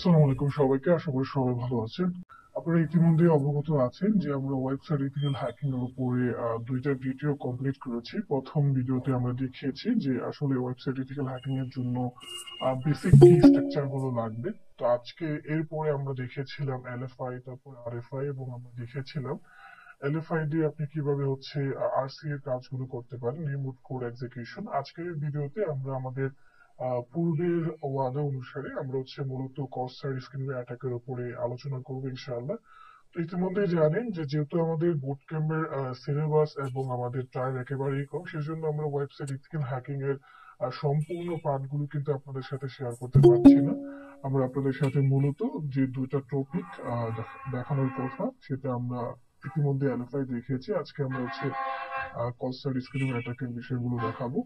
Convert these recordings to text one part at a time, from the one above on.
আসসালামু আলাইকুম সবাইকে। আশা করি সবাই ভালো আছেন। আপনারা ইতিমধ্যে অবগত আছেন যে আমরা ওয়েবসাইট ইথিক্যাল হ্যাকিং এর উপরে দুইটা ভিডিও কমপ্লিট করেছি। প্রথম ভিডিওতে আমরা দেখিয়েছি যে আসলে ওয়েবসাইট ইথিক্যাল হ্যাকিং এর জন্য বেসিক কি স্ট্রাকচার গুলো লাগবে। তো আজকে এরপরে আমরা দেখেছিলাম এলএফআই, তারপর আরএফআই, এবং আমরা দেখেছিলাম এলএফআই দিয়ে আপনি কিভাবে হচ্ছে আরসি এর কাজগুলো করতে পারেন, রিমোট কোড এক্সিকিউশন। আজকের এই ভিডিওতে আমরা আমাদের পূর্বের ওয়াদা অনুসারে আমরা হচ্ছে মূলত কস্ট সাইড স্কিমিং অ্যাটাকের উপরে আলোচনা করবো ইনশাআল্লাহ। তো ইতিমধ্যে জানেন যে যেহেতু আমাদের বুট ক্যাম্পের সিলেবাস এবং আমাদের টাইম একেবারেই কম, সেজন্য আমরা ওয়েবসাইট ইথিক্যাল হ্যাকিং এর সম্পূর্ণ পাঠগুলো কিন্তু আপনাদের সাথে শেয়ার করতে পারছি না। আমরা আপনাদের সাথে মূলত যে দুইটা টপিক দেখানোর কথা, সেটা আমরা ইতিমধ্যে এলএফআই দেখিয়েছি। আজকে আমরা হচ্ছে কস্ট সাইড স্কিমিং অ্যাটাকের বিষয়গুলো দেখাবো।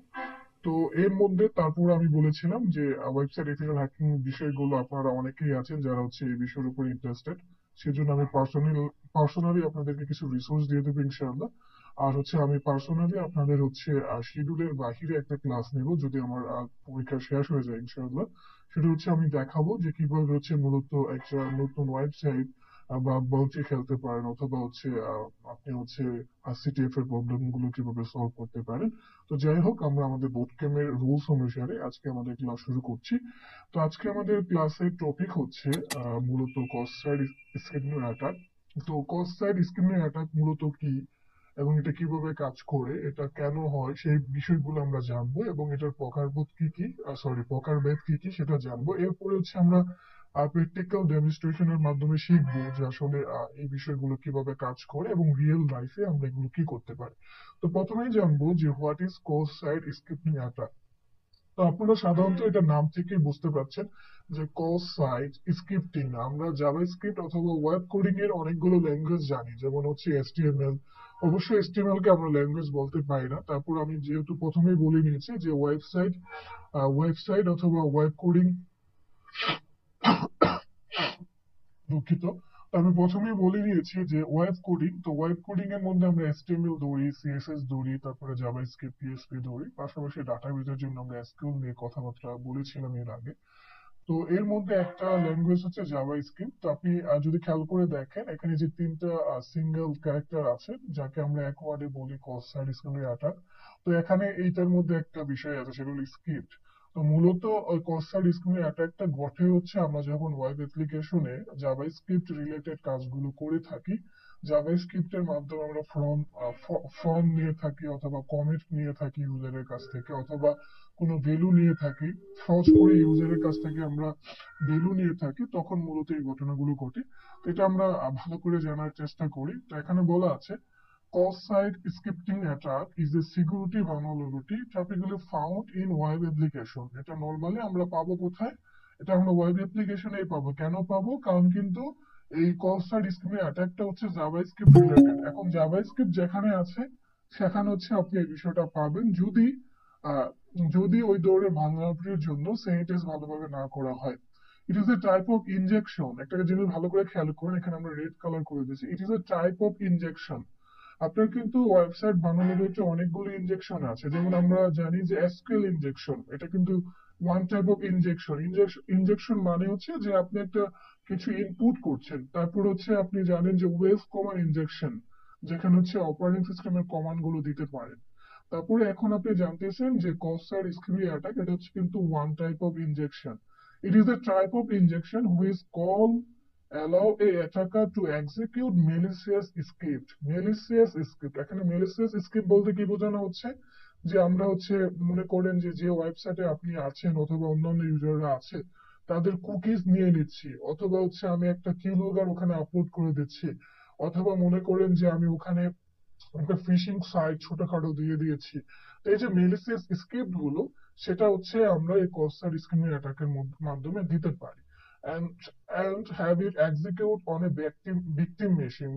তো এর মধ্যে তারপর আমি বলেছিলাম যে ওয়েবসাইট এথিক্যাল হ্যাকিং বিষয়গুলো আপনারা অনেকেই আছেন যারা হচ্ছে এই বিষয়ের উপর ইন্টারেস্টেড। সেজন্য আমি পার্সোনালি আপনাদেরকে কিছু রিসোর্স দিয়ে দেবো ইনশাআল্লাহ। আর হচ্ছে আমি পার্সোনালি আপনাদের হচ্ছে শিডিউলের বাহিরে একটা ক্লাস নেব যদি আমার পরীক্ষা শেষ হয়ে যায় ইনশাআল্লাহ। সেটা হচ্ছে আমি দেখাবো যে কিভাবে হচ্ছে মূলত একটা নতুন ওয়েবসাইট বা বলছে খেলতে পারেন, অথবা হচ্ছে আপনি হচ্ছে সিটিএফ এর প্রবলেম গুলো কিভাবে সলভ করতে পারেন। তো যাই হোক, আমরা আমাদের বোট ক্যাম্পের রুলস অনুসারে আজকে আমাদের ক্লাস শুরু করছি। তো আজকে আমাদের ক্লাসের টপিক হচ্ছে মূলত কস্ট সাইড স্কিমিং অ্যাটাক। তো কস্ট সাইড স্কিমিং অ্যাটাক মূলত কি এবং এটা কিভাবে কাজ করে, এটা কেন হয়, সেই বিষয়গুলো আমরা জানবো, এবং এটার প্রকারভেদ কি কি প্রকারভেদ কি কি সেটা জানবো। এরপরে হচ্ছে আমরা প্র্যাকটিক্যাল ডেমনস্ট্রেশনের মাধ্যমে শিখবো যে আসলে এই বিষয়গুলো কিভাবে কাজ করে এবং রিয়েল লাইফে আমরা এগুলো কি করতে পারি। তো প্রথমেই জানবো যে what is cost side scripting attack. তো আপনারা সাধারণত এটা নাম থেকেই বুঝতে পারছেন যে কস্ট সাইড স্ক্রিপ্টিং। আমরা জাভাস্ক্রিপ্ট অথবা ওয়েব কোডিং এর অনেকগুলো ল্যাঙ্গুয়েজ জানি, যেমন হচ্ছে এসটিএমএল। অবশ্যই এসটিএমএল কে আমরা ল্যাঙ্গুয়েজ বলতে পারি না। তারপর আমি যেহেতু প্রথমেই বলে নিয়েছি যে ওয়েবসাইট অথবা ওয়েব কোডিং, দুঃখিত। তো আমি প্রথমেই বলে দিয়েছি যে ওয়েব কোডিং, তো ওয়েব কোডিং এর মধ্যে আমরা এসটিএমএল ধরি, সিএসএস ধরি, তারপরে জাভাস্ক্রিপ্ট, পিএসপি ধরি। পাশাপাশি ডাটাবেজের জন্য আমরা এসকিউএল নিয়ে কথাবার্তা বলেছিলাম এর আগে। তো এর মধ্যে একটা ল্যাঙ্গুয়েজ হচ্ছে জাভাস্ক্রিপ্ট। তো আপনি যদি খেয়াল করে দেখেন, এখানে যে তিনটা সিঙ্গেল ক্যারেক্টার আছে যাকে আমরা এক ওয়ার্ডে বলি কস্ট সাইড স্কিমিং অ্যাটাক। তো এখানে এইটার মধ্যে একটা বিষয় আছে, সেটা হলো স্ক্রিপ্ট। তো মূলত ওই কস্ট সাইড স্কিমিং অ্যাটাকটা ঘটে হচ্ছে আমরা যখন ওয়েব অ্যাপ্লিকেশনে জাভাস্ক্রিপ্ট রিলেটেড কাজগুলো করে থাকি। জাভাস্ক্রিপ্টের মাধ্যমে আমরা ফর্ম নিয়ে থাকি, অথবা কমেন্ট নিয়ে থাকি ইউজারের কাছ থেকে, অথবা কোনো ভ্যালু নিয়ে থাকি, সহজ করে ইউজারের কাছ থেকে আমরা ভ্যালু নিয়ে থাকি, তখন মূলত এই ঘটনাগুলো ঘটে। তো এটা আমরা ভালো করে জানার চেষ্টা করি। তো এখানে বলা আছে cross-site scripting attack is a security vulnerability typically found in web application. এটা নরমালি আমরা পাবো কোথায়? এটা আমরা ওয়েব অ্যাপ্লিকেশনেই পাবো। কেন পাবো? কারণ কিন্তু এই cross-site scripting অ্যাটাকটা হচ্ছে জাভাস্ক্রিপ্ট রিলেটেড। এখন জাভাস্ক্রিপ্ট যেখানে আছে সেখানে হচ্ছে আপনি এই বিষয়টা পাবেন, যদি আহ, যদি ওই ধরনের ভালনারাবিলিটির জন্য স্যানিটাইজ ভালোভাবে না করা হয়। It is a type of injection. একটা জিনিস ভালো করে খেয়াল করুন, এখানে আমরা রেড কালার করে দিয়েছি। It is a type of injection. আপনার কিন্তু ওয়েবসাইট বানানোর হচ্ছে অনেকগুলো ইনজেকশন আছে, যেমন আমরা জানি যে এসকিউএল ইনজেকশন, এটা কিন্তু one type of injection. Injection মানে হচ্ছে যে আপনি একটা কিছু ইনপুট করছেন, তারপর হচ্ছে আপনি জানেন যে ওয়েভ কমান্ড ইনজেকশন, যেখানে হচ্ছে অপারেটিং সিস্টেমের কমান্ড গুলো দিতে পারেন। তারপরে এখন আপনি জানতেছেন যে কস্টার স্কিমি অ্যাটাক, এটা হচ্ছে কিন্তু one type of injection. It is a type of injection which call allow a attacker to execute malicious script. malicious script, এখানে malicious script বলতে কি বোঝানো হচ্ছে, যে আমরা হচ্ছে মনে করেন যে যে ওয়েবসাইটে আপনি আছেন অথবা অন্যান্য ইউজাররা আছে, তাদের কুকিজ নিয়ে নিচ্ছি, অথবা হচ্ছে আমি একটা কিলোগার ওখানে আপলোড করে দিচ্ছি, অথবা মনে করেন যে আমি ওখানে একটা ফিশিং সাইট ছোটখাটো দিয়ে দিয়েছি। তো এই যে মেলিসিয়াস স্ক্রিপ্ট গুলো, সেটা হচ্ছে আমরা এই কস্টার স্কিমিং অ্যাটাকের মাধ্যমে দিতে পারি। and and have it execute on a victim machine.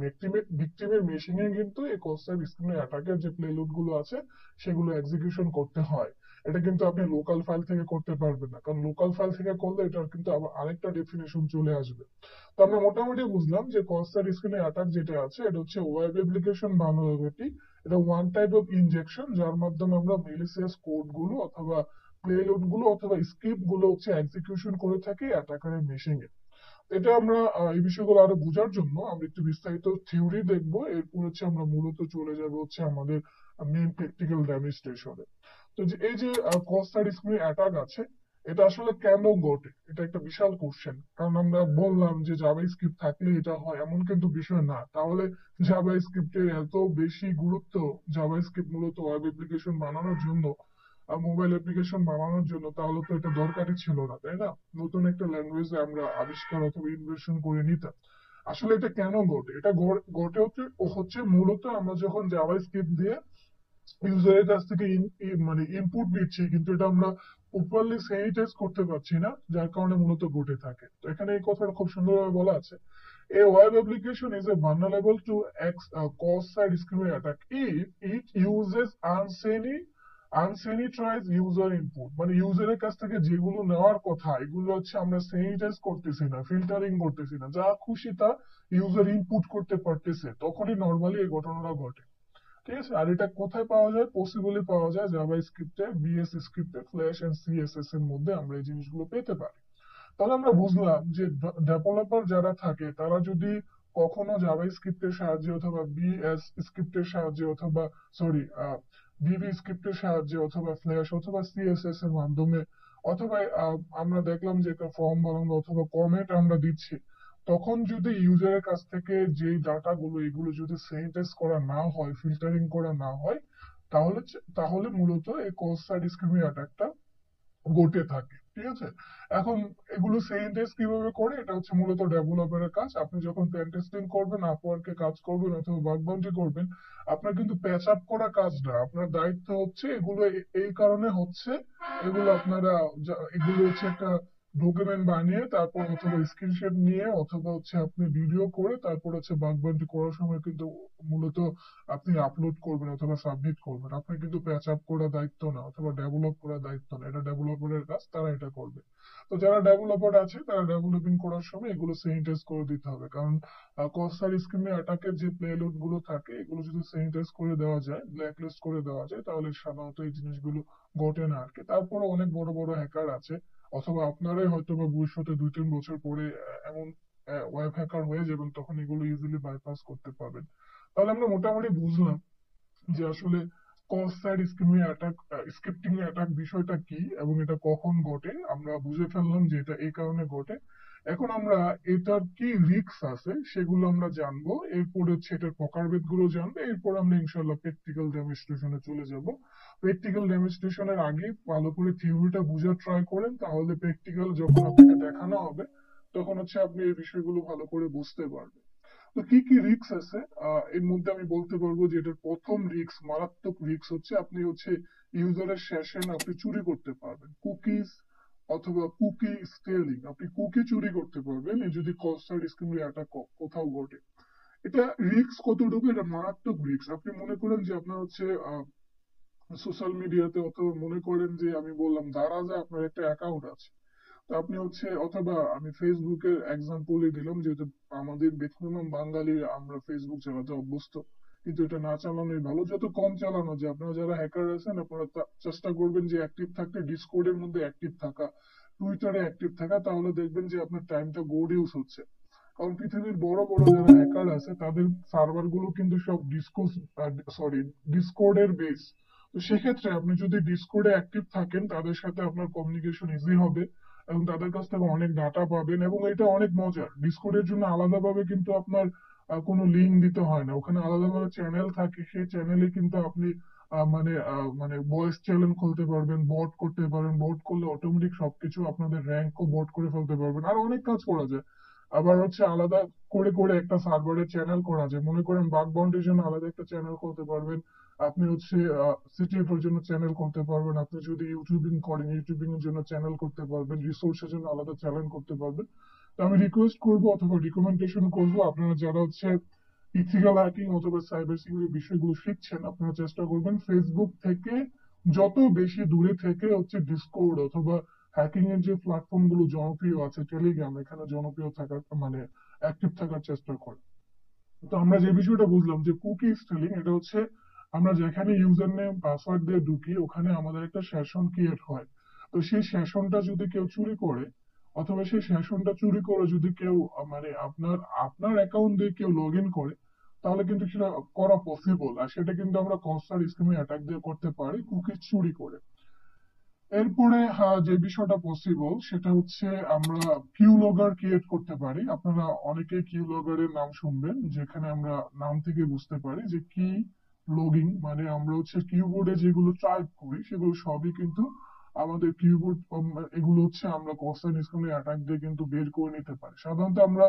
victim-এর মেশিনে কিন্তু এই কস্টার স্কিমিং অ্যাটাকের যে প্লেলুড গুলো আছে সেগুলো এক্সিকিউশন করতে হয়। এটা কিন্তু আপনি লোকাল ফাইল থেকে করতে পারবেন না, কারণ লোকাল ফাইল থেকে করলে এটার কিন্তু আবার আরেকটা ডেফিনেশন চলে আসবে। তো আমরা মোটামুটি বুঝলাম যে কস্টার স্ক্রিনে অ্যাটাক যেটা আছে এটা হচ্ছে ওয়েব অ্যাপ্লিকেশন ভালনারাবিলিটি। এটা ওয়ান টাইপ অফ ইনজেকশন, যার মাধ্যমে আমরা মেলিসিয়াস কোড গুলো অথবা পেলোড গুলো অথবা স্ক্রিপ্ট গুলো হচ্ছে এক্সিকিউশন করে থাকি অ্যাটাকারের মেশিনে। এটা আমরা এই বিষয়গুলো আরো বোঝার জন্য আমরা একটু বিস্তারিত থিওরি দেখবো, এরপর হচ্ছে আমরা মূলত চলে যাব হচ্ছে আমাদের মেইন প্র্যাকটিক্যাল ডেমনস্ট্রেশনে। তো যে এই যে ক্রস সাইট স্ক্রিন অ্যাটাক আছে, এটা আসলে কেন ঘটে, এটা একটা বিশাল কোশ্চেন। কারণ আমরা বললাম যে জাভা স্ক্রিপ্ট থাকলে এটা হয়, এমন কিন্তু বিষয় না। তাহলে জাভা স্ক্রিপ্টের এত বেশি গুরুত্ব, জাভা স্ক্রিপ্ট মূলত ওয়েব অ্যাপ্লিকেশন বানানোর জন্য, মোবাইল অ্যাপ্লিকেশন বানানোর জন্য, তাহলে তো এটা দরকারই ছিল না, তাই না? নতুন একটা ল্যাঙ্গুয়েজ আমরা আবিষ্কার অথবা ইনভেনশন করে নিতাম। আসলে এটা কেন ঘটে, এটা ঘটে হচ্ছে মূলত আমরা যখন জাভা স্ক্রিপ্ট দিয়ে ইউজারের কাছ থেকে মানে ইনপুট নিচ্ছি, কিন্তু এটা আমরা প্রপারলি স্যানিটাইজ করতে পারছি না, যার কারণে মূলত ঘটে থাকে। তো এখানে এই কথাটা খুব সুন্দরভাবে বলা আছে, a web application is a vulnerable to cross-site screen attack if it uses unsanitized user input। মানে ইউজারের কাছ থেকে যেগুলো নেওয়ার কথা এগুলো হচ্ছে আমরা স্যানিটাইজ করতেছি না, ফিল্টারিং করতেছি না, যা খুশি তা ইউজার ইনপুট করতে পারতেছে, তখনই নর্মালি এই ঘটনাটা ঘটে। ঠিক আছে? আর এটা কোথায় পাওয়া যায়? পসিবলি পাওয়া যায় জাভা স্ক্রিপ্টে, বিএস স্ক্রিপ্টে, ফ্ল্যাশ এন্ড সিএসএস এর মধ্যে আমরা এই জিনিসগুলো পেতে পারি। তাহলে আমরা বুঝলাম যে ডেভেলপার যারা থাকে তারা যদি কখনো জাভা স্ক্রিপ্টের সাহায্যে অথবা বিএস স্ক্রিপ্টের সাহায্যে অথবা সরি বিবি স্ক্রিপ্টের সাহায্যে অথবা ফ্ল্যাশ অথবা সিএসএস এর মাধ্যমে অথবা আমরা দেখলাম যে একটা ফর্ম বানানো অথবা কমেন্ট আমরা দিচ্ছি, তখন যদি ইউজারের কাছ থেকে যে ডাটা গুলো এগুলো যদি স্যানিটাইজ করা না হয়, ফিল্টারিং করা না হয়, তাহলে তাহলে মূলত এই ক্রস সাইট স্ক্রিমিং অ্যাটাকটা ঘটে থাকে। ঠিক আছে? এখন এগুলো স্যানিটাইজ কিভাবে করে, এটা হচ্ছে মূলত ডেভেলপারের কাজ। আপনি যখন পেন টেস্টিং করবেন, আপওয়ার্কে কাজ করবেন অথবা বাগ বাউন্টি করবেন, আপনার কিন্তু প্যাচ আপ করা কাজ না, আপনার দায়িত্ব হচ্ছে এগুলো এই কারণে হচ্ছে, এগুলো আপনারা এগুলো হচ্ছে একটা ডকুমেন্ট বানিয়ে তারপর অথবা স্ক্রিনশট নিয়ে অথবা হচ্ছে আপনি ভিডিও করে তারপর হচ্ছে বাগ বাউন্টি করার সময় কিন্তু মূলত আপনি আপলোড করবেন অথবা সাবমিট করবেন। আপনার কিন্তু প্যাচ আপ করার দায়িত্ব না অথবা ডেভেলপ করার দায়িত্ব না, এটা ডেভেলপারের কাজ, তারা এটা করবে। তো যারা ডেভেলপার আছে তারা ডেভেলপিং করার সময় এগুলো স্যানিটাইজ করে দিতে হবে। কারণ কসার স্ক্রিনে অ্যাটাকের যে প্লেলোড গুলো থাকে এগুলো যদি স্যানিটাইজ করে দেওয়া যায়, ব্ল্যাকলিস্ট করে দেওয়া যায়, তাহলে সাধারণত এই জিনিসগুলো ঘটে না আর কি। তারপরে অনেক বড় বড় হ্যাকার আছে, অথবা আপনারাই হয়তো বা ভবিষ্যতে 2-3 বছর পরে এমন ওয়েব হ্যাকার হয়ে যাবেন, তখন এগুলো ইজিলি বাইপাস করতে পারবেন। তাহলে আমরা মোটামুটি বুঝলাম যে আসলে ক্রস সাইট স্ক্রিপ্টিং অ্যাটাক বিষয়টা কি এবং এটা কখন ঘটে। আমরা বুঝে ফেললাম যে এটা এই কারণে ঘটে। এখন আমরা এটার কি রিস্ক আছে সেগুলো আমরা জানবো, এরপর হচ্ছে এটার প্রকারভেদ গুলো জানবো, এরপর আমরা ইনশাল্লাহ প্র্যাকটিক্যাল ডেমনস্ট্রেশনে চলে যাব। প্র্যাকটিক্যাল ডেমনস্ট্রেশনের আগে ভালো করে থিওরিটা বুঝার ট্রাই করেন, তাহলে প্র্যাকটিক্যাল যখন আপনাকে দেখানো হবে তখন হচ্ছে আপনি এই বিষয়গুলো ভালো করে বুঝতে পারবেন। তো কি কি রিস্ক আছে, এর মধ্যে আমি বলতে পারবো যে এটার প্রথম রিস্ক, মারাত্মক রিস্ক হচ্ছে আপনি হচ্ছে ইউজারের সেশন আপনি চুরি করতে পারবেন, কুকিজ অথবা কুকি স্টেলিং, আপনি কুকি চুরি করতে পারবেন এই যদি কস্টার স্ক্রিন অ্যাটাক কোথাও ঘটে। এটা রিস্ক কতটুকু, এটা মারাত্মক রিস্ক। আপনি মনে করেন যে আপনার হচ্ছে সোশ্যাল মিডিয়াতে অথবা মনে করেন যে আমি বললাম দারাজে আপনার একটা অ্যাকাউন্ট আছে, তো আপনি হচ্ছে অথবা আমি ফেসবুকের এক্সাম্পলই দিলাম, যেহেতু আমাদের ম্যাক্সিমাম বাঙালি আমরা ফেসবুক চালাতে অভ্যস্ত, কিন্তু এটা না চালানোই ভালো, যত কম চালানো যায়। আপনারা যারা হ্যাকার আছেন আপনারা চেষ্টা করবেন যে অ্যাক্টিভ থাকতে, ডিসকর্ডের মধ্যে অ্যাক্টিভ থাকা, টুইটারে অ্যাক্টিভ থাকা, তাহলে দেখবেন যে আপনার টাইমটা গুড ইউজ হচ্ছে। কারণ পৃথিবীর বড় বড় যারা হ্যাকার আছে তাদের সার্ভার গুলো কিন্তু সব ডিসকর্ডের বেস। তো সেক্ষেত্রে আপনি যদি ডিসকর্ডে অ্যাক্টিভ থাকেন তাদের সাথে আপনার কমিউনিকেশন ইজি হবে এবং তাদের কাছ থেকে অনেক ডাটা পাবেন। এবং এটা অনেক মজার, ডিসকর্ডের জন্য আলাদাভাবে কিন্তু আপনার কোনো লিঙ্ক দিতে হয় না, ওখানে আলাদাভাবে চ্যানেল থাকে, সেই চ্যানেলে কিন্তু আপনি মানে ভয়েস চ্যানেল খুলতে পারবেন, বট করতে পারবেন, বট করলে অটোমেটিক সবকিছু আপনাদের র্যাঙ্কও বট করে ফেলতে পারবেন, আর অনেক কাজ করা যায়। আবার হচ্ছে আলাদা করে করে একটা সার্ভারের চ্যানেল করা যায়, মনে করেন বাগ বাউন্ডির জন্য আলাদা একটা চ্যানেল করতে পারবেন, আপনি হচ্ছে সিটিএফ এর জন্য চ্যানেল করতে পারবেন, আপনি যদি ইউটিউবিং করেন ইউটিউবিং এর জন্য চ্যানেল করতে পারবেন, রিসোর্সের জন্য আলাদা চ্যানেল করতে পারবেন। তো আমি রিকোয়েস্ট করব অথবা রিকমেন্ডেশন করব, আপনারা যারা হচ্ছে ইথিক্যাল হ্যাকিং অথবা সাইবার সিকিউরিটি বিষয়গুলো শিখছেন, আপনারা চেষ্টা করবেন ফেসবুক থেকে যত বেশি দূরে থেকে হচ্ছে ডিসকর্ড অথবা হ্যাকিং এর যে প্ল্যাটফর্ম গুলো জনপ্রিয় আছে, টেলিগ্রাম, এখানে জনপ্রিয় থাকার মানে অ্যাক্টিভ থাকার চেষ্টা করেন। তো আমরা যে বিষয়টা বুঝলাম যে কুকি স্টিলিং, এটা হচ্ছে আমরা যেখানে ইউজার নেম পাসওয়ার্ড দিয়ে ঢুকি ওখানে আমাদের একটা সেশন ক্রিয়েট হয়। তো সেই সেশনটা যদি কেউ চুরি করে অথবা সেই সেশনটা চুরি করে যদি কেউ মানে আপনার আপনার অ্যাকাউন্ট দিয়ে কেউ লগ ইন করে, তাহলে কিন্তু সেটা করা পসিবল। আর সেটা কিন্তু আমরা কস্টার স্কিমিং অ্যাটাক দিয়ে করতে পারি কুকিজ চুরি করে। এরপরে যে বিষয়টা পসিবল সেটা হচ্ছে আমরা কিউ লগগার ক্রিয়েট করতে পারি। আপনারা অনেকে কিউ লগগারের নাম শুনবেন, যেখানে আমরা নাম থেকে বুঝতে পারি যে কি লগিং মানে আমরা হচ্ছে কিউবোর্ডে যেগুলো টাইপ করি সেগুলো সবই কিন্তু আমাদের কিউবোর্ড, এগুলো হচ্ছে আমরা কস্টার স্কিমিং অ্যাটাক দিয়ে কিন্তু বের করে নিতে পারি। সাধারণত আমরা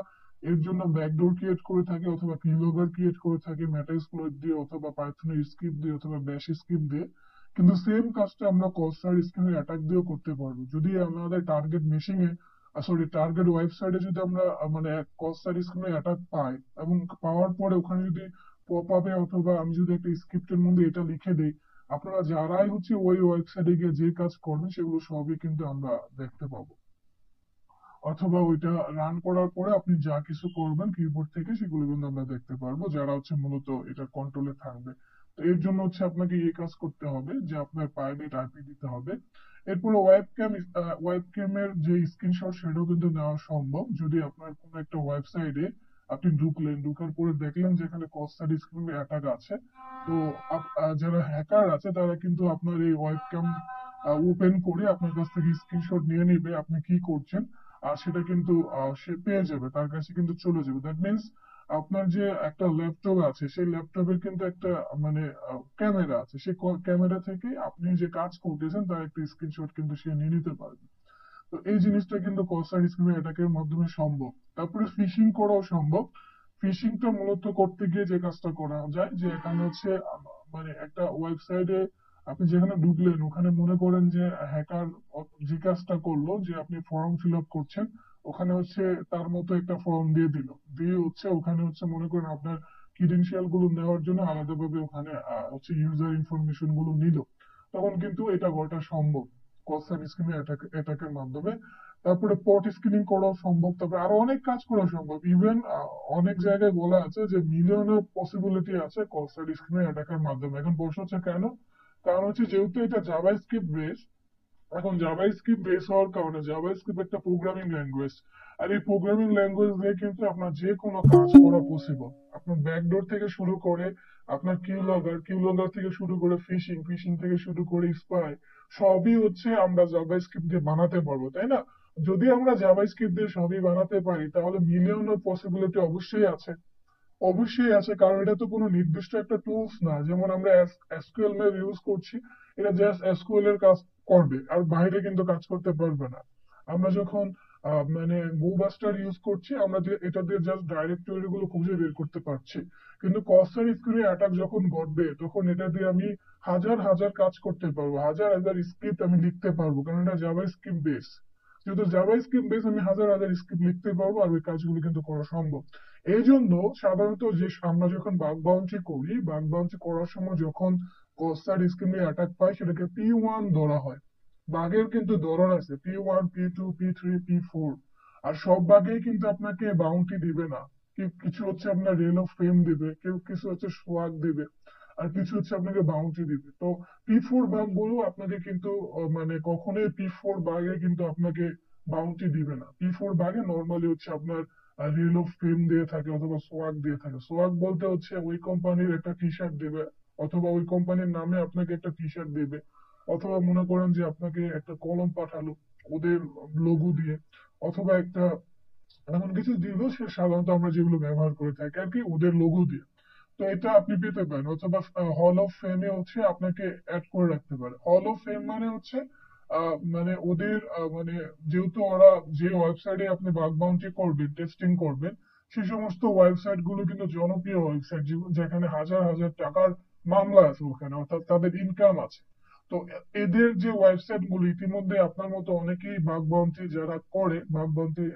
এর জন্য ব্যাকডোর ক্রিয়েট করে থাকি, অথবা কিউ লগগার ক্রিয়েট করে থাকি মেটাস্প্লয়েট দিয়ে, অথবা পাইথনের স্ক্রিপ্ট দিয়ে, অথবা ব্যাশ স্ক্রিপ্ট দিয়ে। কিন্তু সেম কাজটা আমরা কস্টার স্কিমিং অ্যাটাক দিয়েও করতে পারবো। যদি আমাদের টার্গেট মেশিং এ সরি টার্গেট ওয়েবসাইটে যদি আমরা মানে কস্টার স্কিমিং অ্যাটাক পাই, এবং পাওয়ার পরে ওখানে যদি পপ আপে অথবা আমি যদি একটা স্ক্রিপ্টের মধ্যে এটা লিখে দিই, আপনারা যারাই হচ্ছে ওই ওয়েবসাইটে গিয়ে যে কাজ করবেন সেগুলো সবই কিন্তু আমরা দেখতে পাবো। অথবা ওইটা রান করার পরে আপনি যা কিছু করবেন কিবোর্ড থেকে সেগুলো কিন্তু আমরা দেখতে পারবো, যারা হচ্ছে মূলত এটা কন্ট্রোলে থাকবে। তো এর জন্য হচ্ছে আপনাকে এই কাজ করতে হবে যে আপনার প্রাইভেট আইপি দিতে হবে। এরপরে ওয়েবক্যাম এর যে স্ক্রিনশট সেটাও কিন্তু নেওয়া সম্ভব। যদি আপনার কোনো একটা ওয়েবসাইটে আপনি ঢুকার পরে দেখলেন যেখানে কস্টার স্কিমিং অ্যাটাক আছে, তো যারা হ্যাকার আছে তারা কিন্তু আপনার এই ওয়েবক্যাম ওপেন করে আপনার কাছ থেকে স্ক্রিনশট নিয়ে নিবে আপনি কি করছেন। আর সেটা কিন্তু সে পেয়ে যাবে, তার কাছে কিন্তু চলে যাবে। দ্যাট মিনস আপনার যে একটা ল্যাপটপ আছে সেই ল্যাপটপের কিন্তু একটা মানে ক্যামেরা আছে, সেই ক্যামেরা থেকে আপনি যে কাজ করতেছেন তার একটা স্ক্রিনশট কিন্তু সে নিয়ে নিতে পারবে। তো এই জিনিসটা কিন্তু কস্টার স্কিমিং অ্যাটাকের মাধ্যমে সম্ভব। তারপরে ফিশিং করাও সম্ভব। ফিশিংটা মূলত করতে গিয়ে যে কাজটা করা যায় যে এখানে হচ্ছে মানে একটা ওয়েবসাইটে আপনি যেখানে ঢুকলেন ওখানে মনে করেন যে হ্যাকার যে কাজটা করলো যে আপনি ফর্ম ফিল আপ করছেন, ওখানে হচ্ছে তার মতো একটা ফর্ম দিয়ে দিল, দিয়ে হচ্ছে ওখানে হচ্ছে মনে করেন আপনার ক্রিডেন্সিয়াল গুলো নেওয়ার জন্য আলাদাভাবে ওখানে হচ্ছে ইউজার ইনফরমেশন গুলো নিল, তখন কিন্তু এটা করাটা সম্ভব কস্টার স্কিমিং অ্যাটাকের মাধ্যমে। তারপরে পট স্ক্রিনিং করা সম্ভব, তারপরে আরো অনেক কাজ করা সম্ভব। ইভেন অনেক জায়গায় বলা আছে যে মিলিয়নের পসিবিলিটি আছে কস্টার স্ক্রিমিং অ্যাটাকের মাধ্যমে। এখন প্রশ্ন হচ্ছে কেন? কারণ হচ্ছে যেহেতু এটা জাভাস্ক্রিপ্ট বেস, এখন জাভাস্ক্রিপ্ট বেস হওয়ার কারণে জাভাস্ক্রিপ্ট একটা প্রোগ্রামিং ল্যাঙ্গুয়েজ। আর এই প্রোগ্রামিং ল্যাঙ্গুয়েজ দিয়ে কিন্তু আপনার যে কোনো কাজ করা পসিবল। আপনার ব্যাকডোর থেকে শুরু করে আপনার কিউ লগগার থেকে শুরু করে ফিশিং থেকে শুরু করে স্পাই, সবই হচ্ছে আমরা জাভাস্ক্রিপ্ট দিয়ে বানাতে পারবো, তাই না? যদি আমরা জাভাস্ক্রিপ্ট দিয়ে সবই বানাতে পারি তাহলে মিলিয়নের পসিবিলিটি অবশ্যই আছে। অবশ্যই আছে, কারণ এটা তো কোনো নির্দিষ্ট একটা টুলস না। যেমন আমরা এসকিউএল ম্যাপ ইউজ করছি, এটা জাস্ট এসকিউএল এর কাজ করবে, আর বাইরে কিন্তু কাজ করতে পারবে না। আমরা যখন মানে গোবাস্টার ইউজ করছি, আমরা যে এটা দিয়ে জাস্ট ডাইরেক্টরি গুলো খুঁজে বের করতে পারছি। কিন্তু কস্টার স্ক্রিনে অ্যাটাক যখন ঘটবে তখন এটা দিয়ে আমি হাজার হাজার কাজ করতে পারবো, হাজার হাজার স্ক্রিপ্ট আমি লিখতে পারবো, কারণ এটা জাভা স্ক্রিপ্ট বেস। যেহেতু জাভা স্ক্রিপ্ট বেস আমি হাজার হাজার স্ক্রিপ্ট লিখতে পারবো, আর ওই কাজগুলো কিন্তু করা সম্ভব। এই জন্য সাধারণত যে আমরা যখন বাগ বাউন্সি করি, বাগ বাউন্সি করার সময় যখন কস্টার স্কিমে অ্যাটাক পাই সেটাকে P1 ধরা হয়। বাগের কিন্তু ধরন আছে P1, P2, P3, P4। আর সব বাগেই কিন্তু আপনাকে বাউন্টি দিবে না। কিছু হচ্ছে আপনার রেল অফ ফেম দিবে, কেউ কিছু হচ্ছে সোয়াগ দিবে, আর কিছু হচ্ছে আপনাকে বাউন্টি দিবে। তো P4 বাগ গুলো আপনাকে কিন্তু মানে কখনোই P4 বাগে কিন্তু আপনাকে বাউন্টি দিবে না। P4 বাগে নর্মালি হচ্ছে আপনার রিল অফ ফেম দিয়ে থাকে অথবা সোয়াগ দিয়ে থাকে। সোয়াগ বলতে হচ্ছে ওই কোম্পানির একটা টি শার্ট দেবে, অথবা ওই কোম্পানির নামে আপনাকে একটা টি শার্ট দেবে, অথবা মনে করেন যে আপনাকে একটা কলম পাঠালো ওদের লোগো দিয়ে, অথবা একটা এমন কিছু দিল সে সাধারণত আমরা যেগুলো ব্যবহার করে থাকি আর কি ওদের লোগো দিয়ে। তো এটা আপনি পেতে পারেন, অথবা হল অফ ফেমে হচ্ছে আপনাকে অ্যাড করে রাখতে পারে। হল অফ ফেম মানে হচ্ছে মানে ওদের মানে যেহেতু ওরা যে ওয়েবসাইটে আপনি বাগ বাউন্টি করবেন টেস্টিং করবেন, সেই সমস্ত ওয়েবসাইট গুলো কিন্তু জনপ্রিয় ওয়েবসাইট যেখানে হাজার হাজার টাকার মামলা আছে ওখানে, অর্থাৎ তাদের ইনকাম আছে। তো এদের যে ওয়েবসাইট গুলো ইতিমধ্যে আপনার মতো অনেকেই বাগ বাউন্টি যারা করে, বাগ বাউন্টি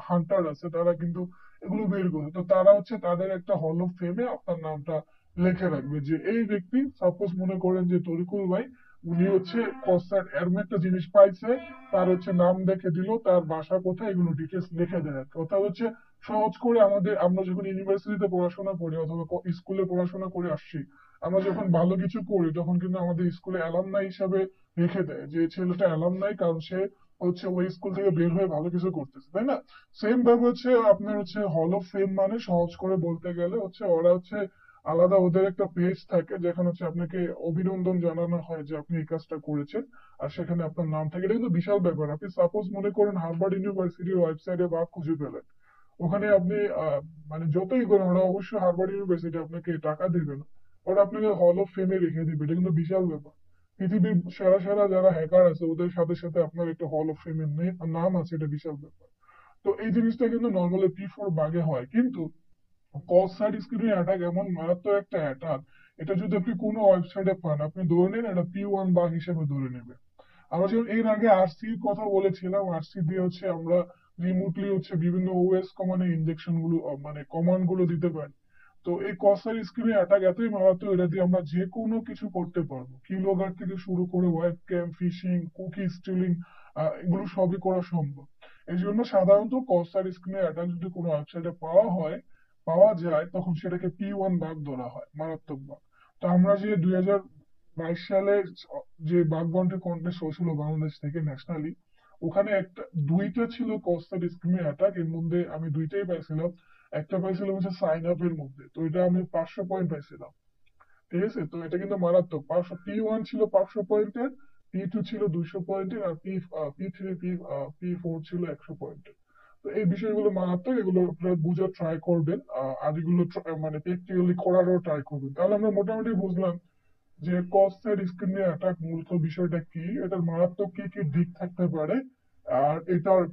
হান্টার আছে, তারা কিন্তু এগুলো বের করে। তো তারা হচ্ছে তাদের একটা হল অফ ফেমে আপনার নামটা লিখে রাখবে যে এই ব্যক্তি, সাপোজ মনে করেন যে তরিকুল ভাই, উনি হচ্ছে কস্টার এরম একটা জিনিস পাইছে, তার হচ্ছে নাম দেখে দিল, তার বাসা কোথায়, এগুলো ডিটেলস লিখে দেয়। কথা হচ্ছে সহজ করে আমাদের আমরা যখন ইউনিভার্সিটিতে পড়াশোনা করি অথবা স্কুলে পড়াশোনা করে আসছি, আমরা যখন ভালো কিছু করি তখন কিন্তু আমাদের স্কুলে অ্যালামনাই হিসাবে রেখে দেয় যে ছেলেটা অ্যালামনাই, কারণ সে হচ্ছে ওই স্কুল থেকে বের হয়ে ভালো কিছু করতেছে, তাই না? সেম ভাবে হচ্ছে আপনার হচ্ছে হল অফ ফেম, মানে সহজ করে বলতে গেলে হচ্ছে ওরা হচ্ছে আলাদা ওদের একটা পেজ থাকে যেখানে হচ্ছে আপনাকে অভিনন্দন জানানো হয় যে আপনি এই কাজটা করেছেন, আর সেখানে আপনার নাম থাকে। এটা কিন্তু বিশাল ব্যাপার। আপনি সাপোজ মনে করেন হার্ভার্ড ইউনিভার্সিটির ওয়েবসাইটে বা খুঁজে পেলেন, ওখানে আপনি মানে যতই করেন ওরা অবশ্যই হার্ভার্ড ইউনিভার্সিটি আপনাকে টাকা দিবে না, ওরা আপনাকে হল অফ ফেমে রেখে দিবে। এটা কিন্তু বিশাল ব্যাপার। পৃথিবীর সেরা সেরা যারা হ্যাকার আছে ওদের সাথে সাথে আপনার একটা হল অফ ফেমের নাম আছে, এটা বিশাল ব্যাপার। তো এই জিনিসটা কিন্তু নর্মালি P4 বাগে হয়, কিন্তু কস সাইড স্ক্রিনে অ্যাটাক এমন মারাত্মক একটা অ্যাটাক, এটা যদি আপনি কোনো ওয়েবসাইটে পান আপনি ধরে নিন এটা P1 বাগ হিসেবে ধরে নেবেন। আমরা যেমন এর আগে আরসির কথা বলেছিলাম, আরসি দিয়ে হচ্ছে আমরা রিমোটলি হচ্ছে বিভিন্ন ওএস কমান্ডে ইনজেকশন গুলো মানে কমান্ড গুলো দিতে পারি। তো এই কসার স্ক্রিনে অ্যাটাক এতই মারাত্মক, এটা দিয়ে আমরা যে কোনো কিছু করতে পারবো। কিলোগার থেকে শুরু করে webcam, phishing, cookie stealing, এগুলো সবই করা সম্ভব। এই জন্য সাধারণত কসার স্ক্রিনে অ্যাটাক যদি কোনো ওয়েবসাইটে পাওয়া যায় তখন সেটাকে P1 বাগ ধরা হয়, মারাত্মক বাগ। তো আমরা যে 2022 সালে যে বাগ বাউন্ডারি কন্টেস্ট হয়েছিল বাংলাদেশ থেকে ন্যাশনালি, ওখানে একটা দুইটা ছিল কস্তার স্কিমে অ্যাটাক, এর মধ্যে আমি দুইটাই পাইছিলাম। একটা পাইছিলাম হচ্ছে সাইন আপ এর মধ্যে, তো এটা আমি 500 পয়েন্ট পাইছিলাম। ঠিক আছে, তো এটা কিন্তু মারাত্মক। 500 P1 ছিল 500 পয়েন্টের, P2 ছিল 200 পয়েন্টের, আর P3 P4 ছিল 100 পয়েন্টের। তো এই বিষয়গুলো মারাত্মক, এগুলো আপনারা বুঝার ট্রাই করবেন, আর এগুলো মানে প্র্যাকটিক্যালি করারও ট্রাই করবেন। তাহলে আমরা মোটামুটি বুঝলাম যে কস্টের স্ক্রিনে অ্যাটাক মূলত বিষয়টা কি, এটার মারাত্মক কি কি দিক থাকতে পারে, আর এটার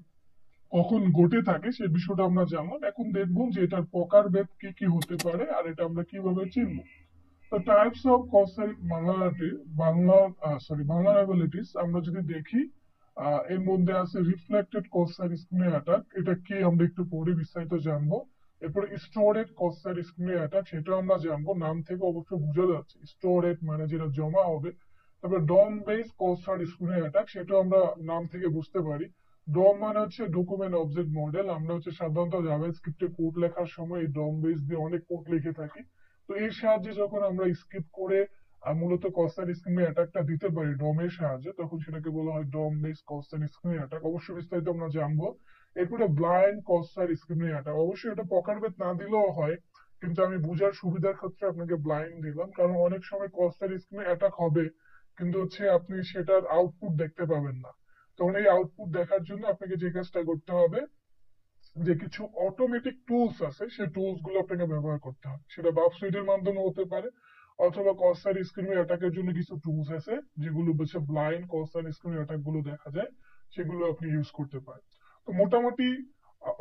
কখন ঘটে থাকে সেই বিষয়টা আমরা জানলাম। এখন দেখবো যে এটার প্রকারভেদ কি কি হতে পারে আর এটা আমরা কিভাবে চিনবো। তো types of coastal Bangla Bangla রেগুলেটিস আমরা যদি দেখি, এর মধ্যে আছে রিফ্লেক্টেড কোস্টাল স্ক্রিনে অ্যাটাক, এটা কি আমরা একটু পরে বিস্তারিত জানবো। এরপরে স্টোরেড কোস্টাল স্ক্রিনে অ্যাটাক, সেটাও আমরা জানবো, নাম থেকে অবশ্য বোঝা যাচ্ছে স্টোরেড মানে যেটা জমা হবে। তারপরে ডম বেস কোস্টাল স্ক্রিনে অ্যাটাক, সেটাও আমরা নাম থেকে বুঝতে পারি। ডম মানে হচ্ছে ডকুমেন্ট অবজেক্ট মডেল, আমরা হচ্ছে সাধারণত জাভাস্ক্রিপ্টে কোড লেখার সময় এই ডম বেস দিয়ে অনেক কোড লিখে থাকি। তো এর সাহায্যে যখন আমরা স্কিপ করে মূলত কস্টার স্কিমে অ্যাটাকটা দিতে পারি ডমের সাহায্যে, তখন সেটাকে বলা হয় ডম বেস কস্টার স্কিমে অ্যাটাক। অবশ্যই বিস্তারিত আমরা জানবো। এরপরে ব্লাইন্ড কস্টার স্কিমে অ্যাটাক, অবশ্যই এটা প্রকারভেদ না দিলেও হয়, কিন্তু আমি বুঝার সুবিধার ক্ষেত্রে আপনাকে ব্লাইন্ড দিলাম, কারণ অনেক সময় কস্টার স্কিমে অ্যাটাক হবে কিন্তু হচ্ছে আপনি সেটার আউটপুট দেখতে পাবেন না। তখন এই আউটপুট দেখার জন্য আপনাকে যে কাজটা করতে হবে, যে কিছু অটোমেটিক টুলস আছে সেই টুলস গুলো আপনাকে ব্যবহার করতে হবে, সেটা বাফ সুইটের মাধ্যমে হতে পারে, অথবা কস্টার স্ক্রিন অ্যাটাকের জন্য কিছু টুলস আছে যেগুলো হচ্ছে ব্লাইন্ড কস্টার স্ক্রিন অ্যাটাক গুলো দেখা যায়, সেগুলো আপনি ইউজ করতে পারেন। তো মোটামুটি আহ,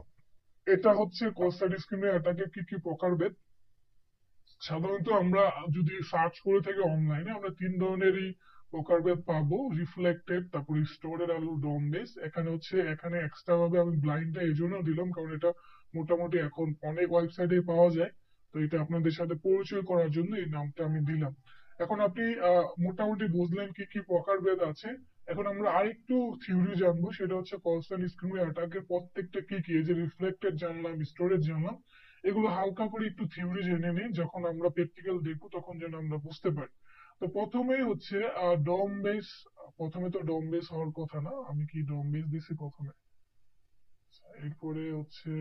এটা হচ্ছে কস্টার স্ক্রিন অ্যাটাকের কি কি প্রকারভেদ। সাধারণত আমরা যদি সার্চ করে থাকি অনলাইনে, আমরা তিন ধরনেরই প্রকারভেদ পাবো: রিফ্লেক্টেড, তারপর স্টোরেড আলু ডম বেস। এখানে এক্সট্রা ভাবে আমি ব্লাইন্ডটা এই জন্য দিলাম কারণ এটা মোটামুটি এখন অনেক ওয়েবসাইটে পাওয়া যায়। তো এটা আপনাদের সাথে পরিচয় করার জন্য এই নামটা আমি দিলাম। এখন আপনি মোটামুটি বুঝলেন কি কি প্রকারভেদ আছে। এখন আমরা আরেকটু থিওরি জানবো, সেটা হচ্ছে কনস্ট্যান্ট স্ক্রিন অ্যাটাকের প্রত্যেকটা কি কি। এই যে রিফ্লেক্টেড জানলাম, স্টোরেজ জানলাম, এগুলো হালকা করে একটু থিওরি জেনে নিই, যখন আমরা প্র্যাকটিক্যাল দেখবো তখন যেন আমরা বুঝতে পারি। তো প্রথমেই হচ্ছে ডম বেস। প্রথমে তো ডম বেস হওয়ার কথা না, আমি কি ডম বেস দিছি প্রথমে? এরপরে হচ্ছে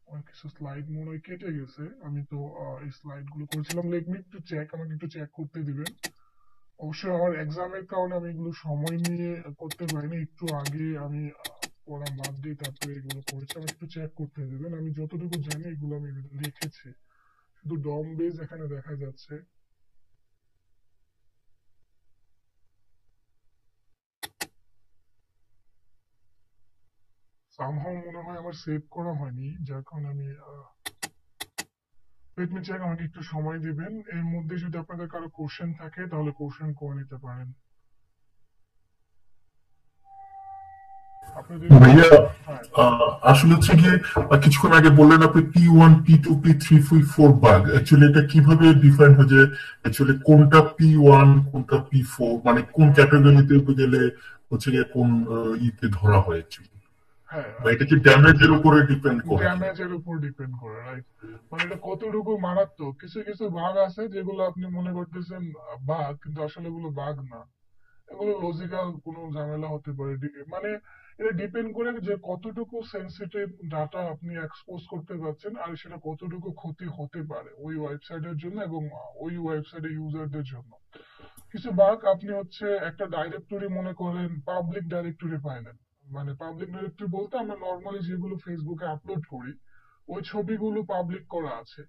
আমার কিছু স্লাইড মনে হয় কেটে গেছে, আমি তো এই স্লাইড গুলো করেছিলাম। লেট মি একটু চেক, আমাকে একটু চেক করতে দিবেন। অবশ্যই আমার এক্সামের কারণে আমি এগুলো সময় নিয়ে করতে পারিনি, একটু আগে আমি পড়া বাদ দিয়ে তারপরে এগুলো করেছি। আমি একটু চেক করতে দেবেন, আমি যতটুকু জানি এগুলো আমি লিখেছি। শুধু ডম বেস এখানে দেখা যাচ্ছে। সামহাও মনে হয় আমার সেভ করা হয়নি, যার কারণে আমি লেট মি চেক, আমাকে একটু সময় দিবেন। এর মধ্যে যদি আপনাদের কারো কোশ্চেন থাকে তাহলে কোশ্চেন করে নিতে পারেন। আপনি যদি ভাইয়া, হ্যাঁ আসলে হচ্ছে গিয়ে কিছুক্ষণ আগে বললেন আপনি P1 P2 P3 P4 bug, actually এটা কিভাবে ডিফাইন হয় যে অ্যাকচুয়ালি কোনটা P1 কোনটা P4, মানে কোন ক্যাটাগরিতে গেলে হচ্ছে গিয়ে কোন ইতে ধরা হয় অ্যাকচুয়ালি, হ্যাঁ বা এটা কি ড্যামেজের উপরে ডিপেন্ড করে কিনা? ড্যামেজের উপর ডিপেন্ড করে, রাইট। মানে এটা কতটুকু মারাত্মক। কিছু কিছু বাগ আছে যেগুলো আপনি মনে করতেছেন বাগ, কিন্তু আসলে এগুলো বাগ না। এগুলো লজিক্যাল কোনো ঝামেলা হতে পারে। মানে এটা ডিপেন্ড করে যে কতটুকু সেনসিটিভ ডাটা আপনি এক্সপোজ করতে পারছেন আর সেটা কতটুকু ক্ষতি হতে পারে ওই ওয়েবসাইটের জন্য এবং ওই ওয়েবসাইটের ইউজারদের জন্য। কিছু বাগ আপনি হচ্ছে একটা ডাইরেক্টরি মনে করেন পাবলিক ডাইরেক্টরি পাইলেন, মানে পাবলিক ডাইরেক্টরি বলতে আমরা নর্মালি যেগুলো ফেসবুকে আপলোড করি ওই ছবিগুলো পাবলিক করা আছে।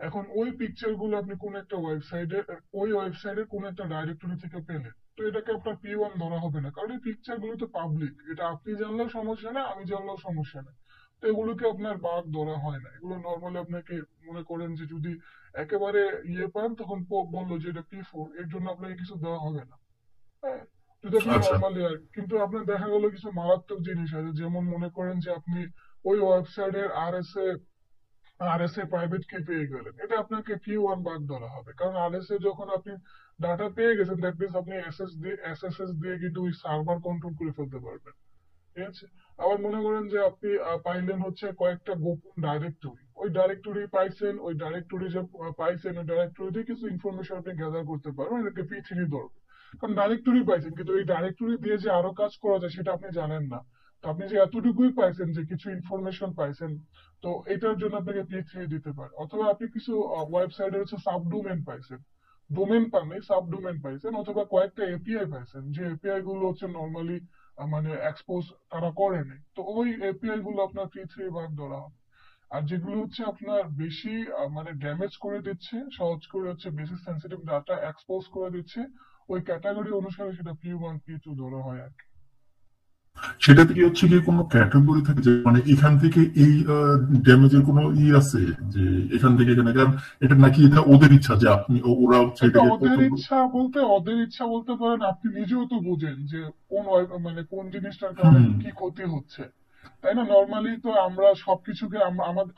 এখন ওই পিকচার গুলো আপনি কোন একটা ওয়েবসাইটে, ওই ওয়েবসাইটের কোন একটা ডাইরেক্টরি থেকে পেলেন, তো এটাকে আপনার P1 ধরা হবে না, কারণ এই পিকচার গুলো তো পাবলিক, এটা আপনি জানলেও সমস্যা না, আমি জানলেও সমস্যা না। তো এগুলোকে আপনার বাগ ধরা হয় না। এগুলো নর্মালি আপনাকে মনে করেন যে যদি একেবারে ইয়ে পান তখন বললো যে এটা P4, এর জন্য আপনাকে কিছু দেওয়া হবে না। হ্যাঁ, যদি আপনি আচ্ছা। নর্মালি আর কিন্তু আপনার দেখা গেলো কিছু মারাত্মক জিনিস আছে, যেমন মনে করেন যে আপনি ওই ওয়েবসাইটের আরএসএ প্রাইভেট কি পেয়ে গেলেন, এটা আপনাকে P1 বাদ ধরা হবে, কারণ আরএসএ যখন আপনি ডাটা পেয়ে গেছেন দ্যাট মিনস আপনি এসএসএস দিয়ে কিন্তু ওই সার্ভার কন্ট্রোল করে ফেলতে পারবেন। ঠিক আছে। আবার মনে করেন যে আপনি পাইলেন হচ্ছে কয়েকটা গোপন ডাইরেক্টরি, ওই ডাইরেক্টরি পাইছেন, ওই ডাইরেক্টরি যে পাইছেন ওই ডাইরেক্টরি দিয়ে কিছু ইনফরমেশন আপনি গ্যাদার করতে পারবেন, এটাকে P3 ধরবে। কারণ ডাইরেক্টরি পাইছেন কিন্তু এই ডাইরেক্টরি দিয়ে যে আরো কাজ করা যায় সেটা আপনি জানেন না। তো আপনি যে এতটুকুই পাইছেন যে কিছু ইনফরমেশন পাইছেন, তো এটার জন্য আপনাকে P3 দিতে পারে। অথবা আপনি কিছু ওয়েবসাইটের হচ্ছে সাবডোমেন পাইছেন, ডোমেন পান নাই, সাবডোমেন পাইছেন, অথবা কয়েকটা এপিআই পাইছেন যে এপিআই গুলো হচ্ছে নর্মালি মানে এক্সপোজ তারা করে নাই, তো ওই এপিআই গুলো আপনার P3 ভাগ ধরা হবে। আর যেগুলো হচ্ছে আপনার বেশি মানে ড্যামেজ করে দিচ্ছে, সহজ করে হচ্ছে বেশি সেন্সিটিভ ডাটা এক্সপোজ করে দিচ্ছে, ওই ক্যাটাগরি অনুসারে সেটা P1 P2 ধরা হয় আর কি। সেটাতে কি হচ্ছে গিয়ে কোনো ক্যাটাগরি থাকে যে মানে এখান থেকে এই ড্যামেজের কোনো আছে যে এখান থেকে এখানে, কারণ এটা নাকি এটা ওদের ইচ্ছা যে আপনি ওরা হচ্ছে এটা এটাকে কত। ওদের ইচ্ছা বলতে পারেন, আপনি নিজেও তো বুঝেন যে মানে কোন জিনিসটার কারণে হুম। কি ক্ষতি হচ্ছে। তাই না? নর্মালি তো আমরা সবকিছুকে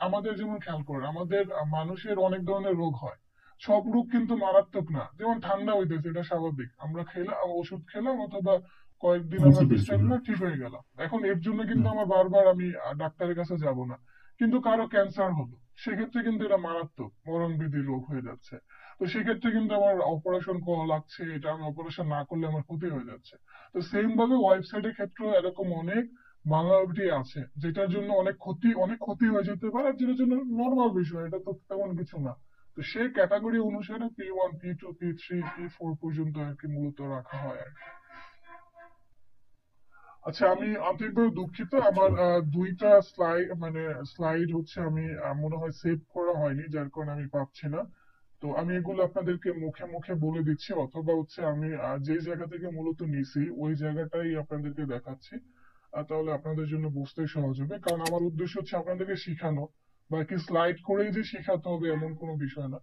আমাদের যেমন খেয়াল করেন, আমাদের মানুষের অনেক ধরনের রোগ হয়, সব রোগ কিন্তু মারাত্মক না। যেমন ঠান্ডা হইতেছে, এটা স্বাভাবিক, আমরা খেলাম ওষুধ খেলাম অথবা কয়েকদিন আমরা বুঝতে পেরেছি। বিশ্রাম হুম। নিলাম, ঠিক হয়ে গেলাম, এখন এর জন্য কিন্তু হুম। আমার বারবার আমি ডাক্তারের কাছে যাব না। কিন্তু কারো ক্যান্সার হলো, সেক্ষেত্রে কিন্তু এটা মারাত্মক মরণবিধি রোগ হয়ে যাচ্ছে। তো সেক্ষেত্রে কিন্তু আমার অপারেশন করা লাগছে, এটা আমি অপারেশন না করলে আমার ক্ষতি হয়ে যাচ্ছে। তো সেম ভাবে ওয়েবসাইটের ক্ষেত্রেও এরকম অনেক ভালনারেবিলিটি আছে যেটার জন্য অনেক ক্ষতি হয়ে যেতে পারে, আর যেটার জন্য নর্মাল বিষয়, এটা তো তেমন কিছু না। তো সেই ক্যাটাগরি অনুসারে P1 P2 P3 P4 পর্যন্ত আর কি মূলত রাখা হয় আর কি। আচ্ছা, আমি আন্তরিকভাবে দুঃখিত, আচ্ছা। আমার দুইটা স্লাইড হচ্ছে আমি মনে হয় সেভ করা হয়নি, যার কারণে আমি পাচ্ছি না। তো আমি এগুলো আপনাদেরকে মুখে মুখে বলে দিচ্ছি, অথবা হচ্ছে আমি যে জায়গা থেকে মূলত নিছি ওই জায়গাটাই আপনাদেরকে দেখাচ্ছি। তাহলে আপনাদের জন্য বুঝতে সহজ হবে, কারণ আমার উদ্দেশ্য হচ্ছে আপনাদেরকে শিখানো, বা কি স্লাইড করেই যে শিখাতে হবে এমন কোনো বিষয় না।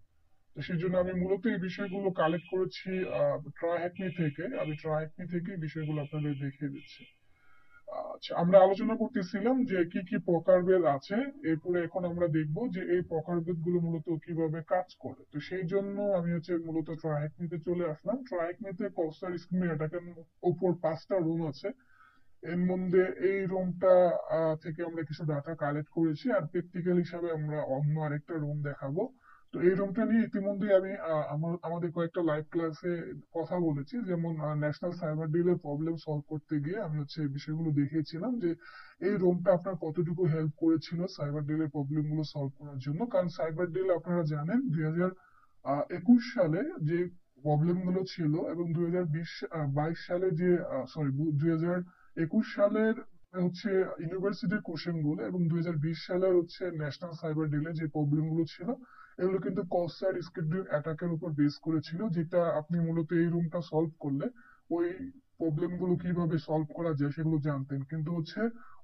তো সেই জন্য আমি মূলত এই বিষয়গুলো কালেক্ট করেছি ট্রাই থেকে, আমি ট্রাই থেকে এই বিষয়গুলো আপনাদের দেখিয়ে দিচ্ছি। আচ্ছা, আমরা আলোচনা করতেছিলাম যে কি কি প্রকারভেদ আছে, এরপরে এখন আমরা দেখব যে এই প্রকারভেদ গুলো মূলত কিভাবে কাজ করে। তো সেই জন্য আমি হচ্ছে মূলত ট্রাইকমিতে চলে আসলাম। ট্রাইকমিতে কস্টার স্কিম অ্যাটাকের উপর 5টা রুম আছে। এর মধ্যে এই রুমটা থেকে আমরা কিছু ডাটা কালেক্ট করেছি, আর প্র্যাকটিক্যাল হিসাবে আমরা অন্য আরেকটা রুম দেখাবো। তো এই রুমটা নিয়ে ইতিমধ্যে আমি আমাদের কয়েকটা লাইভ ক্লাসে কথা বলেছি, যেমন ন্যাশনাল সাইবার ডিলের প্রবলেম সলভ করতে গিয়ে আমি হচ্ছে এই বিষয়গুলো দেখিয়েছিলাম যে এই রুমটা আপনার কতটুকু হেল্প করেছিল সাইবার ডিলের প্রবলেম গুলো সলভ করার জন্য। কারণ সাইবার ডিল আপনারা জানেন 2021 সালে যে প্রবলেম গুলো ছিল এবং 2022 সালে যে সরি 2021 সালের হচ্ছে ইউনিভার্সিটির কোশ্চেন গুলো এবং 2020 সালের হচ্ছে ন্যাশনাল সাইবার ডিলে যে প্রবলেম গুলো ছিল, এগুলো কিন্তু কসার স্কিপিং অ্যাটাকের উপর বেস করেছিল, যেটা আপনি মূলত এই রুমটা সলভ করলে ওই প্রবলেম গুলো কিভাবে সলভ করা যায় সেগুলো জানতেন। কিন্তু হচ্ছে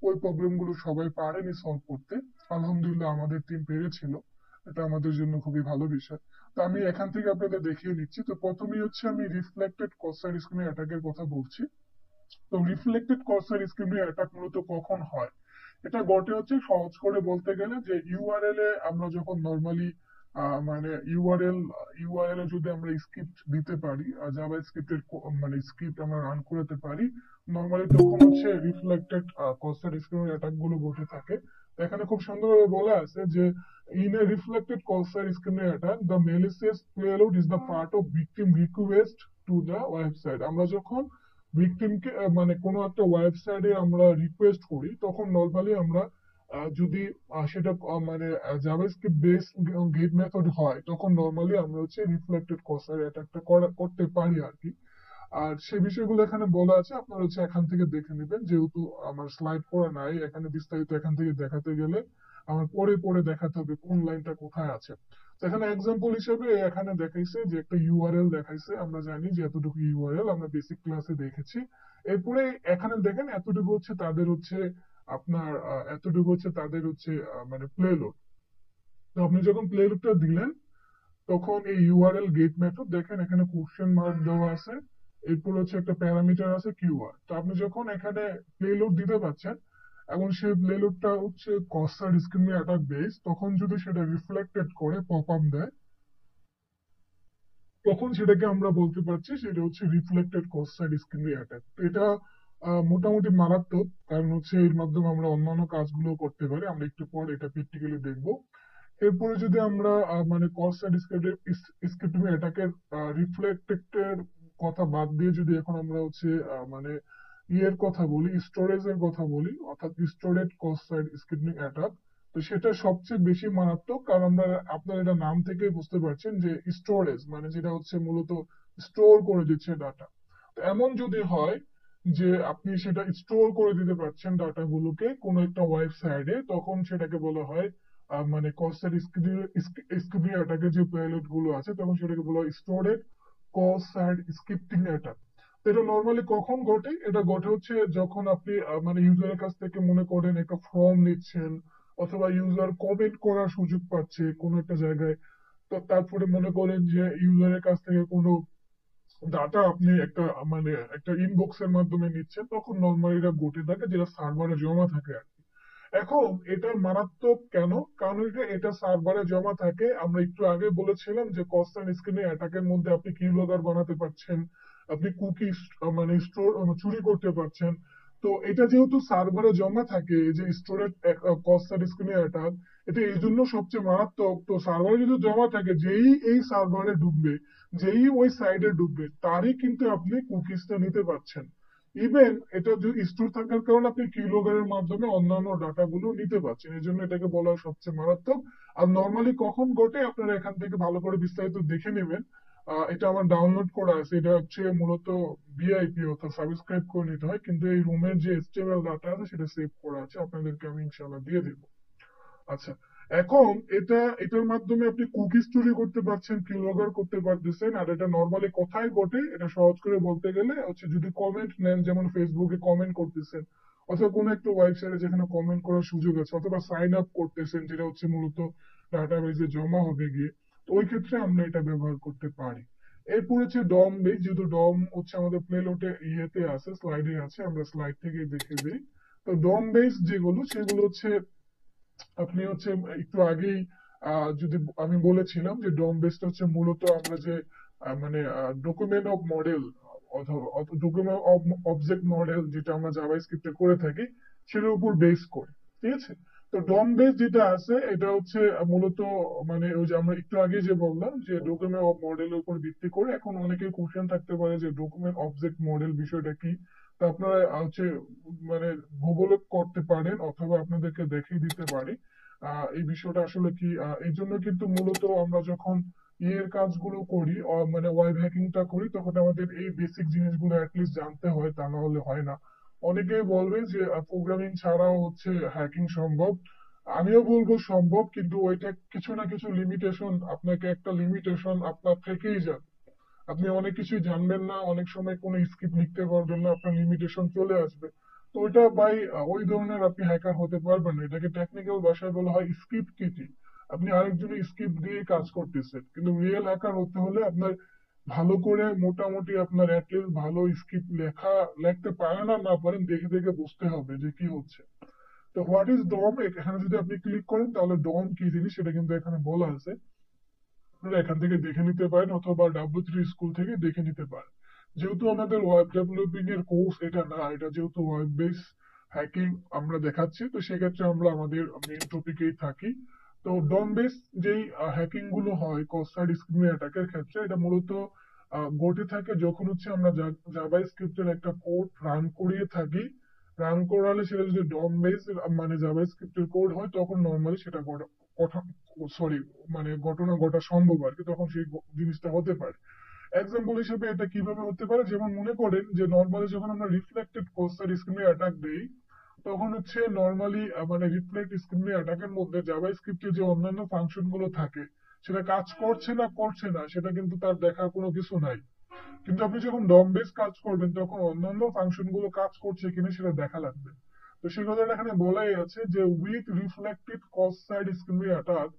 ওই প্রবলেম গুলো সবাই পারেনি সলভ করতে। আলহামদুলিল্লাহ আমাদের টিম পেরেছিল, এটা আমাদের জন্য খুবই ভালো বিষয়। তো আমি এখান থেকে আপনাদের দেখিয়ে নিচ্ছি। তো প্রথমেই হচ্ছে আমি রিফ্লেক্টেড কসার স্কিপিং অ্যাটাকের কথা বলছি। তো রিফ্লেক্টেড কসার স্কিপিং অ্যাটাক মূলত কখন হয়? এটা ঘটে হচ্ছে সহজ করে বলতে গেলে যে ইউআরএল এ আমরা যখন নর্মালি মানে ইউআরএল এ যদি আমরা স্ক্রিপ্ট দিতে পারি, জাভা স্ক্রিপ্টের মানে স্ক্রিপ্ট আমরা রান করতে পারি নর্মালি, তখন হচ্ছে রিফ্লেক্টেড কসার স্কিপিং অ্যাটাক গুলো ঘটে থাকে। তো এখানে খুব সুন্দরভাবে বলা আছে যে ইন এ রিফ্লেক্টেড কসার scripting attack the malicious payload is the part of victim request to the website. আমরা যখন ভিকটিমকে মানে কোনো একটা ওয়েবসাইটে আমরা রিকোয়েস্ট করি, তখন নর্মালি আমরা যদি সেটা মানে জাভাস্ক্রিপ্ট বেস গেট মেথড হয়, তখন নর্মালি আমরা হচ্ছে রিফ্লেক্টেড কসার অ্যাটাকটা করতে পারি আর কি। আর সে বিষয়গুলো এখানে বলা আছে, আপনারা হচ্ছে এখান থেকে দেখে নেবেন, যেহেতু আমার স্লাইড করা নাই এখানে বিস্তারিত, এখান থেকে দেখাতে গেলে আমার পরে পরে দেখাতে হবে কোন লাইনটা কোথায় আছে। তো এখানে এক্সাম্পল হিসেবে এখানে দেখাইছে যে একটা ইউআরএল দেখাইছে, আমরা জানি যে এতটুকু ইউআরএল আমরা বেসিক ক্লাসে দেখেছি। এরপরে এখানে দেখেন এতটুকু হচ্ছে তাদের হচ্ছে আপনার এতটুকু হচ্ছে তাদের হচ্ছে মানে প্লে লোড। তো আপনি যখন প্লে লোডটা দিলেন, তখন এই ইউআরএল গেট মেথড দেখেন এখানে কোশ্চেন মার্ক দেওয়া আছে, এরপর হচ্ছে একটা প্যারামিটার আছে কিউআর। তো আপনি যখন এখানে পেলোড দিতে পারছেন, এবং সেই পেলোডটা হচ্ছে কস্টার ডিসক্রিমিনেট অ্যাটাক বেস, তখন যদি সেটা রিফ্লেক্টেড করে পপ আপ দেয়, তখন সেটাকে আমরা বলতে পারছি সেটা হচ্ছে রিফ্লেক্টেড কস্টার ডিসক্রিমিনেট অ্যাটাক। এটা মোটামুটি মারাত্মক, কারণ হচ্ছে এর মাধ্যমে আমরা অন্যান্য কাজগুলো করতে পারি, আমরা একটু পর এটা প্র্যাকটিক্যালি দেখবো। এরপরে যদি আমরা মানে কস্ট আর স্ক্রিপ্টিং অ্যাটাকের রিফ্লেক্টেড কথা বাদ দিয়ে যদি এখন আমরা হচ্ছে মানে ইয়ের কথা বলি, স্টোরেজের কথা বলি, অর্থাৎ storage cost side scripting attack, তো সেটা সবচেয়ে বেশি মারাত্মক। কারণ আমরা, আপনার এটা নাম থেকেই বুঝতে পারছেন যে স্টোরেজ মানে যেটা হচ্ছে মূলত স্টোর করে দিচ্ছে ডাটা। তো এমন যদি হয় যে আপনি সেটা স্টোর করে দিতে পারছেন ডাটাগুলোকে কোনো একটা ওয়েবসাইটে, তখন সেটাকে বলা হয় মানে কস্টার স্ক্রিপ্টিং অ্যাটাকের যে পেলোড গুলো আছে, তখন সেটাকে বলা হয় স্টোরেজ কস্ট স্ক্রিপ্টিং অ্যাটাক। তো এটা নর্মালি কখন ঘটে? এটা ঘটে হচ্ছে যখন আপনি মানে ইউজারের কাছ থেকে মনে করেন একটা ফর্ম নিচ্ছেন, অথবা ইউজার কমেন্ট করার সুযোগ পাচ্ছে কোনো একটা জায়গায়। তো তারপরে মনে করেন যে ইউজারের কাছ থেকে কোনো ডাটা আপনি একটা মানে একটা ইনবক্স এর মাধ্যমে নিচ্ছেন, তখন নর্মালি এটা ঘটে থাকে, যেটা সার্ভারে জমা থাকে আর কি। এখন এটা মারাত্মক কেন? কারণ এটা সার্ভারে জমা থাকে। আমরা একটু আগে বলেছিলাম যে কস্ট অ্যান্ড স্কিমিং অ্যাটাকের মধ্যে আপনি কিলগার বানাতে পারছেন, আপনি কুকি মানে স্টোর চুরি করতে পারছেন। তো এটা যেহেতু সার্ভারে জমা থাকে, এই যে storage cost and skimming attack, এটা এই জন্য সবচেয়ে মারাত্মক। তো সার্ভারে যদি জমা থাকে, যেই এই সার্ভারে ঢুকবে, যেই ওই সাইডে ঢুকবে, তারই কিন্তু আপনি কুকিজটা নিতে পারছেন। ইভেন এটা যদি স্টোর থাকার কারণে আপনি কিলোগ্রামের মাধ্যমে অন্যান্য ডাটা গুলো নিতে পারছেন, এই জন্য এটাকে বলা হয় সবচেয়ে মারাত্মক। আর নর্মালি কখন ঘটে আপনারা এখান থেকে ভালো করে বিস্তারিত দেখে নেবেন। এটা আমার ডাউনলোড করা আছে, এটা হচ্ছে মূলত ভিআইপি অর্থাৎ সাবস্ক্রাইব করে নিতে হয়, কিন্তু এই রুমের যে এসটিএমএল ডাটা আছে সেটা সেভ করা আছে, আপনাদেরকে আমি ইনশাল্লাহ দিয়ে দেবো। আচ্ছা, এখন এটার মাধ্যমে আপনি কুকিজ তৈরি করতে পারছেন, কিলগার করতে পারতেছেন। আর এটা নর্মালি কোথায় ঘটে, এটা সহজ করে বলতে গেলে হচ্ছে যদি কমেন্ট নেন, যেমন ফেসবুকে কমেন্ট করতেছেন, অথবা কোনো একটা ওয়েবসাইটে যেখানে কমেন্ট করার সুযোগ আছে, অথবা সাইন আপ করতেছেন, যেটা হচ্ছে মূলত ডাটাবেজে জমা হবে গিয়ে, তো ওই ক্ষেত্রে আমরা এটা ব্যবহার করতে পারি। এরপর হচ্ছে ডম বেস, যেহেতু ডম হচ্ছে আমাদের প্লেলোটে ইয়েতে আছে, স্লাইডে আছে, আমরা স্লাইড থেকে দেখে দিই। তো ডম বেস যেগুলো, সেগুলো হচ্ছে আপনি হচ্ছে একটু আগেই যদি আমি বলেছিলাম যে ডম বেসটা হচ্ছে মূলত আমরা যে মানে ডকুমেন্ট অফ মডেল অথবা ডকুমেন্ট অফ অবজেক্ট মডেল যেটা আমরা জাভাস্ক্রিপ্টে করে থাকি, সেটার উপর বেস করে, ঠিক আছে। তো ডম বেস যেটা আছে এটা হচ্ছে মূলত মানে ওই যে আমরা একটু আগে যে বললাম যে ডকুমেন্ট অফ মডেলের উপর ভিত্তি করে। এখন অনেকের কোশ্চেন থাকতে পারে যে ডকুমেন্ট অবজেক্ট মডেল বিষয়টা কি। তো আপনারা হচ্ছে মানে গুগলে করতে পারেন, অথবা আপনাদেরকে দেখিয়ে দিতে পারি এই বিষয়টা আসলে কি। এই জন্য কিন্তু মূলত আমরা যখন ইয়ের কাজগুলো করি, মানে ওয়েব হ্যাকিংটা করি, তখন আমাদের এই বেসিক জিনিসগুলো অ্যাটলিস্ট জানতে হয়, তা না হলে হয় না। অনেকেই বলবে যে প্রোগ্রামিং ছাড়াও হচ্ছে হ্যাকিং সম্ভব। আমিও বলবো সম্ভব, কিন্তু ওইটা কিছু না কিছু লিমিটেশন, আপনাকে একটা লিমিটেশন আপনার থেকেই যাবে। আপনি অনেক কিছুই জানবেন না, অনেক সময় কোনো স্ক্রিপ্ট লিখতে পারবেন না, আপনার লিমিটেশন চলে আসবে। তো ওইটা বাই ওই ধরনের আপনি হ্যাকার হতে পারবেন না। এটাকে টেকনিক্যাল ভাষায় বলা হয় স্ক্রিপ্ট কিটিং। আপনি আরেকজনের স্ক্রিপ্ট দিয়ে কাজ করতেছেন, কিন্তু রিয়েল হ্যাকার হতে হলে আপনার ভালো করে মোটামুটি আপনার অ্যাটলিস্ট ভালো স্ক্রিপ্ট লিখতে পারেন আর না পারেন, দেখে দেখে বুঝতে হবে যে কি হচ্ছে। তো হোয়াট ইজ ডম, এখানে যদি আপনি ক্লিক করেন, তাহলে ডম কি জিনিস সেটা কিন্তু এখানে বলা আছে। আপনারা এখান থেকে দেখে নিতে পারেন, অথবা W3 স্কুল থেকে দেখে নিতে পারেন। যেহেতু আমাদের ওয়েব ডেভেলপিং এর কোর্স এটা না, এটা যেহেতু ওয়েব বেস হ্যাকিং আমরা দেখাচ্ছি, তো সেক্ষেত্রে আমরা আমাদের মেইন টপিকেই থাকি। তো ডম বেস যেই হ্যাকিং গুলো হয় কস্ট সাইড স্ক্রিমিং অ্যাটাকের ক্ষেত্রে, এটা মূলত ঘটে থাকে যখন হচ্ছে আমরা জাভা স্ক্রিপ্টের একটা কোড রান করিয়ে থাকি। রান করালে সেটা যদি ডম বেস মানে জাভা স্ক্রিপ্টের কোড হয়, তখন নর্মালি সেটা সরি মানে ঘটনা ঘটা সম্ভব আর কি, তখন সেই জিনিসটা হতে পারে। এক্সাম্পল হিসেবে এটা কিভাবে হতে পারে, যেমন মনে করেন যে নর্মালি যখন আমরা রিফ্লেক্টেড কোসার স্ক্রিনে অ্যাটাক দেই, তখন হচ্ছে নর্মালি মানে রিফ্লেক্ট স্ক্রিনে অ্যাটাকের মধ্যে জাভা স্ক্রিপ্টে যে অন্যান্য ফাংশন গুলো থাকে, সেটা কাজ করছে না করছে না সেটা কিন্তু তার দেখার কোনো কিছু নাই। কিন্তু আপনি যখন ডম বেস কাজ করবেন, তখন অন্যান্য ফাংশন গুলো কাজ করছে কিনা সেটা দেখা লাগবে। তো সেই কথাটা এখানে বলাই আছে যে with reflected cos side screen attack,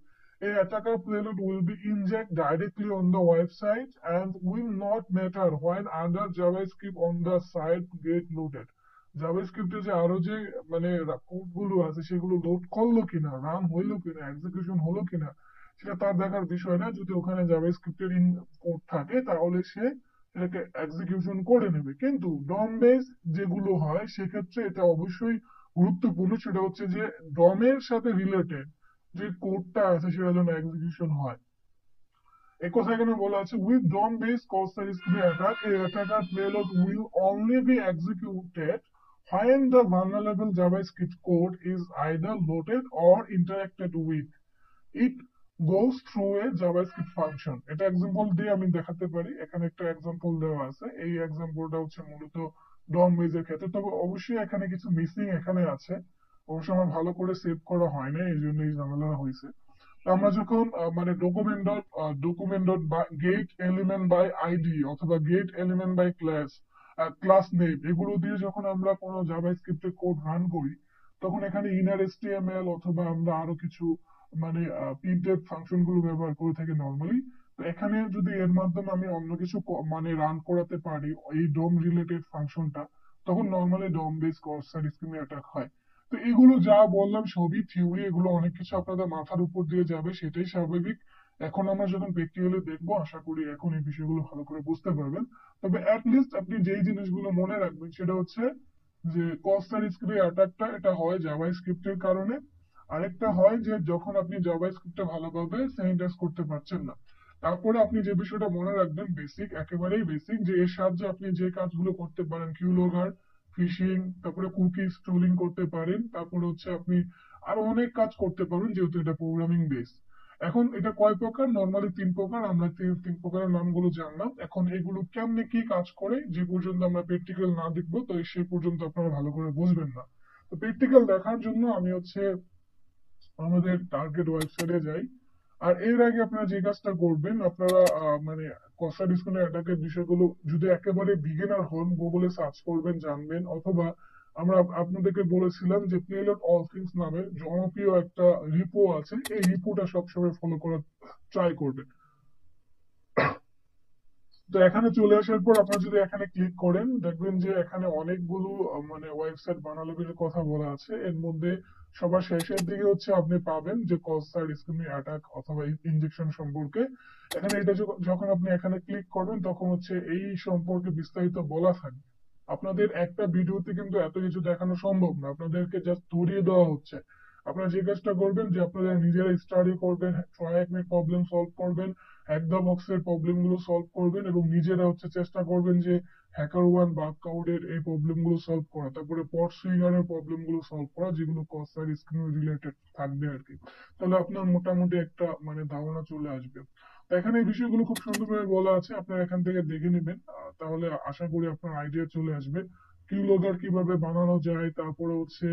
a attacker payload will be inject directly on the website and will not matter when other javascript on the site get loaded. জাভাস্ক্রিপ্টে যে আরো যে মানে কোড গুলো আছে সেগুলো লোড করলো কিনা, রান হইলো কিনা, এক্সিকিউশন হলো কিনা, সেটা তার দেখার বিষয় না। যদি ওখানে জাভাস্ক্রিপ্টের ইন কোড থাকে তাহলে সে এটাকে এক্সিকিউশন করে নেবে। কিন্তু ডম বেস যেগুলো হয় সেক্ষেত্রে এটা অবশ্যই গুরুত্বপূর্ণ, সেটা হচ্ছে যে ডমের সাথে রিলেটেড যে কোডটা আছে সেটা যেন এক্সিকিউশন হয়। এই কথা এখানে বলা আছে, উইথ ডম বেস কসার scripting attack a attacker payload will only be executed when the vulnerable javascript code is either loaded or interacted with. It goes through a javascript function. এটা এক্সাম্পল দিয়ে আমি দেখাতে পারি। এখানে একটা এক্সাম্পল দেওয়া আছে, এই এক্সাম্পলটা হচ্ছে মূলত ডম বেজের ক্ষেত্রে। তবে অবশ্যই এখানে কিছু মিসিং এখানে আছে, অবশ্য আমার ভালো করে সেভ করা হয় না, এই জন্য এই ঝামেলা হয়েছে। তো আমরা যখন মানে document dot get element by ID অথবা get element by class name এগুলো দিয়ে যখন আমরা কোনো জাভাস্ক্রিপ্টের কোড রান করি, তখন এখানে ইনার এসটিএমএল অথবা আমরা আরো কিছু মানে প্রিন্টেড ফাংশন গুলো ব্যবহার করে থাকি নর্মালি। তো এখানে যদি এর মাধ্যমে আমি অন্য কিছু মানে রান করাতে পারি এই ডোম রিলেটেড ফাংশনটা, তখন নর্মালি ডোম বেস কর্সার স্ক্রিনে অ্যাটাক হয়। তো এগুলো যা বললাম সবই থিওরি, এগুলো অনেক কিছু আপনাদের মাথার উপর দিয়ে যাবে, সেটাই স্বাভাবিক। এখন আমরা যখন প্র্যাকটিক্যালি দেখবো, আশা করি এখন এই বিষয়গুলো ভালো করে বুঝতে পারবেন। তবে লিস্ট আপনি যেই জিনিসগুলো মনে রাখবেন সেটা হচ্ছে যে কস্টার স্ক্রিপ্ট অ্যাটাকটা এটা হয় জাভা স্ক্রিপ্টের কারণে। আরেকটা হয় যে যখন আপনি জাভা স্ক্রিপ্টটা ভালোভাবে স্যানিটাইজ করতে পারছেন না। তারপরে আপনি যে বিষয়টা মনে রাখবেন বেসিক, একেবারেই বেসিক, যে এর সাহায্যে আপনি যে কাজগুলো করতে পারেন, কিউলোগার, ফিশিং, তারপরে কুকি স্টোলিং করতে পারেন, তারপরে হচ্ছে আপনি আরো অনেক কাজ করতে পারেন যেহেতু এটা প্রোগ্রামিং বেস। এখন এটা কয় প্রকার, নর্মালি 3 প্রকার, আমরা তিন প্রকারের নামগুলো জানলাম। এখন এগুলো কেমনে কি কাজ করে যে পর্যন্ত আমরা প্র্যাকটিক্যাল না দেখবো তো সেই পর্যন্ত আপনারা ভালো করে বুঝবেন না। তো প্র্যাকটিক্যাল দেখার জন্য আমি হচ্ছে আমাদের টার্গেট ওয়েবসাইটে যাই। আর এর আগে আপনারা যে কাজটা করবেন, আপনারা মানে কসা ডিসকাউন্টের অ্যাটাকের বিষয়গুলো যদি একেবারে বিগিনার হন, গুগলে সার্চ করবেন, জানবেন। অথবা আমরা আপনাদেরকে বলেছিলাম যে প্লেলোড অল থিংস নামে জনপ্রিয় একটা রিপো আছে, এই রিপোটা সবসময় ফলো করার ট্রাই করবেন। তো এখানে চলে আসার পর আপনারা যদি এখানে ক্লিক করেন, দেখবেন যে এখানে অনেকগুলো মানে ওয়েবসাইট বানানোর কথা বলা আছে। এর মধ্যে সবার শেষের দিকে হচ্ছে আপনি পাবেন যে কসার স্কিমিং অ্যাটাক অথবা ইনজেকশন সম্পর্কে। এখানে এটা যখন আপনি এখানে ক্লিক করবেন, তখন হচ্ছে এই সম্পর্কে বিস্তারিত বলা থাকবে। আপনাদের একটা ভিডিওতে কিন্তু এত কিছু দেখানো সম্ভব না, আপনাদেরকে জাস্ট ধরিয়ে দেওয়া হচ্ছে। আপনারা যে কাজটা করবেন যে আপনারা নিজেরা স্টাডি করবেন, ট্রায়াক প্রবলেম সলভ করবেন, হ্যাক দ্য বক্সের প্রবলেম গুলো সলভ করবেন এবং নিজেরা হচ্ছে চেষ্টা করবেন যে হ্যাকার ওয়ান বাগ কাউডের এই প্রবলেম গুলো সলভ করা, তারপরে পট সুইঙ্গার এর প্রবলেম গুলো সলভ করা যেগুলো কসার স্ক্রিন রিলেটেড থাকবে আর কি। তাহলে আপনার মোটামুটি একটা মানে ধারণা চলে আসবে। তো এখানে এই বিষয়গুলো খুব সুন্দরভাবে বলা আছে, আপনারা এখান থেকে দেখে নেবেন। তাহলে আশা করি আপনার আইডিয়া চলে আসবে কিলোগার কিভাবে বানানো যায়, তারপরে হচ্ছে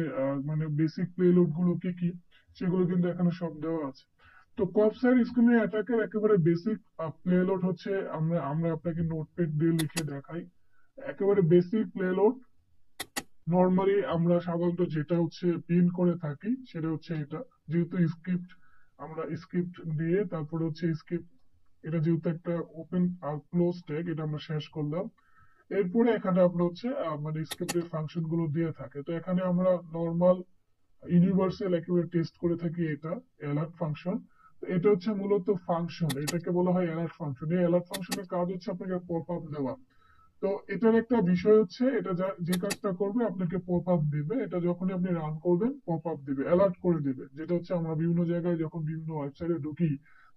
মানে বেসিক পেলোড গুলো কি কি সেগুলো কিন্তু এখানে সব দেওয়া আছে। তো কপসাইড স্ক্রিনে অ্যাটাকের একেবারে বেসিক প্লেলোড হচ্ছে, আমরা আমরা আপনাকে নোটপ্যাড দিয়ে লিখে দেখাই। একেবারে বেসিক প্লেলোড নর্মালি আমরা সাধারণত যেটা হচ্ছে পিন করে থাকি সেটা হচ্ছে এটা। যেহেতু স্ক্রিপ্ট, আমরা স্ক্রিপ্ট দিয়ে তারপরে হচ্ছে স্ক্রিপ্ট, এটা যেহেতু একটা ওপেন আর ক্লোজ ট্যাগ, এটা আমরা শেষ করলাম। এরপরে এখানে আমরা হচ্ছে মানে স্ক্রিপ্টের ফাংশন গুলো দিয়ে থাকে। তো এখানে আমরা নর্মাল ইউনিভার্সাল একেবারে টেস্ট করে থাকি এটা অ্যালার্ট ফাংশন। এটা হচ্ছে মূলত ফাংশন, এটাকে বলা হয় অ্যালার্ট ফাংশন। এই অ্যালার্ট ফাংশনের কাজ হচ্ছে আপনাকে পপ আপ দেওয়া। তো এটার একটা বিষয় হচ্ছে এটা যে কাজটা করবে আপনাকে পপ আপ দিবে, এটা যখনই আপনি রান করবেন পপ আপ দিবে, অ্যালার্ট করে দিবে। যেটা হচ্ছে আমরা বিভিন্ন জায়গায় যখন বিভিন্ন ওয়েবসাইটে ঢুকি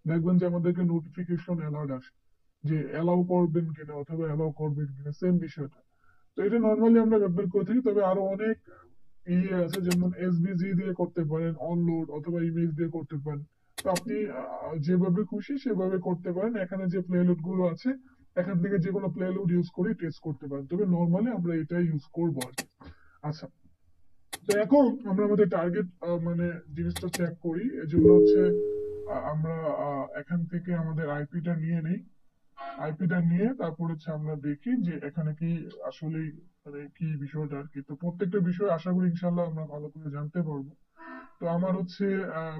দেখবেন যে আমাদেরকে নোটিফিকেশন অ্যালার্ট আসে। যে অ্যালাউ করবেন কিনা অথবা অ্যালাউ করবেন কিনা, সেম বিষয়টা। তো এটা নর্মালি আমরা ব্যবহার করে থাকি, তবে আরো অনেক ইয়ে আছে, যেমন এসভিজি দিয়ে করতে পারেন অনলোড, অথবা ইমেজ দিয়ে করতে পারেন। তো আপনি যেভাবে খুশি সেভাবে করতে পারেন। এখানে যে প্লেলোড গুলো আছে এখান থেকে যে কোনো প্লেলোড ইউজ করে টেস্ট করতে পারেন, তবে নর্মালি আমরা এটাই ইউজ করবো আর কি। আচ্ছা, তো এখন আমরা আমাদের টার্গেট মানে জিনিসটা চেক করি। এজন্য হচ্ছে আমরা এখান থেকে আমাদের আইপিটা নিয়ে নিই। আইপিটা নিয়ে তারপর হচ্ছে আমরা দেখি যে এখানে কি আসলে মানে কি বিষয়টা আর কি। তো প্রত্যেকটা বিষয় আশা করি ইনশাল্লাহ আমরা ভালো করে জানতে পারবো। তো আমার হচ্ছে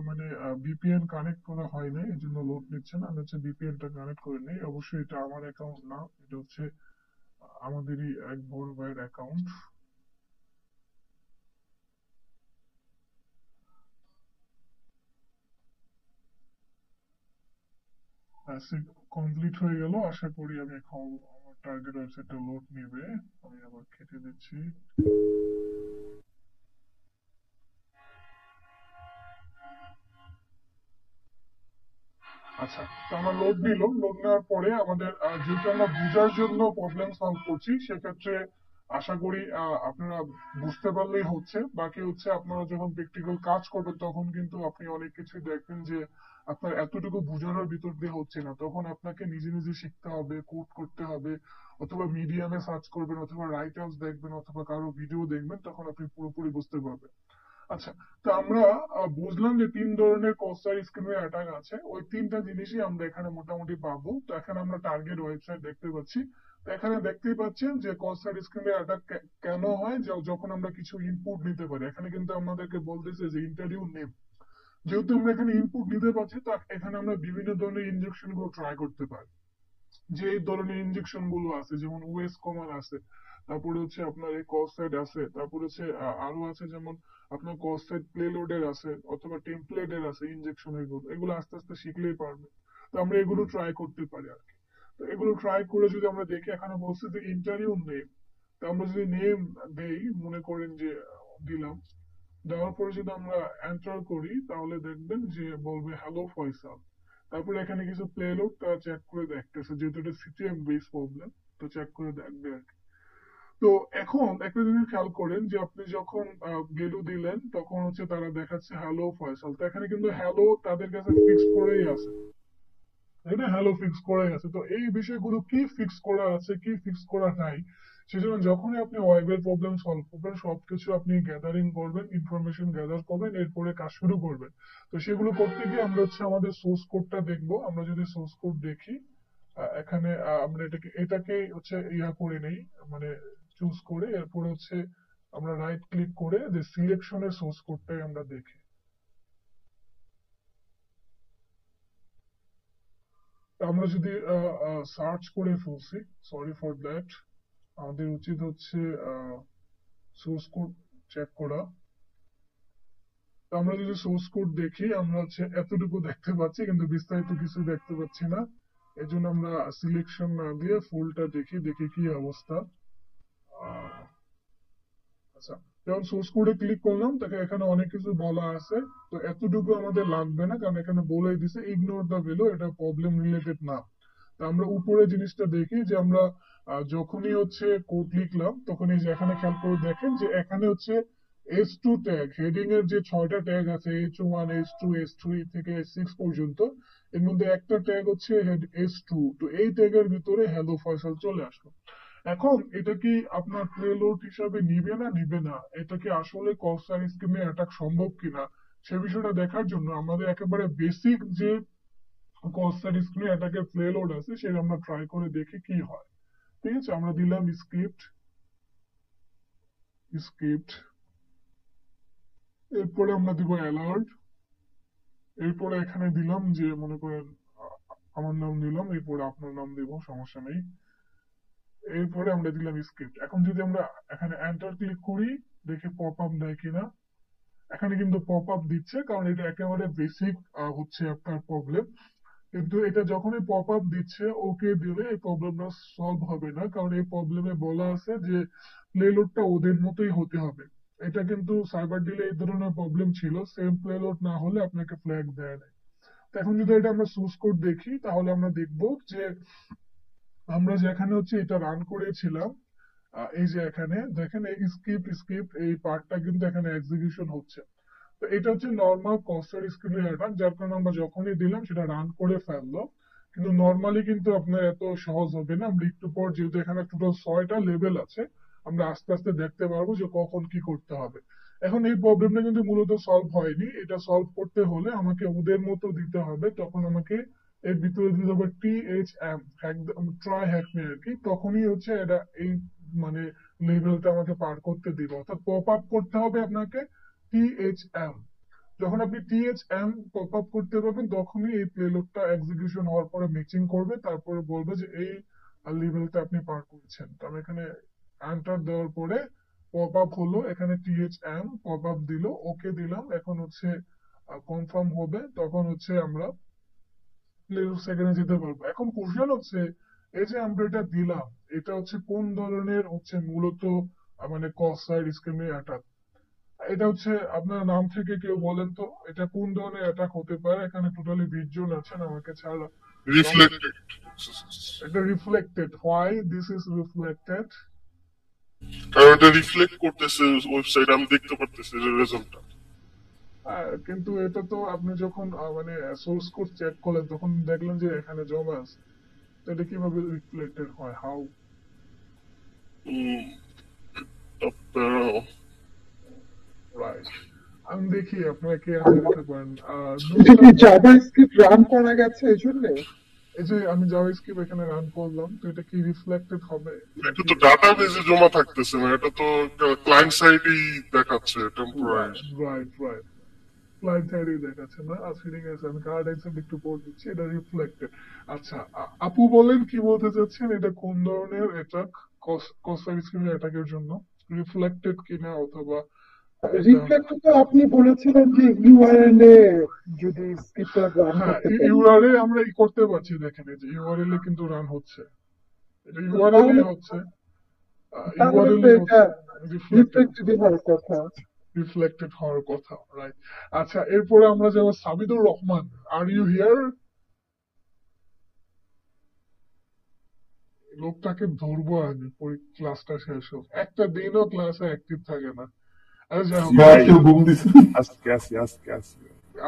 মানে ভিপিএন কানেক্ট করা হয় না, এই জন্য লোড নিচ্ছে না। আমি হচ্ছে ভিপিএন টা কানেক্ট করে নিই। অবশ্যই এটা আমার অ্যাকাউন্ট না, এটা হচ্ছে আমাদেরই এক বড় ভাইয়ের অ্যাকাউন্ট। কমপ্লিট হয়ে গেল। আশা করি আমি এখন আমার টার্গেট ওয়েবসাইটটা লোড নিবে। আমি আবার কেটে দিচ্ছি। আচ্ছা, তো আমরা লোড নিলাম। লোড নেওয়ার পরে আমাদের যেহেতু আমরা বোঝার জন্য প্রবলেম সলভ করছি, সেক্ষেত্রে আশা করি আপনারা বুঝতে পারলেই হচ্ছে। বাকি হচ্ছে আপনারা যখন প্র্যাকটিক্যাল কাজ করবেন তখন কিন্তু আপনি অনেক কিছু দেখবেন যে আপনার এতটুকু বোঝানোর ভিতর দিয়ে হচ্ছে না, তখন আপনাকে নিজে নিজে শিখতে হবে, কোড করতে হবে, অথবা মিডিয়ামে সার্চ করবেন, অথবা রাইটার্স দেখবেন, অথবা কারো ভিডিও দেখবেন, তখন আপনি পুরোপুরি বুঝতে পারবেন। আচ্ছা, তো আমরা বুঝলাম যে তিন ধরনের কস্টার স্কিমের অ্যাটাক আছে। ওই তিনটা জিনিসই আমরা এখানে মোটামুটি পাবো। তো এখানে আমরা টার্গেট ওয়েবসাইট দেখতে পাচ্ছি। তো এখানে দেখতেই পাচ্ছেন যে কস্টার স্কিমের অ্যাটাক কেন হয়, যখন আমরা কিছু ইনপুট নিতে পারি। এখানে কিন্তু আমাদেরকে বলতেছে যে ইন্টারভিউ নেম। যেহেতু আমরা এখানে ইনপুট নিতে পারছি, তো এখানে আমরা বিভিন্ন ধরনের ইনজেকশন গুলো ট্রাই করতে পারি। যে এই ধরনের ইনজেকশন গুলো আছে, যেমন ওএস কমান আছে, তারপরে হচ্ছে আপনার এই কসাইড আছে, তারপরে হচ্ছে আরো আছে, যেমন আপনার কসাইড প্লেলোডের আছে, অথবা টেমপ্লেটের আছে ইনজেকশন। এগুলো এগুলো আস্তে আস্তে শিখলেই পারবে। তো আমরা এগুলো ট্রাই করতে পারি আর কি। তো এগুলো ট্রাই করে যদি আমরা দেখি, এখানে বলছে যে ইন্টারভিউ নেম। তো আমরা যদি নেম দেই, মনে করেন যে দিলাম, দেওয়ার পরে যদি আমরা এন্টার করি, তাহলে দেখবেন যে বলবে হ্যালো ফয়সাল। তারপরে এখানে কিছু প্লেলোড তারা চেক করে দেখতেছে, যেহেতু এটা সিটিএম বেস প্রবলেম, তো চেক করে দেখবে আর কি। তো এখন একটা জিনিস খেয়াল করেন যে আপনি যখন ভ্যালু দিলেন তখন হচ্ছে তারা দেখাচ্ছে হ্যালো ফয়সাল। তো এখানে কিন্তু হ্যালো তাদের কাছে ফিক্স করেই আছে, এটা হ্যালো ফিক্স করাই আছে। তো এই বিষয়গুলো কি ফিক্স করা আছে কি ফিক্স করা নাই, সেজন্য যখনই আপনি ওয়েবের প্রবলেম সলভ করবেন সবকিছু আপনি গ্যাদারিং করবেন, ইনফরমেশন গ্যাদার করবেন, এরপরে কাজ শুরু করবেন। তো সেগুলো করতে গিয়ে আমরা হচ্ছে আমাদের সোর্স কোডটা দেখবো। আমরা যদি সোর্স কোড দেখি, এখানে আমরা এটাকে হচ্ছে ইয়া করে নেই, মানে চুজ করে এরপরে হচ্ছে আমরা রাইট ক্লিক করে যে সিলেকশনের সোর্স কোডটাই আমরা দেখি। আমরা যদি সার্চ করে ফেলছি, সরি ফর দ্যাট, আমাদের উচিত হচ্ছে সোর্স কোড চেক করা। তো আমরা যদি সোর্স কোড দেখি, আমরা হচ্ছে এতটুকু দেখতে পাচ্ছি, কিন্তু বিস্তারিত কিছু দেখতে পাচ্ছি না। এই জন্য আমরা সিলেকশন না দিয়ে ফুলটা দেখি, দেখি কি অবস্থা। আহ, আচ্ছা, যখন সোর্স কোডে ক্লিক করলাম তাকে এখানে অনেক কিছু বলা আছে। তো এতটুকু আমাদের লাগবে না, কারণ এখানে বলেই দিছে ইগনোর দ্য ভ্যালু, এটা প্রবলেম রিলেটেড না। তো আমরা উপরে জিনিসটা দেখি যে আমরা যখনই হচ্ছে কোড লিখলাম, তখনই যে এখানে খেয়াল করে দেখেন যে এখানে হচ্ছে S2 ট্যাগ, হেডিং এর যে 6টা ট্যাগ আছে, H1 H2 S3 থেকে S6 পর্যন্ত, এর মধ্যে একটা ট্যাগ হচ্ছে S2। তো এই ট্যাগের ভিতরে হ্যালো ফয়সাল চলে আসলো। এখন এটা কি আপনার প্লেলোড হিসাবে নিবে না নিবে না, এটা কি আসলে কস্টার স্কিমে অ্যাটাক সম্ভব কিনা, সে বিষয়টা দেখার জন্য আমাদের একেবারে বেসিক যে কস্টার স্কিমে অ্যাটাকের প্লেলোড আছে সেটা আমরা ট্রাই করে দেখি কি হয়। ঠিক আছে, আমরা দিলাম স্ক্রিপ্ট, স্ক্রিপ্ট, এরপরে আমরা দিব অ্যালার্ট, এরপরে এখানে দিলাম যে মনে করেন আমার নাম দিলাম, এরপরে আপনার নাম দিব, সমস্যা নেই। এরপরে আমরা দিলাম স্ক্রিপ্ট। এখন যদি আমরা এখানে এন্টার ক্লিক করি, দেখে পপ আপ দেয় কিনা। এখানে কিন্তু পপ আপ দিচ্ছে, কারণ এটা একেবারে বেসিক হচ্ছে আপনার প্রবলেম। কিন্তু এটা যখনই পপ আপ দিচ্ছে, ওকে দিলে এই প্রবলেমটা সলভ হবে না, কারণ এই প্রবলেমে বলা আছে যে প্লেলোডটা ওদের মতোই হতে হবে। এটা কিন্তু সাইবার ডিলে এই ধরনের প্রবলেম ছিল, সেম প্লেলোড না হলে আপনাকে ফ্ল্যাগ দেয় না। তো এখন যদি এটা আমরা সোর্স কোড দেখি, তাহলে আমরা দেখবো যে আমরা যেখানে হচ্ছে এটা রান করেছিলাম, এই যে এখানে দেখেন এই স্কিপ স্কিপ এই পার্টটা কিন্তু এখানে এক্সিকিউশন হচ্ছে। তো এটা হচ্ছে নর্মাল কস্টার স্ক্রিনের অ্যাটাক, যার কারণে আমরা যখনই দিলাম সেটা রান করে ফেললো। কিন্তু নর্মালি কিন্তু আপনার এত সহজ হবে না। আমরা একটু পর, যেহেতু এখানে টোটাল 6টা লেভেল আছে, আমরা আস্তে আস্তে দেখতে পারবো যে কখন কি করতে হবে। এখন এই প্রবলেমটা কিন্তু মূলত সলভ হয়নি। এটা সলভ করতে হলে আমাকে ওদের মতো দিতে হবে, তখন আমাকে এর ভিতরে দিতে হবে THM, ট্রাই হ্যাক মি আর কি। তখনই হচ্ছে এটা এই মানে লেভেলটা আমাকে পার করতে দিবে, অর্থাৎ পপ আপ করতে হবে আপনাকে THM। যখন আপনি THM পপ আপ করতে পারবেন, তখনই এই প্লেলোডটা এক্সিকিউশন হওয়ার পরে ম্যাচিং করবে, তারপরে বলবে যে এই লেভেলটা আপনি পার করেছেন। তো আমি এখানে এন্টার দেওয়ার পরে পপ আপ হলো, এখানে THM পপ আপ দিল, ওকে দিলাম। এখন হচ্ছে কনফার্ম হবে, তখন হচ্ছে আমরা প্লেলোড সেকেন্ডে যেতে পারবো। এখন কোশ্চেন হচ্ছে, এই যে আমরা এটা দিলাম, এটা হচ্ছে কোন ধরনের হচ্ছে মূলত মানে কস সাইড স্কিমের অ্যাটাক। এটা হচ্ছে আপনার নাম থেকে কেউ বলেন তো, এটা কোন ধরনের অ্যাটাক হতে পারে? এখানে টোটালি 20 জন আছেন আমাকে ছাড়া। কাউকে। রিফ্লেক্টেড। এটা reflected, why this is reflected? কারণ এটা রিফ্লেক্ট করতেছে ওয়েবসাইট, আমি দেখতে পারতেছি রেজাল্টটা। কিন্তু এটা তো আপনি যখন মানে সোর্স কোড চেক করলেন, তখন দেখলেন যে এখানে জমা আছে। তো এটা কিভাবে রিফ্লেক্টেড হয়? হাউ? রাইট। আমি দেখি আপনারা কে আনসার দিতে পারেন। এটা কি নুসরাত ভাই। জাভাস্ক্রিপ্ট রান করা গেছে এই জন্য? এই যে আমি জাভাস্ক্রিপ্ট এখানে রান করলাম, তো এটা কি রিফ্লেক্টেড হবে এটা নাকি? তো ডাটাবেজে জমা থাকতেছে না, এটা তো ক্লায়েন্ট সাইডেই দেখাচ্ছে temporary. Right, right, right. Client সাইডেই দেখাচ্ছে না। আচ্ছা ঠিক আছে, আমি কার্ড এক্সাম একটু পড়ে দিচ্ছি। এটা রিফ্লেক্টেড। আচ্ছা, আপু বলেন কি বলতে চাচ্ছেন? এটা কোন ধরনের অ্যাটাক? কস্টার স্কিমের অ্যাটাকের জন্য রিফ্লেক্টেড কিনা, অথবা এটা? রিফ্লেক্ট তো আপনি বলেছিলেন যে ইউআরএল এ যদি স্ক্রিপ্টটা রান হ্যাঁ, করতে পারি। ইউআরএল আমরা করতে পারছি, দেখেন এই যে ইউআরএল এ কিন্তু রান হচ্ছে। এটা তো ইউআরএল তাহলে হচ্ছে, তাহলে ইউআরএল তো এটা হচ্ছে রিফ্লেক্টেড। রিফ্লেক্টেড হওয়ার কথা। রিফ্লেক্টেড হওয়ার কথা, রাইট। আচ্ছা, এরপরে আমরা যাবো Sabidur Rahman. Are you here? লোকটাকে ধরবো আমি, ক্লাসটা শেষ হোক, একটা দিনও ক্লাসে অ্যাক্টিভ থাকে না। আরে যাই হোক, ভাই ঘুম দিছে। আজকে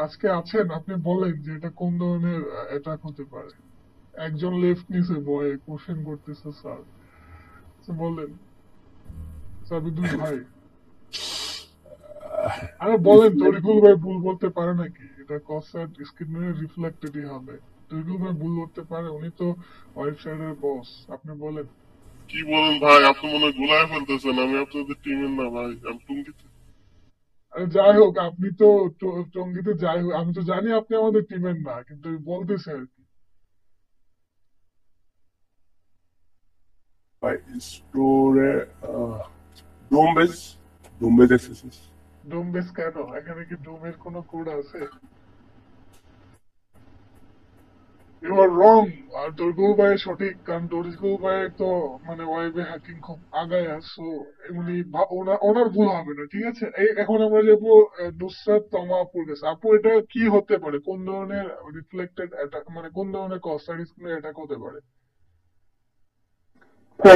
আজকে আছেন? আপনি বলেন যে এটা কোন ধরনের অ্যাটাক হতে পারে। একজন লেফট নিচে বয়ে কোশ্চেন করতেছে স্যার। বলেন সাবিদুর ভাই। আরে বলেন, তরিকুল ভাই ভুল বলতে পারে নাকি? এটা কসার স্ক্রিনে রিফ্লেক্টেডই হবে। তরিকুল ভাই ভুল করতে পারে, উনি তো ওয়েবসাইটের বস। আপনি বলেন। কি বলেন ভাই, আপনি মনে হয় গোলায় ফেলতেছেন, আমি আপনাদের টিমের না ভাই, আমি টুঙ্গিতে। আরে যাই হোক, আপনি তো টঙ্গীতে, যাই হোক আমি তো জানি আপনি আমাদের টিমের না, কিন্তু আমি বলতেছি আর কি। ভাই স্টোরে ডোমবেজ ডোমবেজ এসএসএস। ডোম বেস কেন? এখানে কি ডোমের কোনো কোড আছে? ইউ আর রং। আর তরিকুল ভাই সঠিক, কারণ তরিকুল ভাই তো মানে ওয়েবে হ্যাকিং খুব আগায় আছে। উনি ওনার ভুল হবে না, ঠিক আছে। এখন আমরা যাবো নুসরাত তমা আপুর কাছে। আপু, এটা কি হতে পারে? কোন ধরনের রিফ্লেক্টেড অ্যাটাক, মানে কোন ধরনের কস্টার স্ক্রিনে অ্যাটাক হতে পারে?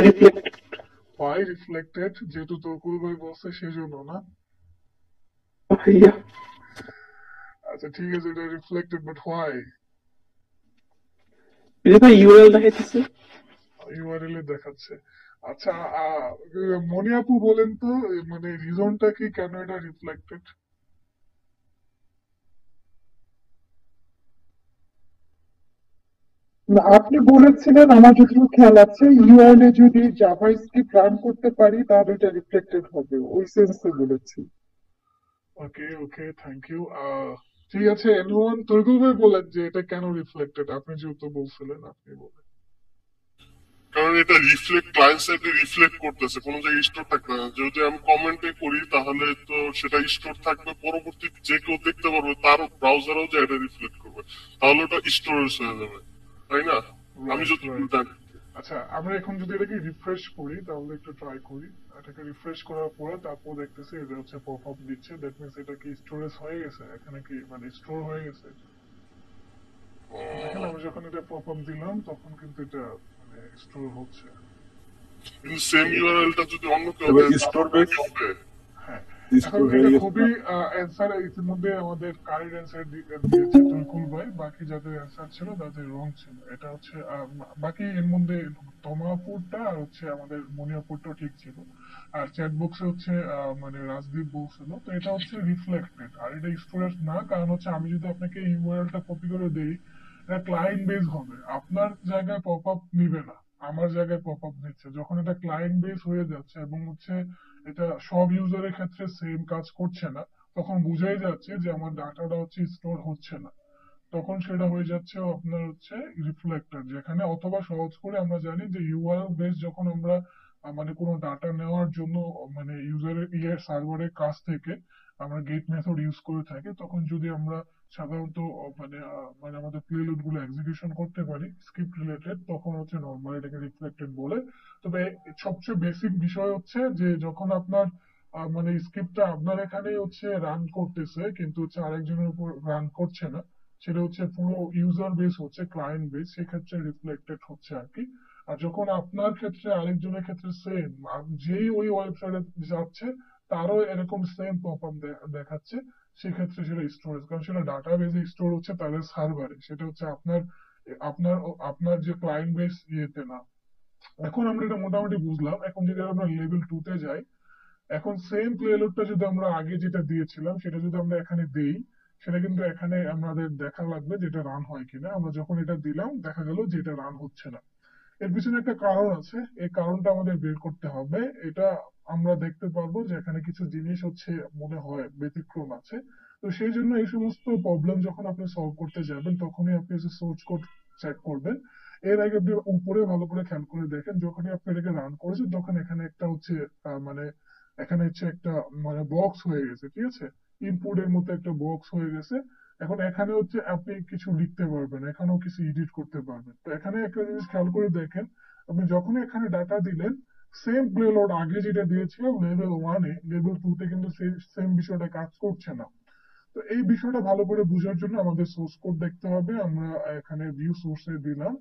রিফ্লেক্ট। হয় রিফ্লেক্টেড, যেহেতু তরিকুল ভাই বলছে সেজন্য না? ভাইয়া আচ্ছা ঠিক আছে, এটা রিফ্লেক্টেড, বাট হোয়াই? এটা ভাই ইউআরএল দেখাইতেছে। ইউআরএল এ দেখাচ্ছে। আচ্ছা, মনি আপু বলেন তো, মানে রিজনটা কি, কেন এটা রিফ্লেক্টেড? না, আপনি বলেছিলেন, আমার যতটুকু খেয়াল আছে, ইউআরএল এ যদি জাভাস্ক্রিপ্ট রান করতে পারি তাহলে এটা রিফ্লেক্টেড হবে, ওই সেন্সে বলেছি। ওকে, ওকে, থ্যাংক ইউ। ঠিক আছে, এনিওয়ান, তরিকুল ভাই বলেন যে এটা কেন রিফ্লেক্টেড, আপনি যেহেতু বলছিলেন, আপনি বলেন। কারণ এটা রিফ্লেক্ট ক্লায়েন্ট সাইডে রিফ্লেক্ট করতেছে, কোনো জায়গায় স্টোর থাকবে না। যদি আমি কমেন্টে করি তাহলে তো সেটা স্টোর থাকবে, পরবর্তীতে যে কেউ দেখতে পারবে, তার ব্রাউজারেও যে এটা রিফ্লেক্ট করবে, তাহলে ওটা স্টোরেজ হয়ে যাবে, তাই না? আমি রাইট, যদি রাইট। জানি। আচ্ছা, আমরা এখন যদি এটাকে রিফ্রেশ করি, তাহলে একটু ট্রাই করি। এটাকে রিফ্রেশ করার পরে তারপর দেখতেছি এটা হচ্ছে পপ আপ দিচ্ছে, দ্যাট মিনস এটা কি স্টোরেজ হয়ে গেছে, এখানে কি মানে স্টোর হয়ে গেছে। দেখেন, আমি যখন এটা পপ আপ দিলাম তখন কিন্তু এটা মানে স্টোর হচ্ছে। কিন্তু সেম ইউআরএলটা যদি অন্য কেউ তবে দেয় স্টোর তাহলে বেস কি হবে? হ্যাঁ, স্টোর এখন হয়ে এটা গেছে খুবই না? অ্যান্সার ইতিমধ্যে আমাদের কারেন্ট অ্যান্সার দিয়েছে তুলকুল ভাই, বাকি যাদের অ্যান্সার ছিল তাদের রং ছিল। এটা হচ্ছে বাকি এর মধ্যে তমাপুরটা আর হচ্ছে আমাদের মনিয়াপুরটা ঠিক ছিল। আর চ্যাট বক্সে হচ্ছে মানে রাজদীপ বলছিল, তো এটা হচ্ছে রিফ্লেক্টেড আর এটা স্টোরেজ না, কারণ হচ্ছে আমি যদি আপনাকে ইউআরএলটা কপি করে দেই, এটা ক্লায়েন্ট বেস হবে, আপনার জায়গায় পপ আপ নিবে না, আমার জায়গায় পপ আপ নিচ্ছে। যখন এটা ক্লায়েন্ট বেস হয়ে যাচ্ছে এবং হচ্ছে এটা সব ইউজারের ক্ষেত্রে সেম কাজ করছে না, তখন বুঝাই যাচ্ছে যে আমার ডাটাটা হচ্ছে স্টোর হচ্ছে না। তখন সেটা হয়ে যাচ্ছে আপনার হচ্ছে রিফ্লেক্টর, যেখানে অথবা সহজ করে আমরা জানি যে ইউআরএল বেস যখন আমরা মানে কোনো ডাটা নেওয়ার জন্য মানে ইউজারের সার্ভারের কাছ থেকে আমরা গেট মেথড ইউজ করে থাকি, তখন যদি আমরা সাধারণত মানে মানে আমাদের প্লেলোড গুলো এক্সিকিউশন করতে পারি স্ক্রিপ্ট রিলেটেড, তখন হচ্ছে নর্মাল এটাকে রিফ্লেক্টেড বলে। তবে সবচেয়ে বেসিক বিষয় হচ্ছে যে যখন আপনার মানে স্ক্রিপ্টটা আপনার এখানে হচ্ছে রান করতেছে কিন্তু হচ্ছে আরেকজনের উপর রান করছে না, সেটা হচ্ছে পুরো ইউজার বেস হচ্ছে ক্লায়েন্ট বেস, সেক্ষেত্রে রিফ্লেক্টেড হচ্ছে আর কি। আর যখন আপনার ক্ষেত্রে আরেকজনের ক্ষেত্রে সেম, যেই ওই ওয়েবসাইটে যাচ্ছে তারও এরকম সেম পপ আপ দেখাচ্ছে, সেক্ষেত্রে সেটা স্টোরেজ, কারণ সেটা ডাটা বেসে স্টোর হচ্ছে তাদের সার্ভারে, সেটা হচ্ছে আপনার আপনার আপনার যে ক্লায়েন্ট বেস ইয়েতে না। এখন আমরা এটা মোটামুটি বুঝলাম। এখন যদি আমরা লেভেল 2 তে যাই, এখন সেম প্লেলোডটা যদি আমরা আগে যেটা দিয়েছিলাম সেটা যদি আমরা এখানে দেই, সেটা কিন্তু এখানে আমাদের দেখা লাগবে যেটা রান হয় কিনা। আমরা যখন এটা দিলাম দেখা গেল যে এটা রান হচ্ছে না। এর পিছনে একটা কারণ আছে, এই কারণটা আমাদের বের করতে হবে। এটা আমরা দেখতে পারবো যে এখানে কিছু জিনিস হচ্ছে মনে হয় ব্যতিক্রম আছে। তো সেই জন্য এই সমস্ত প্রবলেম যখন আপনি সলভ করতে যাবেন তখনই আপনি যে সোর্স কোড চেক করবেন। এর আগে আপনি উপরে ভালো করে খেয়াল করে দেখেন, যখনই আপনি এটাকে রান করেছেন তখন এখানে একটা হচ্ছে মানে এখানে হচ্ছে একটা মানে বক্স হয়ে গেছে, ঠিক আছে, ইনপুট এর মতো একটা বক্স হয়ে গেছে। এখন এখানে হচ্ছে আপনি কিছু লিখতে পারবেন, এখানেও কিছু এডিট করতে পারবেন। তো এখানে একটা জিনিস খেয়াল করে দেখেন, আপনি যখনই এখানে ডাটা দিলেন সেম প্লেলোড আগে যেটা দিয়েছিলাম লেভেল 1 এ, লেভেল 2 তে কিন্তু সেম বিষয়টা কাজ করছে না। তো এই বিষয়টা ভালো করে বোঝার জন্য আমাদের সোর্স কোড দেখতে হবে। আমরা এখানে ভিউ সোর্সে দিলাম,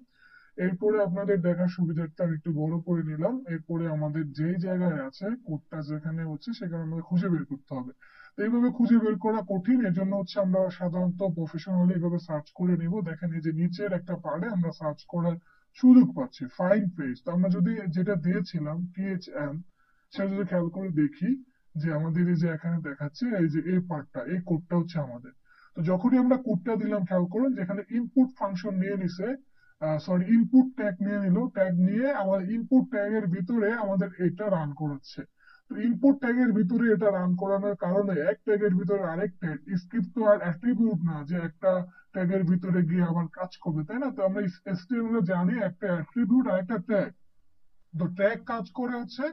এরপরে আপনাদের দেখার সুবিধার্থে আমি একটু বড় করে নিলাম। এরপরে আমাদের যেই জায়গায় আছে কোডটা যেখানে হচ্ছে সেখানে আমাদের খুঁজে বের করতে হবে। তো এইভাবে খুঁজে বের করা কঠিন, এর জন্য হচ্ছে আমরা সাধারণত প্রফেশনালি এইভাবে সার্চ করে নিব। দেখেন এই যে নিচের একটা পার্টে আমরা সার্চ করার সুযোগ পাচ্ছি, ফাইন্ড পেজ। তো আমরা যদি যেটা দিয়েছিলাম PHM, সেটা যদি খেয়াল করে দেখি যে আমাদের এই যে এখানে দেখাচ্ছে এই যে এই পার্টটা, এই কোডটা হচ্ছে আমাদের। তো যখনই আমরা কোডটা দিলাম খেয়াল করুন যেখানে ইনপুট ফাংশন নিয়ে নিছে, সরি ইনপুট ট্যাগ নিয়ে নিল, ট্যাগ নিয়ে আমার ইনপুট ট্যাগের ভিতরে আমাদের এটা রান করাচ্ছে। তো ইনপুট ট্যাগের ভিতরে এটা রান করানোর কারণে এক ট্যাগের ভিতরে আরেক ট্যাগ, স্ক্রিপ্ট তো আর অ্যাট্রিবিউট না যে একটা ট্যাগের ভিতরে গিয়ে আবার কাজ করবে, তাই না? তো আমরা HTML এ জানি একটা অ্যাট্রিবিউট আর একটা ট্যাগ। তো ট্যাগ কাজ করে হচ্ছে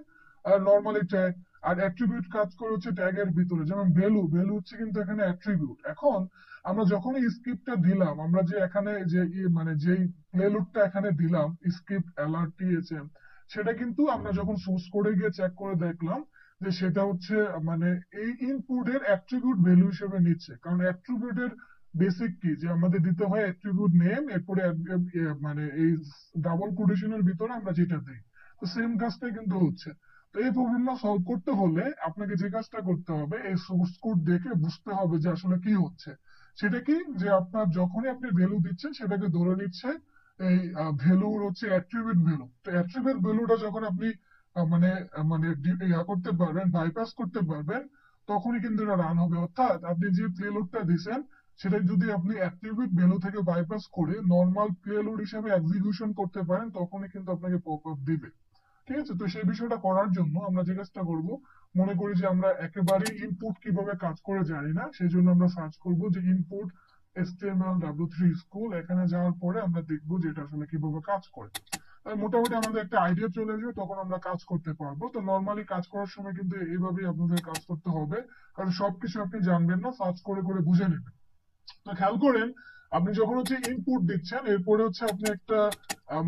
নর্মালি ট্যাগ, আর অ্যাট্রিবিউট কাজ করে হচ্ছে ট্যাগের ভিতরে, যেমন ভ্যালু, ভ্যালু হচ্ছে কিন্তু এখানে অ্যাট্রিবিউট। এখন আমরা যখন এই স্ক্রিপ্টটা দিলাম, আমরা যে এখানে যে মানে যেই প্লেলুডটা এখানে দিলাম স্ক্রিপ্ট LRTHM, সেটা কিন্তু আমরা যখন সোর্স কোডে গিয়ে চেক করে দেখলাম যে সেটা হচ্ছে মানে এই ইনপুটের অ্যাট্রিবিউট ভ্যালু হিসেবে নিচ্ছে, কারণ অ্যাট্রিবিউটের বেসিক কি যে আমাদের দিতে হয় অ্যাট্রিবিউট নেম, এরপরে মানে এই ডাবল কোটেশনের ভিতরে আমরা যেটা দিই। তো সেম কাজটাই কিন্তু হচ্ছে। তো এই প্রবলেমটা সলভ করতে হলে আপনাকে যে কাজটা করতে হবে এই সোর্স কোড দেখে বুঝতে হবে যে আসলে কি হচ্ছে। সেটা কি যে আপনার যখনই আপনি ভ্যালু দিচ্ছেন সেটাকে ধরে নিচ্ছে এই ভ্যালুর হচ্ছে অ্যাট্রিবিউট ভ্যালু। তো অ্যাট্রিবিউট ভ্যালুটা যখন আপনি মানে মানে ইয়া করতে পারবেন, বাইপাস করতে পারবেন, তখনই কিন্তু এটা রান হবে। অর্থাৎ আপনি যে প্লেলোডটা দিচ্ছেন সেটা যদি আপনি অ্যাট্রিবিউট ভ্যালু থেকে বাইপাস করে নর্মাল প্লেলোড হিসেবে এক্সিকিউশন করতে পারেন, তখনই কিন্তু আপনাকে পপ আপ দিবে। ঠিক আছে, তো সেই বিষয়টা করার জন্য আমরা যে কাজটা করব, মনে করি যে আমরা একেবারে ইনপুট কিভাবে কাজ করে জানি না, সেই জন্য আমরা সার্চ করব যে ইনপুট HTML স্কুল। এখানে যাওয়ার পরে আমরা দেখবো যে এটা আসলে কিভাবে কাজ করে। মোটামুটি আমাদের একটা আইডিয়া চলে আসবে, তখন আমরা কাজ করতে পারবো। তো নর্মালি কাজ করার সময় কিন্তু এইভাবেই আপনাদের কাজ করতে হবে, কারণ সবকিছু আপনি জানবেন না, সার্চ করে করে বুঝে নেবেন। তো খেয়াল করেন, আপনি যখন হচ্ছে ইনপুট দিচ্ছেন এরপরে হচ্ছে আপনি একটা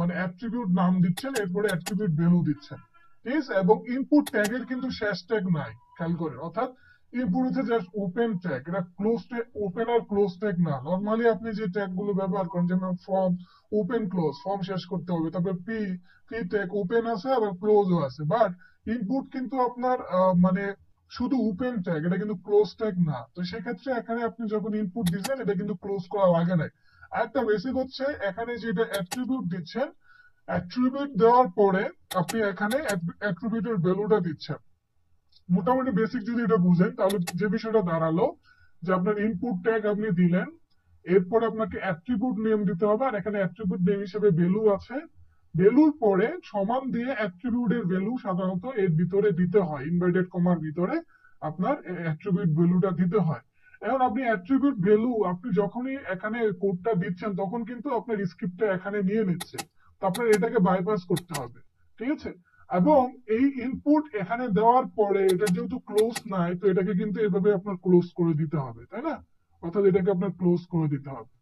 মানে অ্যাট্রিবিউট নাম দিচ্ছেন, এরপরে অ্যাট্রিবিউট ভ্যালু দিচ্ছেন, ঠিক আছে? এবং ইনপুট ট্যাগের কিন্তু শেষ ট্যাগ নাই, খেয়াল করেন। অর্থাৎ ইনপুট হচ্ছে জাস্ট ওপেন ট্যাগ, এটা ক্লোজ ট্যাগ, ওপেন আর ক্লোজ ট্যাগ না। নর্মালি আপনি যে ট্যাগ গুলো ব্যবহার করেন, যেমন ফর্ম ওপেন ক্লোজ, ফর্ম শেষ করতে হবে, তারপর পি ট্যাগ ওপেন আছে আবার ক্লোজও আছে, বাট ইনপুট কিন্তু আপনার মানে শুধু ওপেন ট্যাগ, এটা কিন্তু ক্লোজ ট্যাগ না। তো সেক্ষেত্রে এখানে আপনি যখন ইনপুট দিচ্ছেন এটা কিন্তু ক্লোজ করা লাগে না। আরেকটা বেসিক হচ্ছে এখানে যেটা অ্যাট্রিবিউট দিচ্ছেন, অ্যাট্রিবিউট দেওয়ার পরে আপনি এখানে অ্যাট্রিবিউটের ভ্যালুটা দিচ্ছেন। মোটামুটি বেসিক যদি এটা বুঝেন তাহলে যে বিষয়টা দাঁড়ালো যে আপনার ইনপুট ট্যাগ আপনি দিলেন, এরপর আপনাকে অ্যাট্রিবিউট নেম দিতে হবে, আর এখানে অ্যাট্রিবিউট নেম হিসেবে ভ্যালু আছে, ভ্যালুর পরে সমান দিয়ে অ্যাট্রিবিউটের ভ্যালু সাধারণত এর ভিতরে দিতে হয়, ইনভার্টেড কমার ভিতরে আপনার অ্যাট্রিবিউট ভ্যালুটা দিতে হয়। এখন আপনি অ্যাট্রিবিউট ভ্যালু আপনি যখনই এখানে কোডটা দিচ্ছেন তখন কিন্তু আপনার স্ক্রিপ্টটা এখানে নিয়ে নিচ্ছে, তো আপনার এটাকে বাইপাস করতে হবে, ঠিক আছে। এবং এই ইনপুট এখানে দেওয়ার পরে এটা যেহেতু ক্লোজ নাই, তো এটাকে কিন্তু এভাবে আপনার ক্লোজ করে দিতে হবে, তাই না? অর্থাৎ এটাকে আপনার ক্লোজ করে দিতে হবে।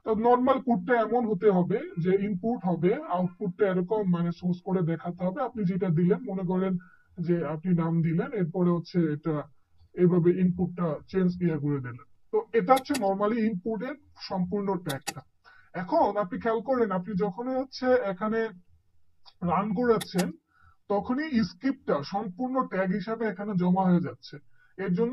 তো নর্মাল কোডটা এমন হতে হবে যে ইনপুট হবে, আউটপুটটা এরকম মানে সোর্স করে দেখাতে হবে। আপনি যেটা দিলেন, মনে করেন যে আপনি নাম দিলেন, এরপরে হচ্ছে এটা এইভাবে ইনপুটটা চেঞ্জ করে দিলেন। তো এটা হচ্ছে নর্মালি ইনপুটের সম্পূর্ণ ট্যাগটা। এখন আপনি খেয়াল করেন, আপনি যখনই হচ্ছে এখানে রান করাচ্ছেন তখনই স্ক্রিপ্টটা সম্পূর্ণ ট্যাগ হিসাবে এখানে জমা হয়ে যাচ্ছে। এর জন্য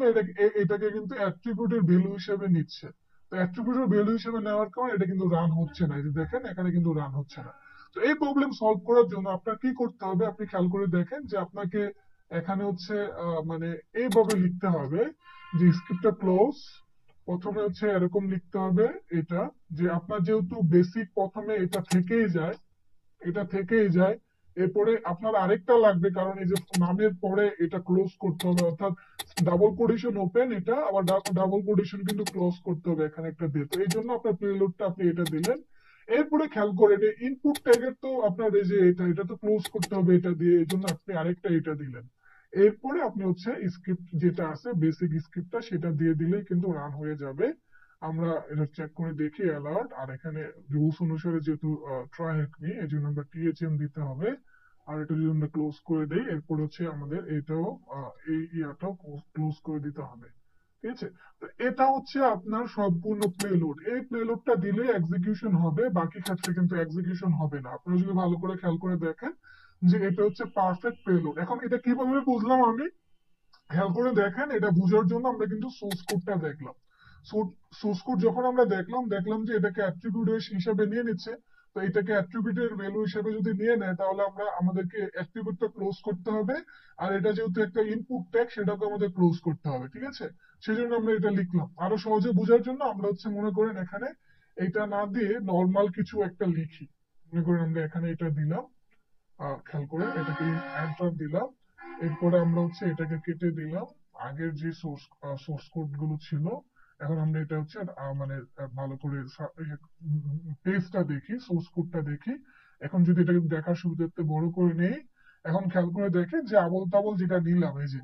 এটাকে কিন্তু অ্যাট্রিবিউটের ভ্যালু হিসেবে নিচ্ছে। তো অ্যাট্রিবিউটের ভ্যালু হিসেবে নেওয়ার কারণে এটা কিন্তু রান হচ্ছে না, এই যে দেখেন এখানে কিন্তু রান হচ্ছে না। তো এই প্রবলেম সলভ করার জন্য আপনার কি করতে হবে, আপনি খেয়াল করে দেখেন যে আপনাকে এখানে হচ্ছে মানে এইভাবে লিখতে হবে যে স্ক্রিপ্টটা ক্লোজ, প্রথমে হচ্ছে এরকম লিখতে হবে এটা, যে আপনার যেহেতু বেসিক প্রথমে এটা থেকেই যায়, এটা থেকেই যায়, এরপরে আপনার আরেকটা লাগবে, কারণ এই যে নামের পরে এটা ক্লোজ করতে হবে, অর্থাৎ ডাবল কোটেশন ওপেন, এটা আবার ডাবল কোটেশন কিন্তু ক্লোজ করতে হবে এখানে একটা দিয়ে। তো এই জন্য আপনার পেলোডটা আপনি এটা দিলেন। এরপরে খেয়াল করে ইনপুট ট্যাগের তো আপনার এই যে এটা তো ক্লোজ করতে হবে এটা দিয়ে, এই জন্য আপনি আরেকটা এটা দিলেন। এরপরে আপনি হচ্ছে স্ক্রিপ্ট যেটা আছে বেসিক স্ক্রিপ্টটা সেটা দিয়ে দিলেই কিন্তু রান হয়ে যাবে। আমরা এটা চেক করে দেখি অ্যালার্ট, আর এখানে রুলস অনুসারে যেহেতু ট্রাই মি, এই জন্য আমরা টিএচএম দিতে হবে। আর এটা যদি আমরা ক্লোজ করে দেই, এরপর হচ্ছে আমাদের এটাও এই ইয়াটাও ক্লোজ করে দিতে হবে, ঠিক আছে। তো এটা হচ্ছে আপনার সম্পূর্ণ প্লেলোড, এই প্লেলোডটা দিলে এক্সিকিউশন হবে, বাকি ক্ষেত্রে কিন্তু এক্সিকিউশন হবে না। আপনারা যদি ভালো করে খেয়াল করে দেখেন যে এটা হচ্ছে পারফেক্ট প্লেলোড। এখন এটা কিভাবে বুঝলাম আমি, খেয়াল করে দেখেন, এটা বোঝার জন্য আমরা কিন্তু সোর্স কোডটা দেখলাম। সোর্স কোড যখন আমরা দেখলাম যে এটাকে অ্যাট্রিবিউট হিসেবে নিয়ে নিচ্ছে। তো এটাকে অ্যাট্রিবিউটের ভ্যালু হিসেবে যদি নিয়ে নেয় তাহলে আমাদেরকে অ্যাট্রিবিউটটা ক্লোজ করতে হবে, আর এটা যেহেতু একটা ইনপুট ট্যাগ সেটাকে আমাদের ক্লোজ করতে হবে, ঠিক আছে। সেজন্য আমরা এটা লিখলাম আরো সহজে বোঝার জন্য। আমরা হচ্ছে মনে করেন এখানে এটা না দিয়ে নর্মাল কিছু একটা লিখি, মনে করেন আমরা এখানে এটা দিলাম, খেয়াল করে এটাকে এন্টার দিলাম, এরপরে আমরা হচ্ছে এটাকে কেটে দিলাম, আগের যে সোর্স কোড গুলো ছিল। এখন আমরা এটা হচ্ছে মানে ভালো করে পেজটা দেখি, সোর্স কোডটা দেখি। এখন যদি এটাকে দেখার সুবিধার্থে বড় করে নেই, এখন খেয়াল করে দেখেন যে আবল তাবল যেটা নিলাম, এই যে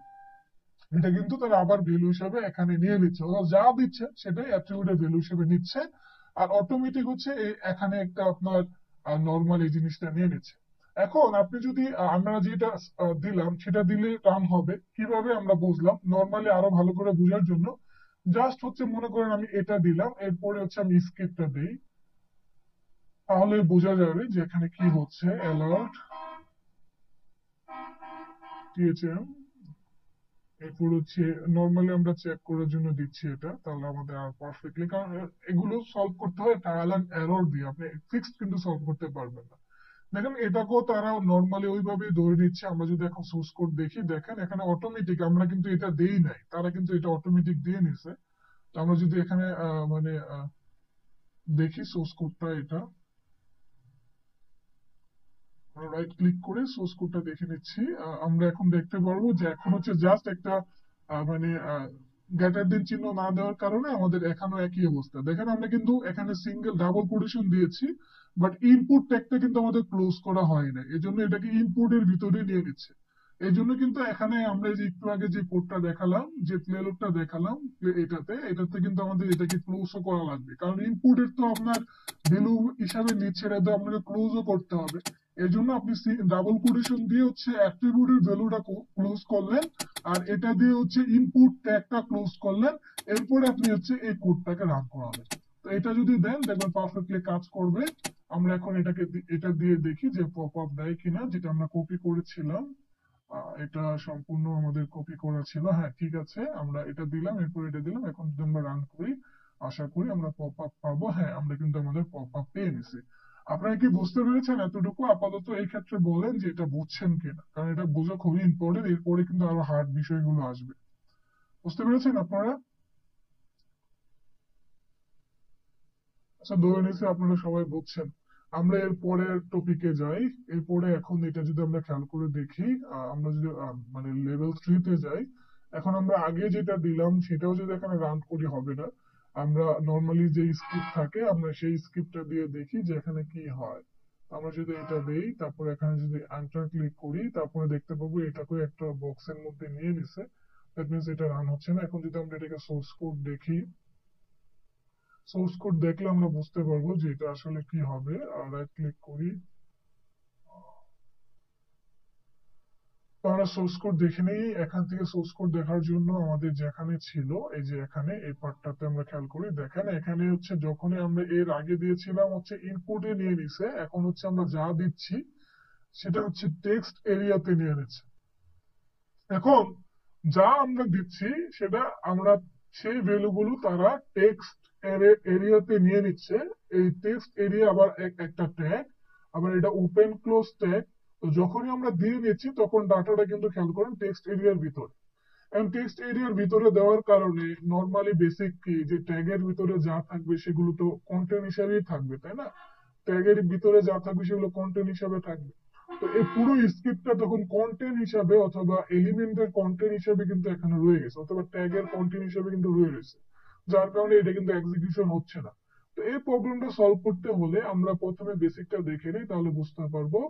এটা কিন্তু তারা আবার ভ্যালু হিসেবে এখানে নিয়ে নিচ্ছে, অর্থাৎ যা দিচ্ছে সেটাই অ্যাট্রিবিউটের ভ্যালু হিসেবে নিচ্ছে। আর অটোমেটিক হচ্ছে এখানে একটা আপনার নর্মাল এই জিনিসটা নিয়ে নিচ্ছে। এখন আপনি যদি আমরা যেটা দিলাম সেটা দিলে রান হবে, কিভাবে আমরা বুঝলাম নর্মালি আরো ভালো করে বোঝার জন্য। জাস্ট হচ্ছে মনে করেন আমি এটা দিলাম, এরপরে হচ্ছে আমি স্ক্রিপ্টটা দিই, তাহলে বোঝা যাবে যে এখানে কি হচ্ছে। অ্যালার্ট টিএচএম, এরপর হচ্ছে নর্মালি আমরা চেক করার জন্য দিচ্ছি এটা, তাহলে আমাদের আর পারফেক্টলি, কারণ এগুলো সলভ করতে হয় ট্রায়াল এন্ড এরর দিয়ে, আপনি ফিক্সড কিন্তু সলভ করতে পারবেন না। দেখেন এটাকেও তারা নর্মালি ওইভাবেই ধরে নিচ্ছে। আমরা যদি এখন সোর্স কোড দেখি, দেখেন এখানে অটোমেটিক, আমরা কিন্তু এটা দেই নাই, তারা কিন্তু এটা অটোমেটিক দিয়ে নিছে। তো আমরা যদি এখানে মানে দেখি সোর্স কোডটা, এটা রাইট ক্লিক করে সোর্স কোডটা দেখে নিচ্ছি, আমরা এখন দেখতে পারবো যে এখন হচ্ছে জাস্ট একটা মানে গ্রেটার দেন চিহ্ন না দেওয়ার কারণে আমাদের এখানেও একই অবস্থা। দেখেন আমরা কিন্তু এখানে সিঙ্গেল ডাবল কোটেশন দিয়েছি, বাট ইনপুট ট্যাগটা কিন্তু আমাদের ক্লোজ করা হয় না, এজন্য এটাকে ইনপুটের ভিতরে নিয়ে নিচ্ছে। এই জন্য কিন্তু এখানে আমরা যে একটু আগে যে কোডটা দেখালাম, যে প্লেলোডটা দেখালাম, এটাতে কিন্তু আমাদের এটাকে ক্লোজও করা লাগবে, কারণ ইনপুটের তো আপনার ভ্যালু হিসাবে নিচ্ছে, এটা তো আপনাকে ক্লোজও করতে হবে। এর জন্য আপনি ডাবল কোটেশন দিয়ে হচ্ছে অ্যাট্রিবিউটের ভ্যালুটা ক্লোজ করলেন, আর এটা দিয়ে হচ্ছে ইনপুট ট্যাগটা ক্লোজ করলেন, এরপরে আপনি হচ্ছে এই কোডটাকে রান করাবেন। তো এটা যদি দেন দেখবেন পারফেক্টলি কাজ করবে। আমরা এখন এটা দিয়ে দেখি যে পপ আপ দেয় কিনা, যেটা আমরা কপি করেছিলাম। এটা সম্পূর্ণ আমাদের কপি করা ছিল। হ্যাঁ ঠিক আছে, আমরা এটা দিলাম, এরপর এটা দিলাম। এখন যদি আমরা রান করি, আশা করি আমরা পপ আপ পাবো। হ্যাঁ, আমরা কিন্তু আমাদের পপ আপ পেয়ে নিছি। আপনারা কি বুঝতে পেরেছেন এতটুকু? আপাতত এই ক্ষেত্রে বলেন যে এটা বুঝছেন কিনা, কারণ এটা বোঝা খুবই ইম্পর্টেন্ট, এরপরে কিন্তু আরো হার্ড বিষয়গুলো আসবে। বুঝতে পেরেছেন আপনারা? আচ্ছা, ধরে নিচ্ছি আপনারা সবাই বুঝছেন। আমরা এর পরের টপিকে যাই। এরপরে এখন এটা যদি আমরা খেয়াল করে দেখি, আমরা যদি মানে লেভেল 3 তে যাই, এখন আমরা আগে যেটা দিলাম সেটাও যদি এখানে রান করি হবে না। আমরা নর্মালি যে স্ক্রিপ্ট থাকে আমরা সেই স্ক্রিপ্টটা দিয়ে দেখি যে এখানে কি হয়। আমরা যদি এটা দেই, তারপর এখানে যদি এন্টার ক্লিক করি, তারপরে দেখতে পাবো এটাকে একটা বক্সের মধ্যে নিয়ে নিছে। দ্যাট মিনস এটা রান হচ্ছে না। এখন যদি আমরা এটাকে সোর্স কোড দেখি, সোর্স কোড দেখলে আমরা বুঝতে পারবো যে এটা আসলে কি হবে। রাইট ক্লিক করি, তো আমরা সোর্স কোড দেখে নেই। এখান থেকে সোর্স কোড দেখার জন্য আমাদের যেখানে ছিল, এই যে এখানে এই পার্টটাতে আমরা খেয়াল করি, দেখেন এখানে হচ্ছে যখনই আমরা এর আগে দিয়েছিলাম হচ্ছে ইনপুটে নিয়ে নিছে, এখন হচ্ছে আমরা যা দিচ্ছি সেটা হচ্ছে টেক্সট এরিয়াতে নিয়ে নিচ্ছে। এখন যা আমরা দিচ্ছি সেটা আমরা সেই ভ্যালুগুলো তারা টেক্সট এরিয়াতে নিয়ে নিচ্ছে। এই টেক্সট এরিয়া আবার একটা ট্যাগ, আবার এটা ওপেন ক্লোজ ট্যাগ। তো যখনই আমরা দিয়ে নিচ্ছি তখন ডাটাটা কিন্তু খেয়াল করেন টেক্সট এরিয়ার ভিতরে। এবং টেক্সট এরিয়ার ভিতরে দেওয়ার কারণে নর্মালি বেসিক কি যে ট্যাগের ভিতরে যা থাকবে সেগুলো তো কন্টেন্ট হিসাবেই থাকবে, তাই না? ট্যাগের ভিতরে যা থাকবে সেগুলো কন্টেন্ট হিসাবে থাকবে। তো এই পুরো স্ক্রিপ্টটা তখন কন্টেন্ট হিসাবে অথবা এলিমেন্টের কন্টেন্ট হিসাবে কিন্তু এখানে রয়ে গেছে, অথবা ট্যাগের কন্টেন্ট হিসাবে কিন্তু রয়ে গেছে, যার কারণে এটা কিন্তু এক্সিকিউশন হচ্ছে না। তো এই প্রবলেমটা সলভ করতে হলে আমরা প্রথমে বেসিকটা দেখে নিই, তাহলে বুঝতে পারবো।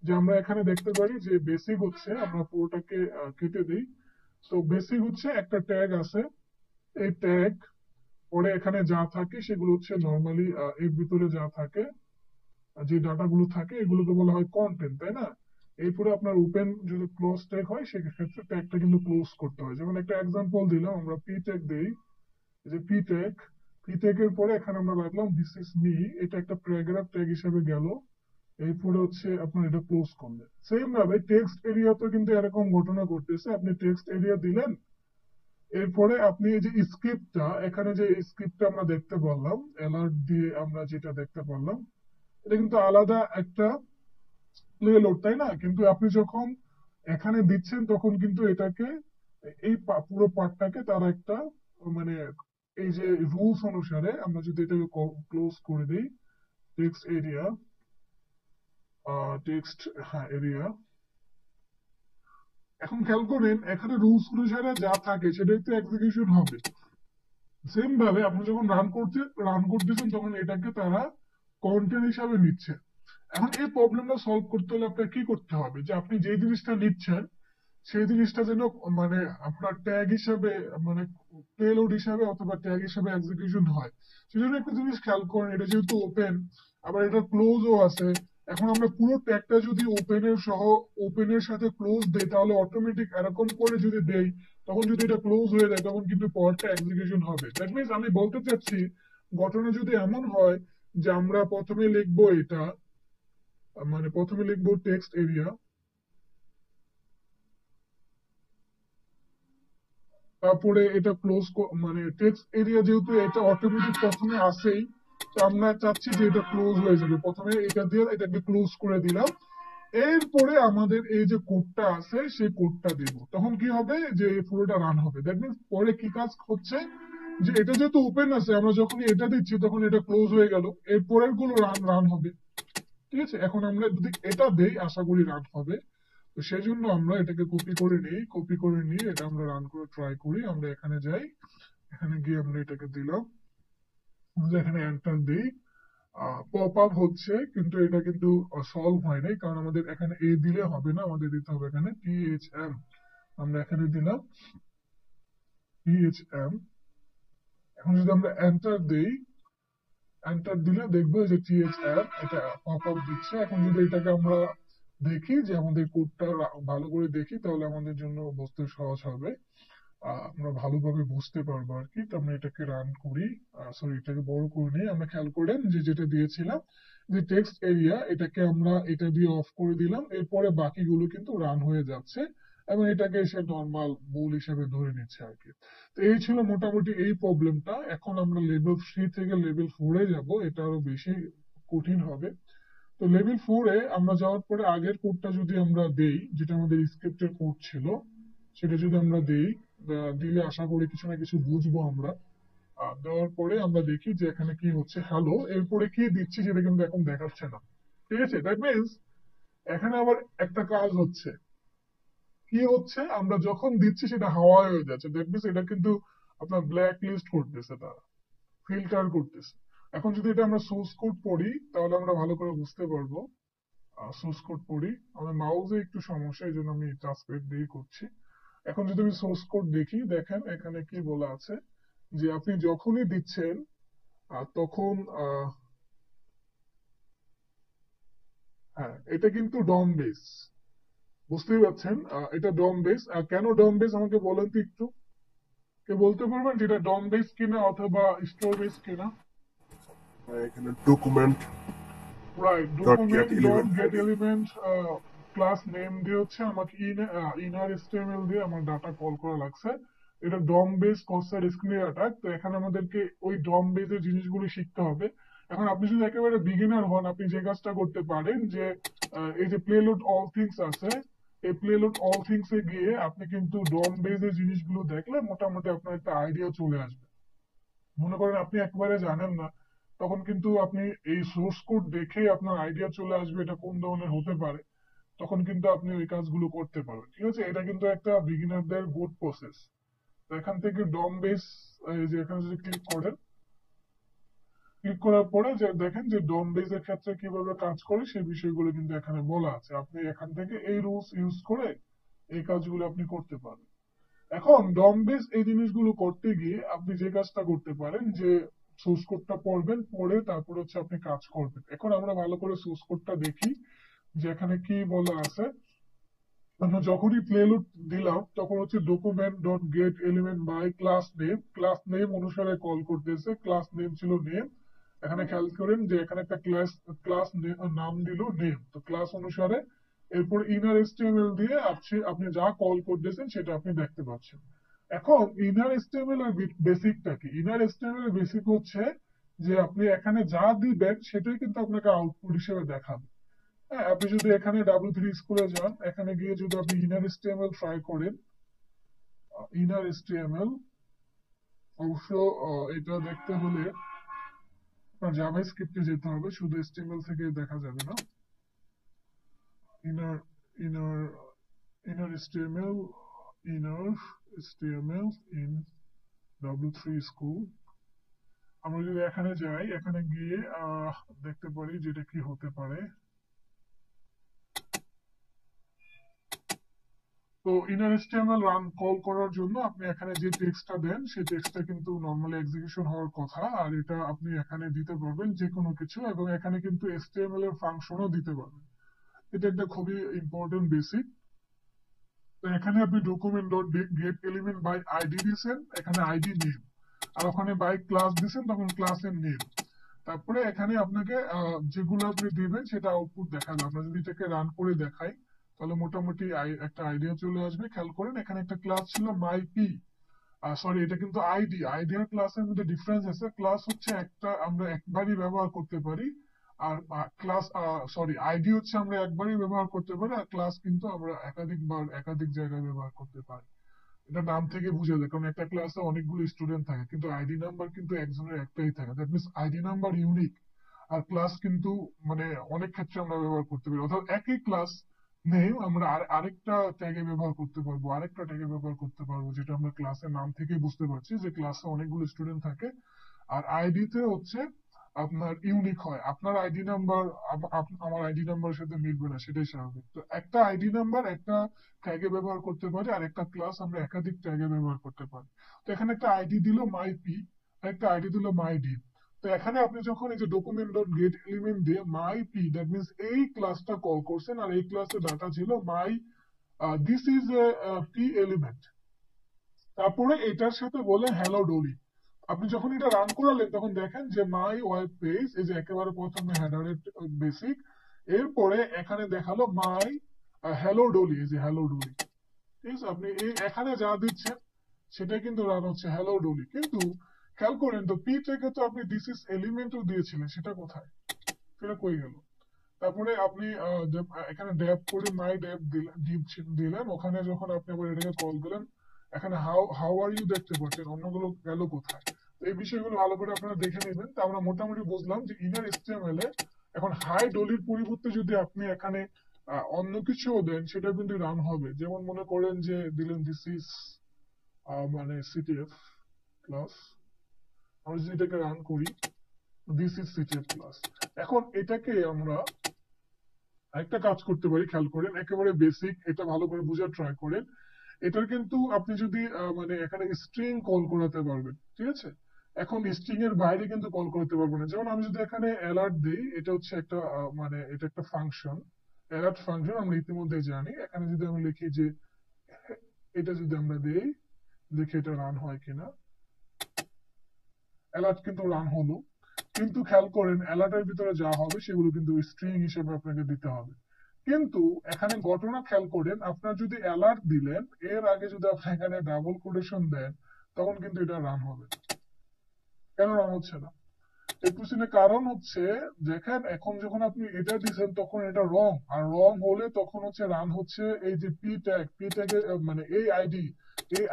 যে আমরা এখানে দেখতে পারি যে বেসিক হচ্ছে, আমরা পুরোটাকে কেটে দিই। তো বেসিক হচ্ছে একটা ট্যাগ আছে, এই ট্যাগ পরে এখানে যা থাকে সেগুলো হচ্ছে নর্মালি এর ভিতরে যা থাকে, যে ডাটাগুলো থাকে এগুলোকে বলা হয় কন্টেন্ট, তাই না? এরপরে আপনার ওপেন যদি ক্লোজ ট্যাগ হয় সেক্ষেত্রে ট্যাগটা কিন্তু ক্লোজ করতে হয়। যেমন একটা এক্সাম্পল দিলাম, আমরা পি ট্যাগ দেই, যে পি ট্যাগ, পি ট্যাগ এর পরে এখানে আমরা রাখলাম দিস ইজ মি, এটা একটা প্যারাগ্রাফ ট্যাগ হিসেবে গেল। এরপরে হচ্ছে আপনার এটা ক্লোজ করলেন। সেম ভাবে টেক্সট এরিয়াতে কিন্তু এরকম ঘটনা ঘটতেছে। আপনি টেক্সট এরিয়া দিলেন, এরপরে আপনি এই যে স্ক্রিপ্টটা, এখানে যে স্ক্রিপ্টটা আমরা দেখতে পারলাম অ্যালার্ট দিয়ে, আমরা যেটা দেখতে পারলাম এটা কিন্তু আলাদা একটা প্লে লোড, তাই না? কিন্তু আপনি যখন এখানে দিচ্ছেন তখন কিন্তু এটাকে এই পুরো পার্টটাকে তারা একটা মানে এই যে রুলস অনুসারে আমরা যদি এটাকে ক্লোজ করে দিই, টেক্সট এরিয়া, টেক্সট, হ্যাঁ এরিয়া, এখন খেয়াল করেন এখানে রুলস অনুসারে যা থাকে সেটাই তো এক্সিকিউশন হবে। সেম ভাবে আপনি যখন রান করতেছেন তখন এটাকে তারা কন্টেন্ট হিসাবে নিচ্ছে। এখন এই প্রবলেমটা সলভ করতে হলে আপনার কি করতে হবে, যে আপনি যে জিনিসটা নিচ্ছেন সেই জিনিসটা যেন মানে আপনার ট্যাগ হিসাবে, মানে পেলোড হিসাবে অথবা ট্যাগ হিসাবে এক্সিকিউশন হয়। সেজন্য একটা জিনিস খেয়াল করেন, এটা যেহেতু ওপেন, আবার এটা ক্লোজও আছে। এখন আমরা পুরো ট্যাগটা যদি ওপেনের সাথে ক্লোজ দেই, তাহলে অটোমেটিক এরকম করে যদি দেই, তখন যদি এটা ক্লোজ হয়ে যায় তখন কিন্তু পরটা এক্সিকিউশন হবে। দ্যাট মিনস আমি বলতে চাচ্ছি, ঘটনা যদি এমন হয় যে আমরা প্রথমে লিখবো এটা, মানে প্রথমে লিখবো টেক্সট এরিয়া, তারপরে এটা ক্লোজ, মানে টেক্সট এরিয়া যেহেতু এটা অটোমেটিক প্রথমে আসেই, তো আমরা চাচ্ছি যে এটা ক্লোজ হয়ে যাবে। প্রথমে এটা দিয়ে এটাকে ক্লোজ করে দিলাম, এরপরে আমাদের এই যে কোডটা আছে সেই কোডটা দেব, তখন কি হবে যে এই পুরোটা রান হবে। দ্যাট মিনস পরে কি কাজ হচ্ছে, যে এটা যেহেতু ওপেন আছে আমরা যখন এটা দিচ্ছি তখন এটা ক্লোজ হয়ে গেল, এর পরের গুলো রান রান হবে। ঠিক আছে, এখন আমরা যদি এটা দেই আশা করি রান হবে। তো সেই জন্য আমরা এটাকে কপি করে নিই, কপি করে নিয়ে এটা আমরা রান করে ট্রাই করি। আমরা এখানে যাই, এখানে গিয়ে আমরা এটাকে দিলাম, আমরা এখানে এন্টার দিই, পপ আপ হচ্ছে কিন্তু এটা কিন্তু সলভ হয় নাই, কারণ আমাদের এখানে এ দিলে হবে না, আমাদের দিতে হবে এখানে পিএইচএম। আমরা এখানে দিলাম পিএইচএম। এখন যদি আমরা এন্টার দিই, এন্টার দিলে দেখবো যে THR এটা পপ আপ দিচ্ছে। এখন যদি এটাকে আমরা দেখি যে আমাদের কোডটা ভালো করে দেখি, তাহলে আমাদের জন্য বুঝতে সহজ হবে। আমরা ভালোভাবে বুঝতে পারবো আর কি। তো আমরা এটাকে রান করি, সরি এটাকে বড় করে নিই। আমরা খেয়াল করেন যে যেটা দিয়েছিলাম যে টেক্সট এরিয়া, এটাকে আমরা এটা দিয়ে অফ করে দিলাম, এরপরে বাকিগুলো কিন্তু রান হয়ে যাচ্ছে এবং এটাকে সে নর্মাল বুল হিসেবে ধরে নিচ্ছে আর কি। তো এই ছিল মোটামুটি এই প্রবলেমটা। এখন আমরা লেভেল 3 থেকে লেভেল 4 এ যাব, এটা আরো বেশি কঠিন হবে। তো লেভেল 4 এ আমরা যাওয়ার পরে আগের কোডটা যদি আমরা দেই, যেটা আমাদের স্ক্রিপ্টের কোড ছিল, সেটা যদি আমরা দেই, দিলে আশা করি কিছু না কিছু বুঝবো আমরা। দেওয়ার পরে আমরা দেখি যে এখানে কি হচ্ছে, হ্যালো, এরপরে কি দিচ্ছি সেটা কিন্তু এখন দেখাচ্ছে না। ঠিক আছে, দ্যাট মিনস এখানে আবার একটা কাজ হচ্ছে। কি হচ্ছে, আমরা যখন দিচ্ছি সেটা হাওয়ায় হয়ে যাচ্ছে, দ্যাট মিনস এটা কিন্তু আপনার ব্ল্যাক লিস্ট করতেছে, তারা ফিল্টার করতেছে। এখন যদি এটা আমরা সোর্স কোড পড়ি, তাহলে আমরা ভালো করে বুঝতে পারবো। সোর্স কোড পড়ি, আমার মাউসে একটু সমস্যা, এই জন্য আমি টাচপ্যাড দিয়ে করছি। এখন যদি আমি সোর্স কোড দেখি, দেখেন এখানে কি বলা আছে যে আপনি যখনই দিচ্ছেন তখন হ্যাঁ, এটা কিন্তু ডম বেস, বুঝতেই পারছেন। এটা ডম বেস। আর কেন ডম বেস আমাকে বলেন তো একটু, কে বলতে পারবেন যেটা ডম বেস কিনা অথবা স্টোর বেস কিনা? এখানে document right, dot gate document dot element gate element class name দিয়ে হচ্ছে আমাকে ইনার এসটিএমএল দিয়ে আমার ডাটা কল করা লাগছে। এটা ডম বেস কনসার্ট স্ক্রিন অ্যাটাক। তো এখানে আমাদেরকে ওই ডম বেসের জিনিসগুলো শিখতে হবে। এখন আপনি যদি একেবারে বিগিনার হন, আপনি যে কাজটা করতে পারেন যে এই যে প্লেলোড অল থিংস আছে, এই প্লেলোড অল থিংস এ গিয়ে আপনি কিন্তু ডম বেসের জিনিসগুলো দেখলে মোটামুটি আপনার একটা আইডিয়া চলে আসবে। মনে করেন আপনি একবারে জানেন না, তখন কিন্তু আপনি এই সোর্স কোড দেখে আপনার আইডিয়া চলে আসবে এটা কোন ধরনের হতে পারে, তখন কিন্তু আপনি ওই কাজগুলো করতে পারবেন। ঠিক আছে, এটা কিন্তু একটা বিগিনারদের গুড প্রসেস। তো এখান থেকে ডম বেস, এই যে এখানে যদি ক্লিক করেন, ক্লিক করার পরে যে দেখেন যে ডম বেস এর ক্ষেত্রে কিভাবে কাজ করে সেই বিষয়গুলো কিন্তু এখানে বলা আছে। আপনি এখান থেকে এই রুলস ইউজ করে এই কাজগুলো আপনি করতে পারেন। এখন ডম বেস এই জিনিসগুলো করতে গিয়ে আপনি যে কাজটা করতে পারেন যে সোর্স কোডটা পড়বেন, পড়ে তারপর হচ্ছে আপনি কাজ করবেন। এখন আমরা ভালো করে সোর্স কোডটা দেখি যে এখানে কি বলা আছে। আমরা যখনই প্লেলোড দিলাম তখন হচ্ছে document dot get element by class name অনুসারে কল করতেছে। ক্লাস নেম ছিল নেম। এখানে খেয়াল করেন যে এখানে একটা ক্লাস নাম দিল নেম, তো ক্লাস অনুসারে এরপর ইনার এসটিএমএল দিয়ে আপনি যা কল করতেছেন সেটা আপনি দেখতে পাচ্ছেন। এখন ইনার এসটিএমএল এর বেসিকটা কি? ইনার এসটিএমএল এর বেসিক হচ্ছে যে আপনি এখানে যা দিবেন সেটাই কিন্তু আপনাকে আউটপুট হিসেবে দেখাবে। হ্যাঁ, আপনি যদি এখানে W3 স্কুলে যান, এখানে গিয়ে যদি আপনি ইনার এসটিএমএল ট্রাই করেন, ইনার এসটিএমএল অবশ্য এটা দেখতে হলে আপনার জাভাস্ক্রিপ্টে যেতে হবে, শুধু এসটিএমএল থেকে দেখা যাবে না। inner inner inner HTML inner HTML in W3 school। আমরা যদি এখানে যাই, এখানে গিয়ে দেখতে পারি যেটা কি হতে পারে। তো ইনার HTML রান কল করার জন্য আপনি এখানে যে টেক্সটটা দেন সেই টেক্সটটা কিন্তু নর্মালি এক্সিকিউশন হওয়ার কথা, আর এটা আপনি এখানে দিতে পারবেন যে কোনো কিছু, এবং এখানে কিন্তু HTML এর ফাংশনও দিতে পারবেন। এটা একটা খুবই ইম্পর্টেন্ট বেসিক। তো এখানে আপনি document dot get element by ID দিয়েছেন, এখানে আইডি নেম, আর ওখানে বাই ক্লাস দিয়েছেন তখন ক্লাসের নেম। তারপরে এখানে আপনাকে যেগুলো আপনি দিবেন সেটা আউটপুট দেখাবে। আমরা যদি এটাকে রান করে দেখাই তাহলে মোটামুটি একটা আইডিয়া চলে আসবে। খেয়াল করেন এখানে একটা ক্লাস ছিল মাই পি, সরি এটা কিন্তু আইডি। আইডি আর ক্লাসের মধ্যে ডিফারেন্স আছে। ক্লাস হচ্ছে একটা আমরা একবারই ব্যবহার করতে পারি, আর ক্লাস সরি আইডি হচ্ছে আমরা একবারই ব্যবহার করতে পারি, আর ক্লাস কিন্তু আমরা একাধিকবার একাধিক জায়গায় ব্যবহার করতে পারি। এটা নাম থেকে বুঝে যায়, কারণ একটা ক্লাসে অনেকগুলো স্টুডেন্ট থাকে কিন্তু আইডি নাম্বার কিন্তু একজনের একটাই থাকে, that means ID number unique. আর ক্লাস কিন্তু মানে অনেক ক্ষেত্রে আমরা ব্যবহার করতে পারি, অর্থাৎ একই ক্লাস নেই আমরা আরেকটা ট্যাগে ব্যবহার করতে পারবো, আরেকটা ট্যাগে ব্যবহার করতে পারবো, যেটা আমরা ক্লাসের নাম থেকে বুঝতে পারছি যে ক্লাসে অনেকগুলো স্টুডেন্ট থাকে। আর আইডি তে হচ্ছে আপনার ইউনিক হয়, আপনার আইডি নাম্বার আমার আইডি নাম্বারের সাথে মিলবে না, সেটাই স্বাভাবিক। তো একটা আইডি নাম্বার একটা ট্যাগে ব্যবহার করতে পারি, আর একটা ক্লাস আমরা একাধিক ট্যাগে ব্যবহার করতে পারি। তো এখানে একটা আইডি দিল মাই পি, একটা আইডি দিল মাই ডি। তো তো এখানে আপনি যখন এই যে ডকুমেন্ট ডট গেট এলিমেন্ট দিয়ে মাই পি, দ্যাট মিনস এই ক্লাসটা কল করছেন, আর এই ক্লাসের ডাটা ছিল মাই this is A P element, তারপরে এটার সাথে বলে হ্যালো ডলি। আপনি যখন এটা রান করালেন তখন দেখেন যে মাই ওয়েব পেজ, এই যে একেবারে প্রথমে হেডারের বেসিক, এরপরে এখানে দেখালো মাই হ্যালো ডলি, এই যে হ্যালো ডলি। ঠিক আছে, আপনি এই এখানে যা দিচ্ছেন সেটা কিন্তু রান হচ্ছে হ্যালো ডলি। কিন্তু খেয়াল করেন তো পি থেকে তো আপনি দিস ইজ এলিমেন্টও দিয়েছিলেন, সেটা কোথায়, সেটা কই গেল? তারপরে আপনি এখানে ড্যাপ করে মাই ড্যাপ দিলেন, ওখানে যখন আপনি আবার এটাকে কল দিলেন, এখানে হাউ হাউ আর ইউ দেখতে পাচ্ছেন, অন্যগুলো গেল কোথায়? তো এই বিষয়গুলো ভালো করে আপনারা দেখে নেবেন। তো আমরা মোটামুটি বুঝলাম যে ইনার এসটিএমএল এ এখন হাই ডলির পরিবর্তে যদি আপনি এখানে অন্য কিছুও দেন সেটা কিন্তু রান হবে। যেমন মনে করেন যে দিলেন দিস ইজ মানে সিটিএফ ক্লাস, আমরা যদি এটাকে রান করি দিস ইজ সিটিএফ ক্লাস। এখন এটাকে আমরা একটা কাজ করতে পারি, খেয়াল করেন একেবারে বেসিক, এটা ভালো করে বোঝার ট্রাই করেন। এটার কিন্তু আপনি যদি মানে এখানে স্ট্রিং কল করাতে পারবেন, ঠিক আছে? এখন স্ট্রিং এর বাইরে কিন্তু কল করতে পারবো না। যেমন আমি যদি এখানে অ্যালার্ট দিই, এটা হচ্ছে একটা মানে এটা একটা ফাংশন, অ্যালার্ট ফাংশন আমরা ইতিমধ্যে জানি। এখানে যদি আমি লিখি যে এটা যদি আমরা দেই, দেখি এটা রান হয় কিনা, অ্যালার্ট কিন্তু রান হলো। কিন্তু খেয়াল করেন অ্যালার্টের ভিতরে যা হবে সেগুলো কিন্তু স্ট্রিং হিসেবে আপনাকে দিতে হবে। কিন্তু এখানে ঘটনা খেয়াল করেন, আপনার যদি অ্যালার্ট দিলেন এর আগে যদি আপনি এখানে ডাবল কোটেশন দেন তখন কিন্তু এটা রান হবে। কেন রান হচ্ছে না? এর পিছনে কারণ হচ্ছে, দেখেন এখন যখন আপনি এটা দিচ্ছেন তখন এটা রং, আর রং হলে তখন হচ্ছে রান হচ্ছে এই যে পি ট্যাগে মানে এই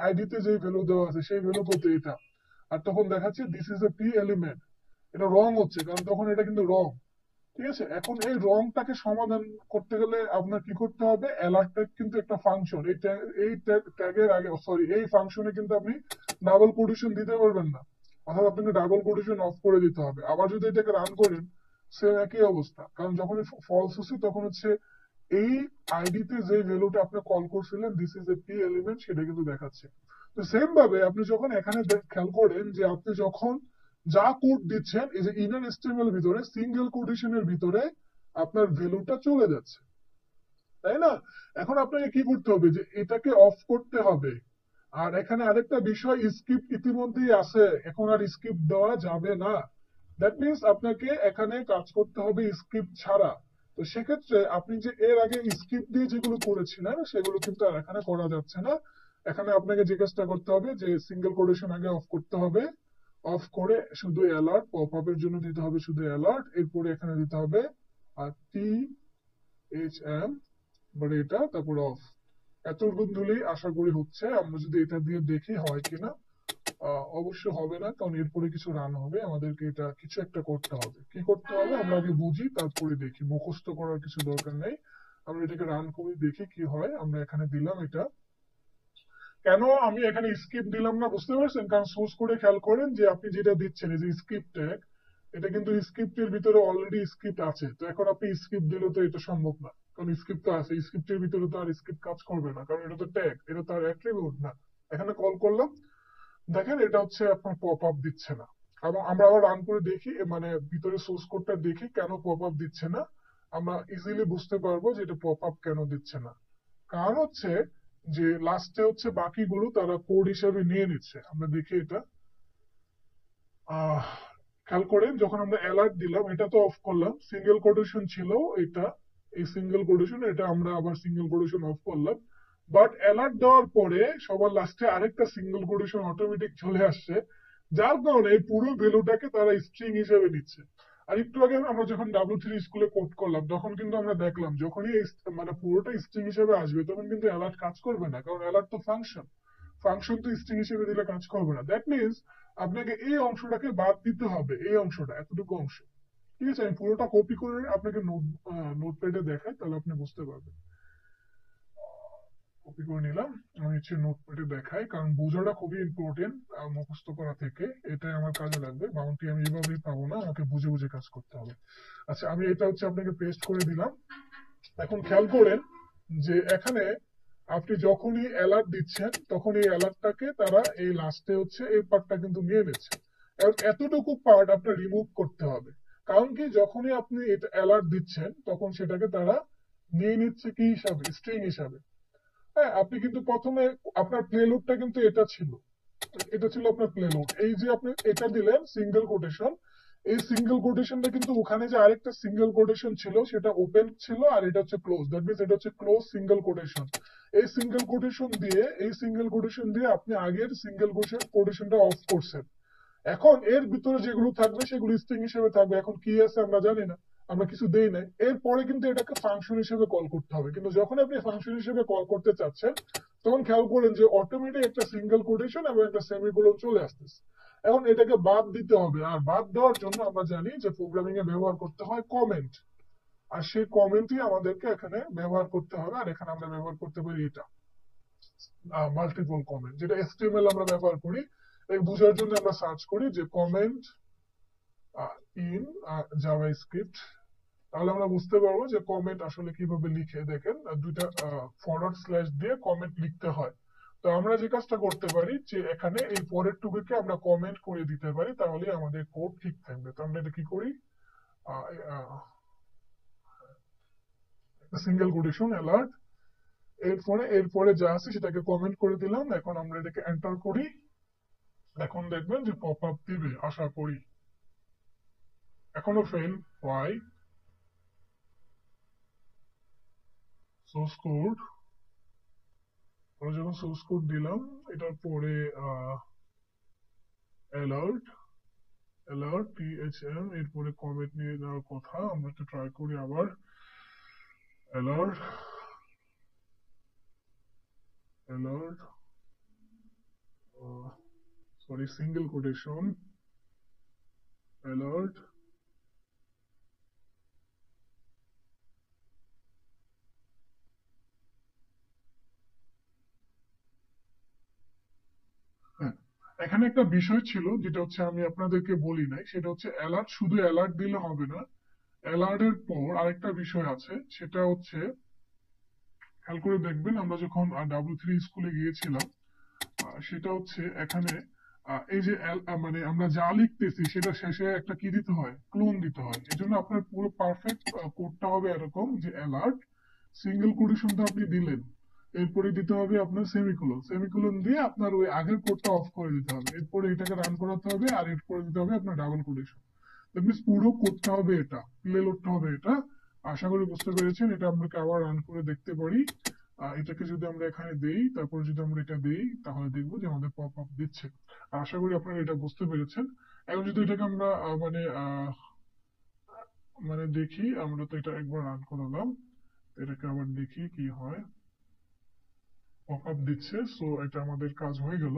আইডিতে যে ভ্যালু দেওয়া আছে সেই ভ্যালু করতে এটা, আর তখন দেখাচ্ছে this is A P element, এটা রং হচ্ছে কারণ তখন এটা কিন্তু রং। ঠিক আছে, এখন এই রংটাকে সমাধান করতে গেলে আপনার কি করতে হবে, অ্যালার্ট ট্যাগ কিন্তু একটা ফাংশন, এই ট্যাগের আগে সরি এই ফাংশনে কিন্তু আপনি ডাবল কোটেশন দিতে পারবেন না, অর্থাৎ আপনাকে ডাবল কোটেশন অফ করে দিতে হবে। আবার যদি এটাকে রান করেন সেম একই অবস্থা, কারণ যখন ফলস হচ্ছে তখন হচ্ছে এই আইডিতে যে ভ্যালুটা আপনি কল করছিলেন this is A P element সেটা কিন্তু দেখাচ্ছে। তো সেম ভাবে আপনি যখন এখানে খেয়াল করেন যে আপনি যখন যা কোড দিচ্ছেন এই যে ইনার এসটিএমএল ভিতরে সিঙ্গেল কোটেশনের ভিতরে আপনার ভ্যালুটা চলে যাচ্ছে, তাই না? এখন আপনাকে কি করতে হবে, যে এটাকে অফ করতে হবে। আর এখানে আরেকটা বিষয়, স্ক্রিপ্ট ইতিমধ্যেই আছে, এখন আর স্ক্রিপ্ট দেওয়া যাবে না। দ্যাট মিনস আপনাকে এখানে কাজ করতে হবে স্ক্রিপ্ট ছাড়া। তো সেক্ষেত্রে আপনি যে এর আগে স্ক্রিপ্ট দিয়ে যেগুলো করেছিলেন সেগুলো কিন্তু আর এখানে করা যাচ্ছে না। এখানে আপনাকে যে কাজটা করতে হবে যে সিঙ্গেল কোটেশন আগে অফ করতে হবে, অফ করে শুধু অ্যালার্ট পপ আপের জন্য দিতে হবে শুধু অ্যালার্ট, এরপরে এখানে দিতে হবে আর টি এইচ এম মানে এটা, তারপর অফ। এতটুকু দিলেই আশা করি হচ্ছে। আমরা যদি এটা দিয়ে দেখি হয় কিনা, অবশ্য হবে না, কারণ এরপরে কিছু রান হবে, আমাদেরকে এটা কিছু একটা করতে হবে। কি করতে হবে আমরা আগে বুঝি তারপরে দেখি, মুখস্থ করার কিছু দরকার নেই। আমরা এটাকে রান করে দেখি কি হয়। আমরা এখানে দিলাম এটা, কেন আমি এখানে স্কিপ দিলাম না বুঝতে পারছেন? কারণ সোর্স কোডে খেয়াল করেন যে আপনি যেটা দিচ্ছেন এই যে স্ক্রিপ্ট ট্যাগ, এটা কিন্তু স্ক্রিপ্টের ভিতরে অলরেডি স্ক্রিপ্ট আছে। তো এখন আপনি স্ক্রিপ্ট দিলে তো এটা সম্ভব না, কারণ স্ক্রিপ্ট তো আছে, স্ক্রিপ্টের ভিতরে তো আর স্ক্রিপ্ট কাজ করবে না, কারণ এটা তো ট্যাগ, এটা তো আর অ্যাট্রিবিউট না। এখানে কল করলাম, দেখেন এটা হচ্ছে আপনার পপ আপ দিচ্ছে না। এবং আমরা আবার রান করে দেখি, মানে ভিতরে সোর্স কোডটা দেখি কেন পপ আপ দিচ্ছে না। আমরা ইজিলি বুঝতে পারবো যে এটা পপ আপ কেন দিচ্ছে না। কারণ হচ্ছে যে লাস্টে হচ্ছে বাকিগুলো তারা কোড হিসেবে নিয়ে নিচ্ছে। আমরা দেখি এটা, খেয়াল করেন যখন আমরা অ্যালার্ট দিলাম এটা তো অফ করলাম, সিঙ্গেল কোটেশন ছিল এটা, এই সিঙ্গেল কোটেশন, এটা আমরা আবার সিঙ্গেল কোটেশন অফ করলাম। বাট অ্যালার্ট দেওয়ার পরে সবার লাস্টে আরেকটা সিঙ্গেল কোটেশন অটোমেটিক চলে আসছে, যার কারণে এই পুরো ভ্যালুটাকে তারা স্ট্রিং হিসেবে নিচ্ছে। আর একটু আগে আমরা যখন W3 স্কুলে কোড করলাম তখন কিন্তু আমরা দেখলাম যখনই মানে পুরোটা স্ট্রিং হিসেবে আসবে তখন কিন্তু অ্যালার্ট কাজ করবে না, কারণ অ্যালার্ট তো ফাংশন, ফাংশন তো স্ট্রিং হিসেবে দিলে কাজ করবে না। দ্যাট মিনস আপনাকে এই অংশটাকে বাদ দিতে হবে, এই অংশটা, এতটুকু অংশ। ঠিক আছে, আমি পুরোটা কপি করে আপনাকে নোটপ্যাডে দেখাই, তাহলে আপনি বুঝতে পারবেন। কপি করে নিলাম, আমি হচ্ছে নোটপ্যাডে দেখাই, কারণ বোঝাটা খুবই ইম্পর্টেন্ট মুখস্থ করা থেকে, এটাই আমার কাজে লাগবে। বাউন্টি আমি এইভাবেই পাবো না, আমাকে বুঝে বুঝে কাজ করতে হবে। আচ্ছা, আমি এটা হচ্ছে আপনাকে পেস্ট করে দিলাম। এখন খেয়াল করেন যে এখানে আপনি যখনই অ্যালার্ট দিচ্ছেন তখন এই অ্যালার্টটাকে তারা এই লাস্টে হচ্ছে এই পার্টটা কিন্তু নিয়ে নিচ্ছে। কারণ এতটুকু পার্ট আপনার রিমুভ করতে হবে। কারণ কি, যখনই আপনি এটা অ্যালার্ট দিচ্ছেন তখন সেটাকে তারা নিয়ে নিচ্ছে কি হিসাবে, স্ট্রিং হিসাবে। হ্যাঁ, আপনি কিন্তু প্রথমে আপনার প্লেলোডটা কিন্তু এটা ছিল, এটা ছিল আপনার প্লেলোড। এই যে আপনি এটা দিলেন সিঙ্গেল কোটেশন, এই সিঙ্গেল কোটেশনটা কিন্তু ওখানে যে আরেকটা সিঙ্গেল কোটেশন ছিল সেটা ওপেন ছিল, আর এটা হচ্ছে ক্লোজ। দ্যাট মিনস এটা হচ্ছে ক্লোজ সিঙ্গেল কোটেশন। এই সিঙ্গেল কোটেশন দিয়ে আপনি আগের সিঙ্গেল কোটেশনটা অফ করছেন। এখন এর ভিতরে যেগুলো থাকবে সেগুলো স্ট্রিং হিসেবে থাকবে। এখন কি আছে আমরা জানি না, আমরা কিছু দেই নাই। এরপরে কিন্তু এটাকে ফাংশন হিসেবে কল করতে হবে। কিন্তু যখন আপনি ফাংশন হিসেবে কল করতে চাচ্ছেন তখন খেয়াল করেন যে অটোমেটিক একটা সিঙ্গেল কোটেশন এবং একটা সেমিকোলন চলে আসতেছে। এখন এটাকে বাদ দিতে হবে, আর বাদ দেওয়ার জন্য আমরা জানি যে প্রোগ্রামিং এ ব্যবহার করতে হয় কমেন্ট, আর সেই কমেন্টই আমাদেরকে এখানে ব্যবহার করতে হবে। আর এখানে আমরা ব্যবহার করতে পারি এটা মাল্টিপল কমেন্ট, যেটা এসটিএমএল আমরা ব্যবহার করি। এই বোঝার জন্য আমরা সার্চ করি যে কমেন্ট ইন জাভাস্ক্রিপ্ট, তাহলে আমরা বুঝতে পারবো যে কমেন্ট আসলে কিভাবে লিখে। দেখেন দুইটা ফরওয়ার্ড স্ল্যাশ দিয়ে কমেন্ট লিখতে হয়। তো আমরা যে কাজটা করতে পারি যে এখানে এই পরের টুকুকে আমরা কমেন্ট করে দিতে পারি, তাহলে আমাদের কোড ঠিক থাকবে। তো আমরা এটা কি করি, সিঙ্গেল কোটেশন অ্যালার্ট, এরপরে যা আছে সেটাকে কমেন্ট করে দিলাম। এখন আমরা এটাকে এন্টার করি, এখন দেখবেন যে পপ আপ দিবে আশা করি। এখনো ফেল, ওয়াই? সোর্স কোড, আমরা যখন সোর্স কোড দিলাম এটার পরে অ্যালার্ট অ্যালার্ট টিএইচএম, এরপরে কমেন্ট নিয়ে যাওয়ার কথা। আমরা একটু ট্রাই করি আবার, alert alert sorry single quotation alert, এখানে একটা বিষয় ছিল যেটা হচ্ছে আমি আপনাদেরকে বলি নাই, সেটা হচ্ছে অ্যালার্ট শুধু অ্যালার্ট দিলে হবে না, অ্যালার্টের পর আরেকটা বিষয় আছে। সেটা হচ্ছে খেয়াল করে দেখবেন, আমরা যখন W3 স্কুলে গিয়েছিলাম সেটা হচ্ছে এখানে এই যে মানে আমরা যা লিখতেছি সেটা শেষে একটা কি দিতে হয়, ক্লোন দিতে হয়। এই জন্য আপনার পুরো পারফেক্ট কোডটা হবে এরকম যে অ্যালার্ট সিঙ্গেল কোটেশনটা আপনি দিলেন, এরপরে দিতে হবে আপনার সেমিকোলন, সেমিকোলন দিয়ে আপনার ওই আগের কোডটা অফ করে দিতে হবে, এরপরে এটাকে রান করাতে হবে, আর এরপরে দিতে হবে আপনার ডাবল কোটেশন। দ্যাট মিনস পুরো কোডটা হবে এটা, প্লেলোডটা হবে এটা। আশা করি বুঝতে পেরেছেন। এটা আমরা আবার রান করে দেখতে পারি। এটাকে যদি আমরা এখানে দেই, তারপরে যদি আমরা এটা দেই, তাহলে দেখবো যে আমাদের পপ আপ দিচ্ছে। আশা করি আপনারা এটা বুঝতে পেরেছেন। এখন যদি এটাকে আমরা মানে দেখি, আমরা তো এটা একবার রান করলাম, এটাকে আবার দেখি কি হয়। পপ আপ দিচ্ছে, সো এটা আমাদের কাজ হয়ে গেল।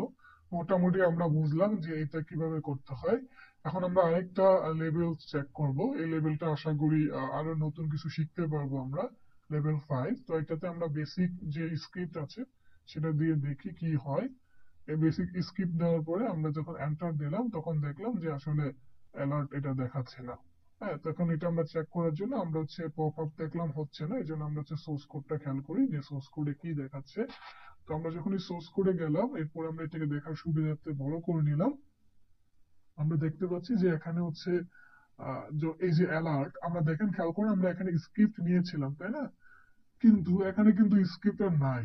মোটামুটি আমরা বুঝলাম যে এটা কিভাবে করতে হয়। এখন আমরা আরেকটা লেভেল চেক করব। এই লেভেলটা আশা করি আরো নতুন কিছু শিখতে পারবো আমরা, লেভেল 5। তো এটাতে আমরা বেসিক যে স্ক্রিপ্ট আছে সেটা দিয়ে দেখি কি হয়। এই বেসিক স্ক্রিপ্ট দেওয়ার পরে আমরা যখন এন্টার দিলাম তখন দেখলাম যে আসলে অ্যালার্ট এটা দেখাচ্ছে না। হ্যাঁ, তখন এটা আমরা চেক করার জন্য আমরা হচ্ছে পপ আপ দেখলাম হচ্ছে না, এই জন্য আমরা হচ্ছে সোর্স কোডটা খেয়াল করি যে সোর্স কোডে কি দেখাচ্ছে। তো আমরা যখন এই সোর্স কোডে গেলাম, এরপর আমরা এটাকে দেখার সুবিধার্থে বড় করে নিলাম। আমরা দেখতে পাচ্ছি যে এখানে হচ্ছে এই যে অ্যালার্ট, আমরা দেখেন খেয়াল করে আমরা এখানে স্ক্রিপ্ট নিয়েছিলাম, তাই না? কিন্তু এখানে কিন্তু স্ক্রিপ্ট আর নাই,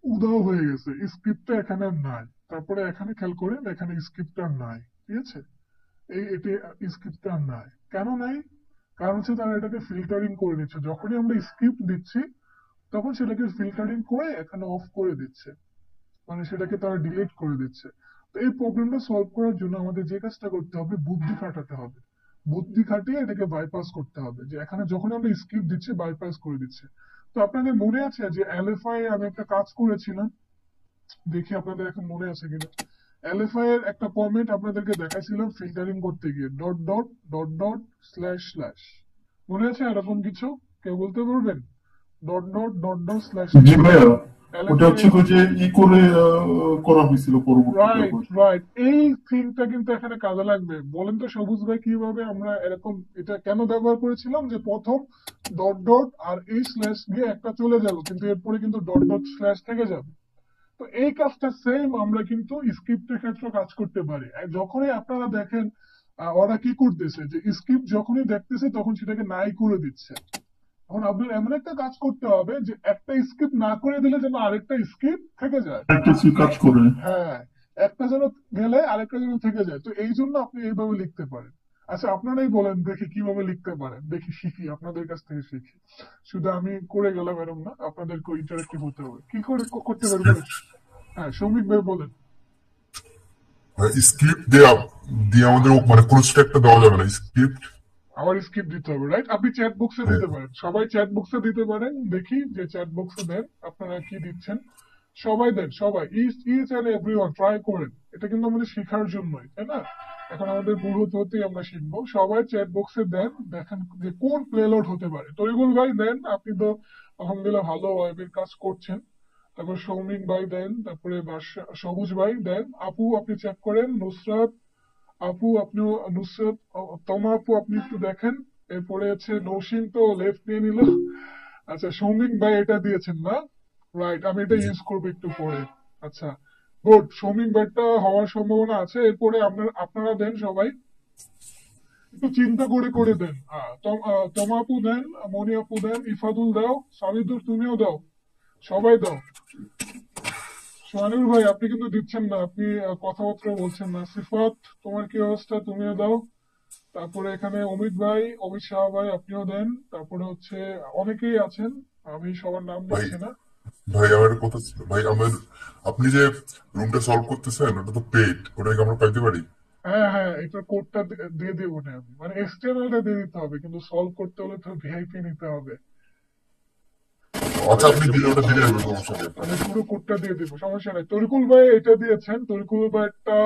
উধাও হয়ে গেছে, স্ক্রিপ্টটা এখানে আর নাই। তারপরে এখানে খেয়াল করেন এখানে স্ক্রিপ্ট আর নাই, ঠিক আছে? এটি স্ক্রিপ্ট আর নাই, কেন নাই? কারণ হচ্ছে তারা এটাকে ফিল্টারিং করে নিচ্ছে। যখনই আমরা স্ক্রিপ্ট দিচ্ছি তখন সেটাকে ফিল্টারিং করে এখানে অফ করে দিচ্ছে, মানে সেটাকে তারা ডিলিট করে দিচ্ছে। তো এই প্রবলেমটা সলভ করার জন্য আমাদের যে কাজটা করতে হবে, বুদ্ধি খাটাতে হবে। বুদ্ধি খাটিয়ে এটাকে বাইপাস করতে হবে, যে এখানে যখন আমরা স্ক্রিপ্ট দিচ্ছি বাইপাস করে দিচ্ছে। তো আপনাদের মনে আছে যে এলএফআই আমি একটা কাজ করেছিলাম, দেখি আপনাদের এখন মনে আছে কিনা। এলএফআই এর একটা কমেন্ট আপনাদেরকে দেখাইছিলাম ফিল্টারিং করতে গিয়ে, dot dot dot dot slash slash, মনে আছে এরকম কিছু? কেউ বলতে পারবেন? Dot dot dot dot slash জি ভাইয়া, ওটা হচ্ছে যে ই করে করা হয়েছিল পরবর্তীতে। রাইট রাইট, এই থিংটা কিন্তু এখানে কাজে লাগবে। বলেন তো সবুজ ভাই, কিভাবে আমরা এরকম এটা কেন ব্যবহার করেছিলাম? যে প্রথম ডট ডট আর এই স্ল্যাশ গিয়ে একটা চলে যাবে, কিন্তু এরপরে কিন্তু ডট ডট স্ল্যাশ থেকে যাবে। তো এই কাজটা সেম আমরা কিন্তু স্ক্রিপ্টের ক্ষেত্রে কাজ করতে পারি। যখনই আপনারা দেখেন ওরা কি করতেছে, যে স্ক্রিপ্ট যখনই দেখতেছে তখন সেটাকে নাই করে দিচ্ছে। এখন আপনার এমন একটা কাজ করতে হবে যে একটা স্ক্রিপ্ট না করে দিলে যেন আরেকটা স্ক্রিপ্ট থেকে যায়। একটা কাজ করে। হ্যাঁ, একটা যেন গেলে আরেকটা যেন থেকে যায়। তো এই জন্য আপনি এইভাবে লিখতে পারেন। আচ্ছা, আপনারাই বলেন দেখি কিভাবে লিখতে পারেন, দেখি শিখি, আপনাদের কাছ থেকে শিখি। শুধু আমি করে গেলাম এরকম না, আপনাদেরকে ইন্টারেক্টিভ হতে হবে। কি করে করতে পারবেন বলেন? হ্যাঁ, সৌমিক ভাই বলেন। স্ক্রিপ্ট দেওয়া দিয়ে আমাদের মানে কোনো একটা দেওয়া যাবে না, স্ক্রিপ্ট। আবার স্ক্রিপ্ট দিতে হবে, রাইট? আপনি চ্যাট বক্সে দিতে পারেন, সবাই চ্যাট বক্সে দিতে পারেন। দেখি যে চ্যাট বক্সে দেন আপনারা কি দিচ্ছেন। সবাই দেন, সবাই, ইচ এন্ড এভরিওয়ান ট্রাই করেন। এটা কিন্তু আমাদের শেখার জন্যই, তাই না? এখন আমাদের ভুল হতে হতেই আমরা শিখবো। সবাই চ্যাট বক্সে দেন, দেখেন যে কোন প্লেলোড হতে পারে। তরিকুল ভাই দেন, আপনি তো আলহামদুলিল্লাহ ভালো ওয়েবের কাজ করছেন। তারপর সৌমিক ভাই দেন, তারপরে সবুজ ভাই দেন। আপু আপনি চেক করেন। নুসরাত আপু আপনিও, নুসরাত, তমা আপু আপনি একটু দেখেন। এরপরে হচ্ছে নৌসিন তো লেফট নিয়ে নিল। আচ্ছা, সৌমিক ভাই এটা দিয়েছেন না? রাইট, আমি এটা ইউজ করবো একটু পরে। আচ্ছা, গুড। সৌমিক ভাইটা হওয়ার সম্ভাবনা আছে। এরপরে আপনারা দেন সবাই, একটু চিন্তা করে করে দেন। তমা আপু দেন, মনি আপু দেন, ইফাদুল দাও, সাবিদুর তুমিও দাও, সবাই দাও। সোহানুর ভাই আপনি কিন্তু দিচ্ছেন না, আপনি কথাবার্তা বলছেন না। সিফাত, তোমার কি অবস্থা? তুমিও দাও। তারপরে এখানে অমিত ভাই, অমিত শাহ ভাই আপনিও দেন। তারপরে হচ্ছে অনেকেই আছেন, আমি সবার নাম ভাই নিচ্ছি না। ভাই আমার কথা ছিল, ভাই আমার আপনি যে রুমটা সলভ করতেছেন ওটা তো পেড, ওটা কি আমরা পাইতে পারি? হ্যাঁ হ্যাঁ, এটার কোডটা দিয়ে দেবো না আমি, মানে এক্সটার্নালটা দিয়ে দিতে হবে, কিন্তু সলভ করতে হলে তো ভিআইপি নিতে হবে। আচ্ছা, আপনি দিলে ওটা দিলে হবে, সমস্যা নেই আপনার। আমি পুরো কোডটা দিয়ে দেবো, সমস্যা নাই। তরিকুল ভাই এটা দিয়েছেন, তরিকুল ভাইটা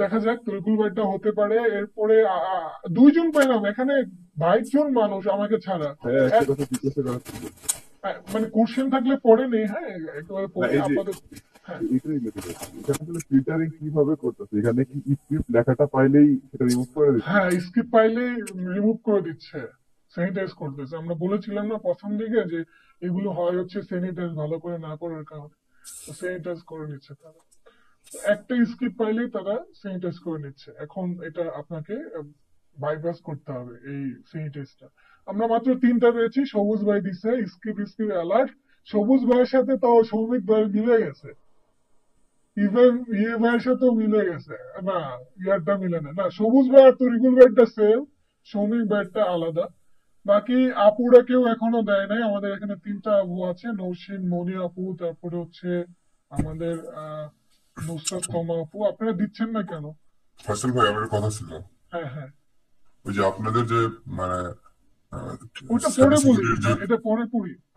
দেখা যাক, তরিকুল ভাইটা হতে পারে। এরপরে দুইজন পাইলাম এখানে, 22 জন মানুষ আমাকে ছাড়া। হ্যাঁ, একটা কথা জিজ্ঞাসা করার ছিল। মানে কোশ্চেন থাকলে পরে নেই, হ্যাঁ, একেবারে না, পরে এই যে আপাতত। হ্যাঁ এটাই মেসেজ আছে, এখানে আসলে ফিল্টারিং কিভাবে করতেছে? এখানে কি স্ক্রিপ্ট লেখাটা পাইলেই সেটা রিমুভ করে দিচ্ছে? হ্যাঁ, স্কিপ পাইলে রিমুভ করে দিচ্ছে, স্যানিটাইজ করতেছে। আমরা বলেছিলাম না প্রথম দিকে যে এগুলো হয় হচ্ছে স্যানিটাইজ ভালো করে না করার কারণে, তো স্যানিটাইজ করে নিচ্ছে তারা। তো একটা স্কিপ পাইলেই তারা স্যানিটাইজ করে নিচ্ছে। এখন এটা আপনাকে বাইপাস করতে হবে এই স্যানিটাইজটা। আমরা মাত্র 3টা পেয়েছি। সবুজ ভাই দিছে স্কিপ স্কিপ অ্যালার্ট। সবুজ ভাইয়ের সাথে তো সৌমিক ভাই মিলে গেছে, ইভেন ইয়ে ভাইয়ের সাথেও মিলে গেছে। না, ইয়ারটা মিলে না। না, সবুজ ভাই আর তরিকুল ভাইটা সেম, সৌমিক ভাইটা আলাদা। বাকি আপুরা কেউ এখনো দেয় নাই। আমাদের এখানে 3টা আপু আছে, নৌসিন, মনি আপু, তারপরে হচ্ছে আমাদের নুসরাত, তমা আপু। আপনারা দিচ্ছেন না কেন? ফয়সাল ভাই আমার কথা ছিল, হ্যাঁ হ্যাঁ, ওই যে আপনাদের যে মানে ওটা পরে সাইবার বলি, সিকিউরিটির যে, এটা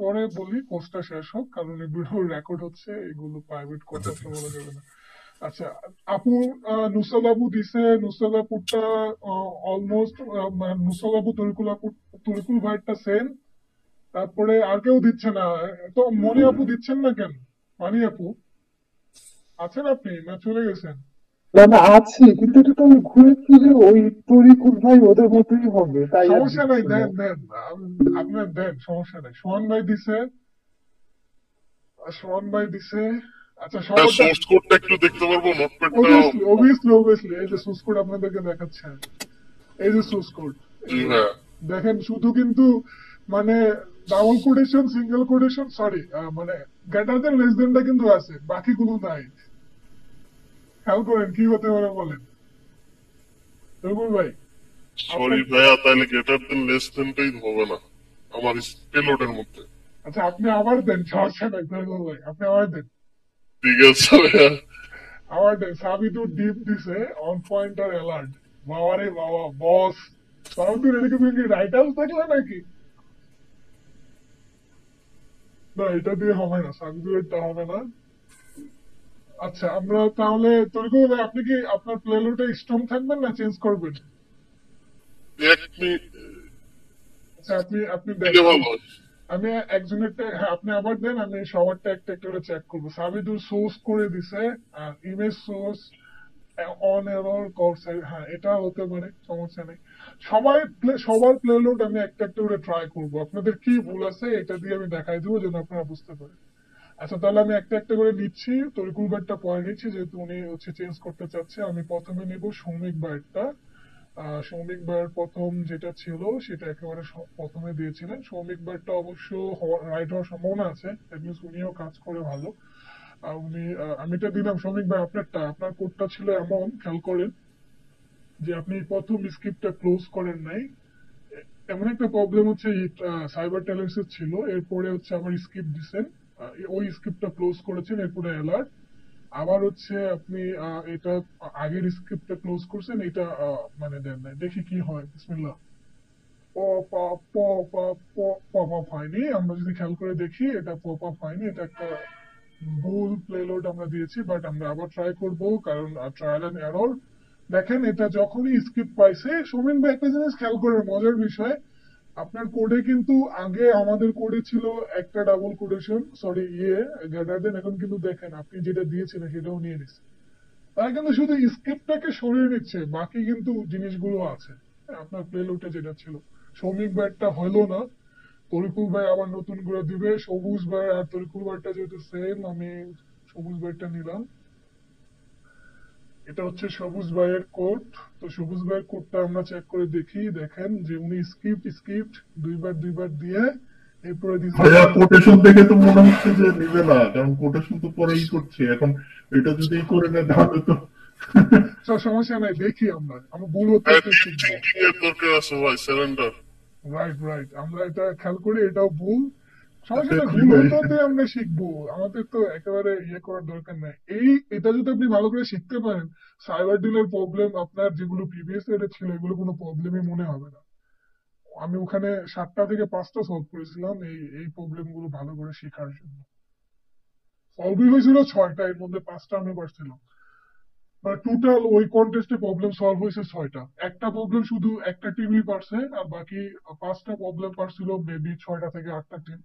পরে বলি, কোর্সটা শেষ হোক, কারণ এগুলো রেকর্ড হচ্ছে, এগুলো প্রাইভেট আচ্ছা কথা তো ঠিক বলা আছে। যাবে না। আচ্ছা, আপু, নুসাল আপু দিছে। নুসাল আপুরটা অলমোস্ট, নুসাল আপু, তরিকুল ভাইটা সেম। তারপরে আর কেউ দিচ্ছে না। তো মনি আপু দিচ্ছেন না কেন? মানি আপু আছেন আপনি, না চলে গেছেন? না না, আছে, কিন্তু এটা তো ঘুরে ফিরে ওই তরিকুল ভাই ওদের মতোই হবে, তাই আর সমস্যা নাই, দিচ্ছি না। দেন দেন, আপনার দেন, সমস্যা নাই। সোহান ভাই দিছে, সোহান ভাই দিছে। আচ্ছা, সবারটা সোর্স কোডটা একটু দেখতে পারবো, নোটপ্যাডটা? অবভিয়াসলি এই যে সোর্স কোড আপনাদেরকে দেখাচ্ছে, এই যে সোর্স কোড, জি হ্যাঁ। দেখেন। শুধু কিন্তু মানে double quotation, single quotation, sorry, মানে গ্রেটার দেন লেস দেনটা কিন্তু আছে, বাকিগুলো নাই। খেয়াল করেন কি হতে পারে বলেন রঘুর ভাই। সরি ভাইয়া, তাহলে গ্রেটার দেন লেস দেনটাই হবে না আমার পেলোডের মধ্যে। আচ্ছা, আপনি আবার দেন, সমস্যা নাই রঘুর ভাই, আপনি আবার দেন, ঠিক আছে ভাইয়া। আবার দেন। সাবিদুর ডিপ দিছে, অন পয়েন্টার অ্যালার্ট। বাবা রে বাবা, বস সাবিদুর, এদিকে তুমি কি রাইট হাউস দেখলে নাকি? না, এটা দিয়ে হবে না, সাবিদুরেরটা হবে না। আচ্ছা, আমরা তাহলে তরিকুল ভাই, আপনি কি আপনার প্লেলোডে স্ট্রং থাকবেন না চেঞ্জ করবেন? এক মিনিট আচ্ছা, আপনি দেন। দিলে ভালো হয়। আমি একজনেরটা, হ্যাঁ আপনি আবার দেন, আমি সবারটা একটা একটা করে চেক করবো। সাবিদুর সোর্স করে দিছে, আর ইমেজ সোর্স অন এরর করছে। হ্যাঁ, এটা হতে পারে, সমস্যা নেই। সবার প্লেলোড আমি একটা একটা করে ট্রাই করবো। আপনাদের কি ভুল আছে এটা দিয়ে আমি দেখাই দেবো, যেন আপনারা বুঝতে পারেন। আচ্ছা, তাহলে আমি একটা একটা করে নিচ্ছি। তরিকুল ভাইয়েরটা পরে নিচ্ছি, যেহেতু উনি হচ্ছে চেঞ্জ করতে চাচ্ছে। আমি প্রথমে নেব সৌমিক ভাইয়েরটা। সৌমিক ভাইয়ের প্রথম যেটা ছিল সেটা একেবারে প্রথমে দিয়েছিলেন। সৌমিক ভাইয়েরটা অবশ্য রাইট হওয়ার সম্ভাবনা আছে, দ্যাট মিনস উনিও কাজ করে ভালো। আমি এটা দিলাম। সৌমিক ভাই, আপনারটা, আপনার কোডটা ছিল এমন, খেয়াল করেন যে আপনি প্রথম স্ক্রিপ্টটা ক্লোজ করেন নাই। এমন একটা প্রবলেম হচ্ছে, সাইবার ট্যালেন্টস ছিল, এরপরে হচ্ছে আবার স্ক্রিপ্ট দিছেন, ওই স্ক্রিপ্টটা ক্লোজ করেছেন, এরপরে অ্যালার্ট। আবার হচ্ছে আপনি এটা আগের স্ক্রিপ্টটা ক্লোজ করছেন, এটা মানে দেন নাই। দেখি কি হয়, বিসমিল্লাহ। পপ আপ হয়নি। আমরা যদি খেয়াল করে দেখি, এটা পপ আপ হয়নি, এটা একটা ভুল প্লেলোড আমরা দিয়েছি। বাট আমরা আবার ট্রাই করব, কারণ ট্রায়াল এন্ড এরর। দেখেন, এটা যখনই স্ক্রিপ্ট পাইছে, সৌমিন ভাই একটা জিনিস খেয়াল করে, মজার বিষয়, আপনার কোডে কিন্তু আগে আমাদের কোডে ছিল একটা double quotation, sorry greater than, এখন কিন্তু দেখেন আপনি যেটা দিয়েছিলেন সেটাও নিয়ে নিচ্ছে। তারা কিন্তু শুধু স্ক্রিপ্টটাকে সরিয়ে নিচ্ছে, বাকি কিন্তু জিনিসগুলো আছে। হ্যাঁ, আপনার প্লেলোডে যেটা ছিল, সৌমিক ভাইয়েরটা হলো না। তরিকুল ভাই আবার নতুন করে দিবে। সবুজ ভাই আর তরিকুল ভাইটা যেহেতু সেম, আমি সবুজ ভাইটা নিলাম। এটা হচ্ছে সবুজ ভাইয়ের কোড। তো সবুজ ভাইয়ের কোডটা আমরা চেক করে দেখি। দেখেন যে উনি স্ক্রিপ্ট স্ক্রিপ্ট দুইবার দুইবার দিয়ে এরপরে দিচ্ছে। ভাইয়া কোটেশন দেখে তো মনে হচ্ছে যে নিবে না, কারণ কোটেশন তো পরেই করছে এখন। এটা যদি করে নেয় তাহলে তো সমস্যা নাই, দেখি আমরা ভুল হতে হতে শিখবো। থিঙ্কিং এর দরকার আছে ভাই, সারেন্ডার। রাইট রাইট, আমরা এটা খেয়াল করি, এটাও ভুল। সমস্যা নেই, ভুল হতে হতে আমরা শিখবো। আমাদের তো একেবারে ইয়ে করার দরকার নাই। এটা যদি আপনি ভালো করে শিখতে পারেন, সাইবার ডিলের প্রবলেম আপনার যেগুলো প্রিভিয়াস ইয়ারে ছিল, এগুলো কোনো প্রবলেমই মনে হবে না। আমি ওখানে 7টা থেকে 5টা সলভ করেছিলাম এই এই প্রবলেম গুলো ভালো করে শেখার জন্য। সলভই হয়েছিল 6টা, এর মধ্যে 5টা আমি পারছিলাম। টোটাল ওই কন্টেস্টে প্রবলেম সলভ হয়েছে 6টা। একটা প্রবলেম শুধু একটা টিমই পারছে, আর বাকি 5টা প্রবলেম পারছিল মেবি 6টা থেকে 8টা টিম।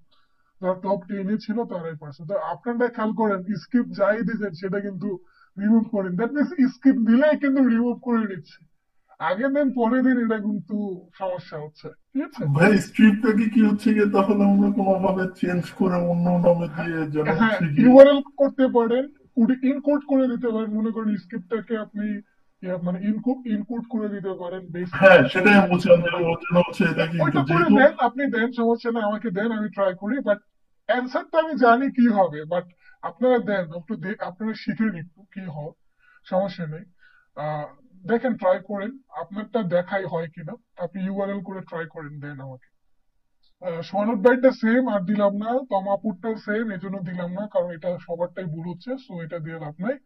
যারা টপ 10-এ ছিল তারাই পারছে। তো আপনারা খেয়াল করেন, স্কিপ যাই দিয়েছেন সেটা কিন্তু রিমুভ করেন। দ্যাট মিনস স্কিপ দিলেই কিন্তু রিমুভ করে নিচ্ছে। আগের দিন পরের দিন এটা কিন্তু সমস্যা হচ্ছে, ঠিক আছে? ভাই স্ক্রিপ্টটাকে কি হচ্ছে গিয়ে তাহলে আমরা কোনোভাবে চেঞ্জ করে অন্য নামে দিয়ে যেন হ্যাঁ, হচ্ছে গিয়ে ইউআরএল করতে পারেন, ইনকোড করে দিতে পারেন। মনে করেন স্ক্রিপ্টটাকে আপনি মানে ইনকোড করে দিতে পারেন বেস। হ্যাঁ সেটাই বলছিলাম যে ওর জন্য হচ্ছে এটা কিন্তু ওইটা করে যেহেতু দেন, আপনি দেন, সমস্যা নেই, আমাকে দেন, আমি ট্রাই করি। বাট অ্যান্সারটা আমি জানি কি হবে, বাট আপনারা দেন একটু, আপনারা শিখে নিন একটু কি হয়, সমস্যা নেই। আহ দেখেন, ট্রাই করেন, আপনারটা দেখাই হয় কিনা। আপনি ইউআরএল করে ট্রাই করেন, দেন আমাকে। সোয়ানুর ভাইটা সেম, আর দিলাম না। তমাপুরটাও সেম, এই জন্য দিলাম না, কারণ এটা সবারটাই ভুল হচ্ছে, সো এটা দিয়ে লাভ নাই।